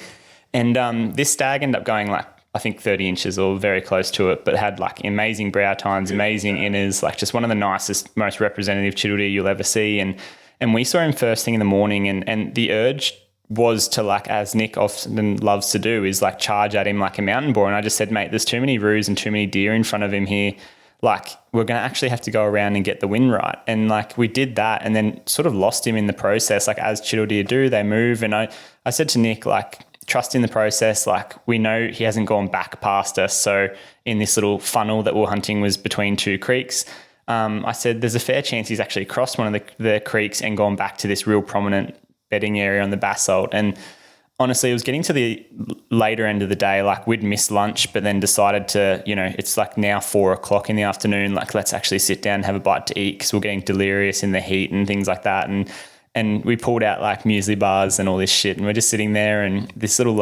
And this stag ended up going like, I think 30 inches or very close to it, but had like amazing brow tines, amazing inners, like just one of the nicest, most representative chital deer you'll ever see. And we saw him first thing in the morning, and the urge was to, like, as Nick often loves to do, is like charge at him like a mountain boar. And I just said, mate, there's too many roos and too many deer in front of him here. Like, we're going to actually have to go around and get the wind right. And like we did that and then sort of lost him in the process. Like as chital deer do, they move. And I said to Nick, like, trust in the process. Like we know he hasn't gone back past us. So in this little funnel that we're hunting was between 2 creeks. I said there's a fair chance he's actually crossed one of the creeks and gone back to this real prominent bedding area on the basalt. And honestly, it was getting to the later end of the day. Like, we'd missed lunch, but then decided to, it's like now 4:00 in the afternoon. Like, let's actually sit down and have a bite to eat, because we're getting delirious in the heat and things like that. And we pulled out like muesli bars and all this shit, and we're just sitting there, and this little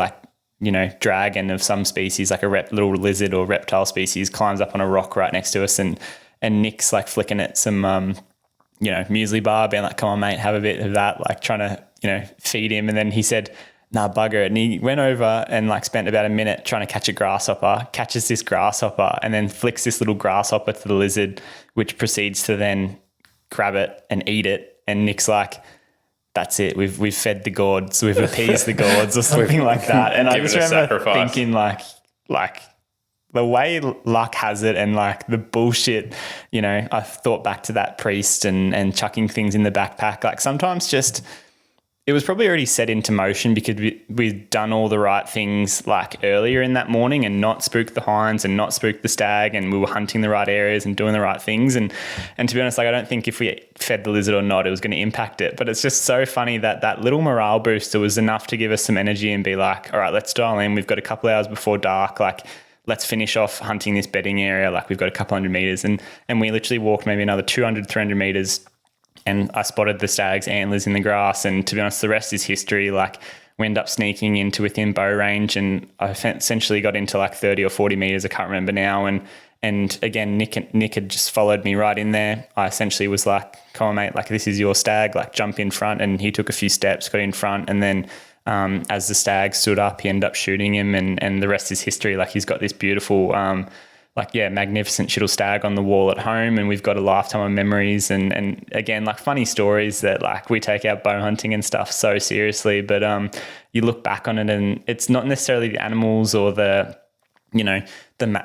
dragon of some species, like a little lizard or reptile species, climbs up on a rock right next to us, and Nick's like flicking at some muesli bar, being like, come on mate, have a bit of that, like trying to feed him. And then he said, nah, bugger it. And he went over and like spent about a minute trying to catch a grasshopper, catches this grasshopper, and then flicks this little grasshopper to the lizard, which proceeds to then grab it and eat it. And Nick's like, that's it. We've fed the gods. We've appeased the gods or something like that. And I just remember thinking like the way luck has it, and like the bullshit, I thought back to that priest and chucking things in the backpack. Like, sometimes just, it was probably already set into motion because we'd done all the right things like earlier in that morning and not spooked the hinds and not spooked the stag, and we were hunting the right areas and doing the right things. And to be honest, like, I don't think if we fed the lizard or not, it was going to impact it. But it's just so funny that little morale booster was enough to give us some energy and be like, all right, let's dial in. We've got a couple hours before dark. Like, let's finish off hunting this bedding area. Like, we've got a couple hundred meters, and we literally walked maybe another 200, 300 meters. And I spotted the stag's antlers in the grass. And to be honest, the rest is history. Like, we ended up sneaking into within bow range, and I essentially got into like 30 or 40 meters. I can't remember now. And again, Nick had just followed me right in there. I essentially was like, come on mate, like, this is your stag, like, jump in front. And he took a few steps, got in front. And then as the stag stood up, he ended up shooting him, and the rest is history. Like, he's got this beautiful, magnificent shittle stag on the wall at home, and we've got a lifetime of memories and again, like, funny stories that, like, we take our bow hunting and stuff so seriously, but you look back on it and it's not necessarily the animals or the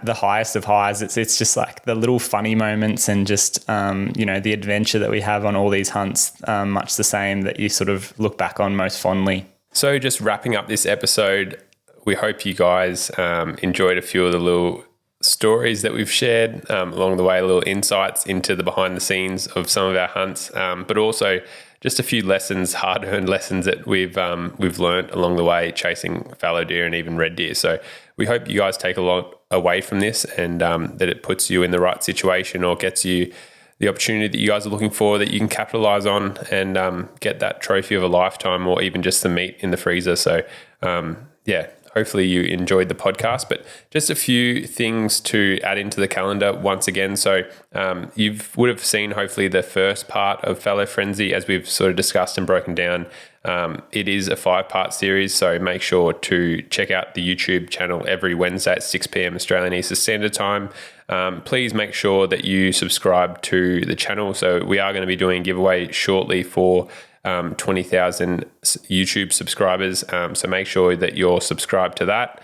highest of highs. It's just like the little funny moments and just the adventure that we have on all these hunts, much the same, that you sort of look back on most fondly. So just wrapping up this episode, we hope you guys enjoyed a few of the little stories that we've shared along the way, little insights into the behind the scenes of some of our hunts, but also just a few lessons, hard-earned lessons that we've learned along the way chasing fallow deer and even red deer. So we hope you guys take a lot away from this, and that it puts you in the right situation or gets you the opportunity that you guys are looking for, that you can capitalize on and get that trophy of a lifetime, or even just the meat in the freezer. So hopefully you enjoyed the podcast, but just a few things to add into the calendar once again. So you would have seen hopefully the first part of Fallow Frenzy, as we've sort of discussed and broken down. It is a 5-part series, so make sure to check out the YouTube channel every Wednesday at 6 p.m. Australian Eastern Standard Time. Please make sure that you subscribe to the channel. So we are going to be doing a giveaway shortly for 20,000 YouTube subscribers. So make sure that you're subscribed to that.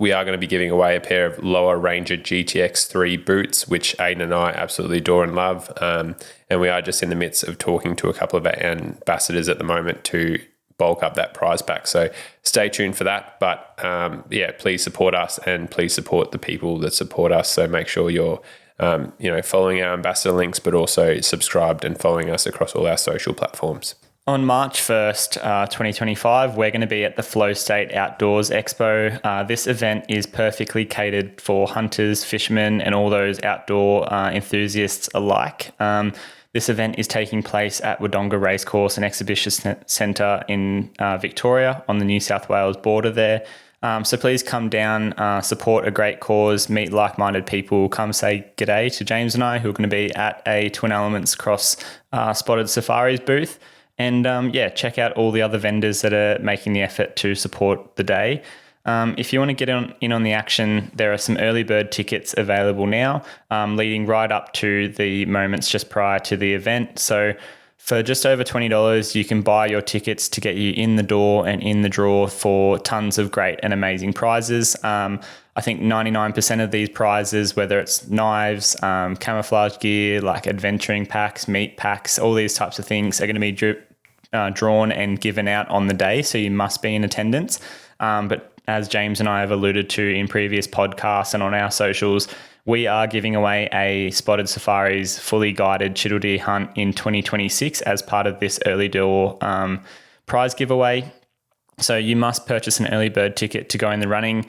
We are going to be giving away a pair of Lower Ranger GTX 3 boots, which Ayden and I absolutely adore and love. And we are just in the midst of talking to a couple of our ambassadors at the moment to bulk up that prize pack. So stay tuned for that. But please support us, and please support the people that support us. So make sure you're following our ambassador links, but also subscribed and following us across all our social platforms. On March 1st, 2025, we're going to be at the Flow State Outdoors Expo. This event is perfectly catered for hunters, fishermen, and all those outdoor enthusiasts alike. This event is taking place at Wodonga Racecourse and Exhibition Centre in Victoria on the New South Wales border there. So please come down, support a great cause, meet like-minded people, come say g'day to James and I, who are going to be at a Twin Elements Cross Spotted Safaris booth. And check out all the other vendors that are making the effort to support the day. If you want to get in on the action, there are some early bird tickets available now, leading right up to the moments just prior to the event. So for just over $20, you can buy your tickets to get you in the door and in the draw for tons of great and amazing prizes. I think 99% of these prizes, whether it's knives, camouflage gear, like adventuring packs, meat packs, all these types of things are going to be drawn and given out on the day. So you must be in attendance. But as James and I have alluded to in previous podcasts and on our socials, we are giving away a Spotted Safaris fully guided Chital Deer hunt in 2026 as part of this early door prize giveaway. So you must purchase an early bird ticket to go in the running.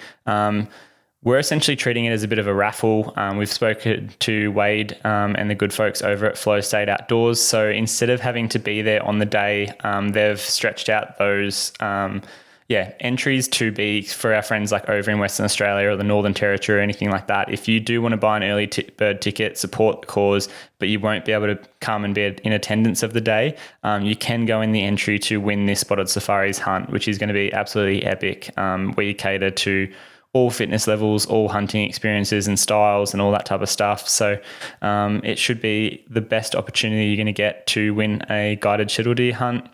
We're essentially treating it as a bit of a raffle. We've spoken to Wade and the good folks over at Flow State Outdoors. So instead of having to be there on the day, they've stretched out those entries to be for our friends like over in Western Australia or the Northern Territory or anything like that. If you do want to buy an early bird ticket, support the cause, but you won't be able to come and be in attendance of the day, you can go in the entry to win this Spotted Safaris hunt, which is going to be absolutely epic. We cater to all fitness levels, all hunting experiences and styles and all that type of stuff. So it should be the best opportunity you're going to get to win a guided Chital Deer hunt.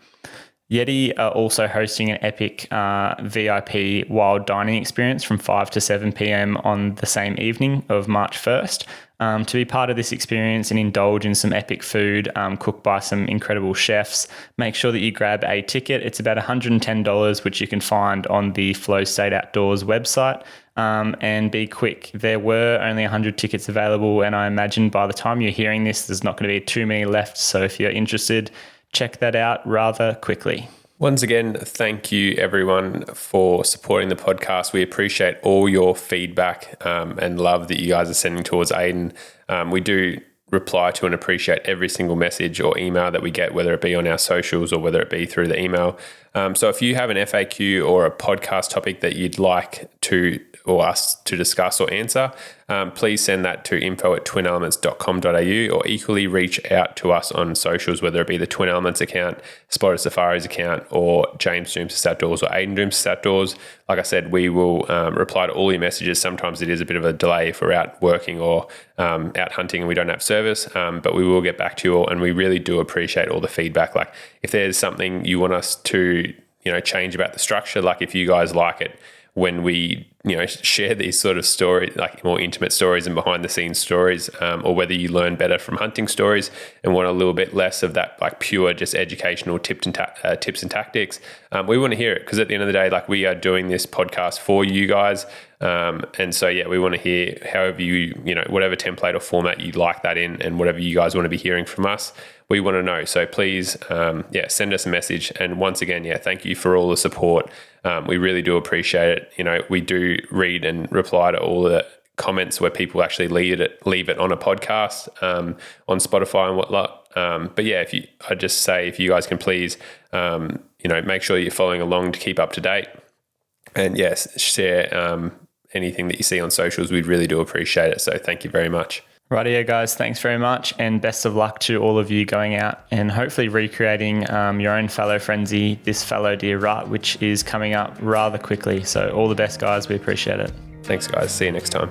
Yeti are also hosting an epic VIP wild dining experience from 5 to 7 p.m. on the same evening of March 1st. To be part of this experience and indulge in some epic food cooked by some incredible chefs, make sure that you grab a ticket. It's about $110, which you can find on the Flow State Outdoors website. And be quick. There were only 100 tickets available, and I imagine by the time you're hearing this, there's not going to be too many left. So if you're interested, check that out rather quickly. Once again, thank you everyone for supporting the podcast. We appreciate all your feedback and love that you guys are sending towards Ayden. We do reply to and appreciate every single message or email that we get, whether it be on our socials or whether it be through the email. So if you have an FAQ or a podcast topic that you'd like to or us to discuss or answer, please send that to info@twinelements.com.au or equally reach out to us on socials, whether it be the Twin Elements account, Spotted Safaris account, or James Doumtsis Outdoors or Ayden Doumtsis Outdoors. Like I said, we will reply to all your messages. Sometimes it is a bit of a delay if we're out working or out hunting and we don't have service, but we will get back to you all, and we really do appreciate all the feedback. Like if there's something you want us to change about the structure, like if you guys like it when we share these sort of stories, like more intimate stories and behind the scenes stories, or whether you learn better from hunting stories and want a little bit less of that like pure just educational tips and tactics, we want to hear it, because at the end of the day, like we are doing this podcast for you guys, and so we want to hear however you whatever template or format you like that in, and whatever you guys want to be hearing from us, we want to know. So please send us a message, and once again thank you for all the support. We really do appreciate it. We do read and reply to all the comments where people actually leave it on a podcast on Spotify and whatnot. But if you guys can please make sure you're following along to keep up to date, and share anything that you see on socials. We really do appreciate it. So thank you very much. Rightio, guys. Thanks very much, and best of luck to all of you going out and hopefully recreating your own Fallow Frenzy, this fallow deer rut, which is coming up rather quickly. So all the best, guys. We appreciate it. Thanks, guys. See you next time.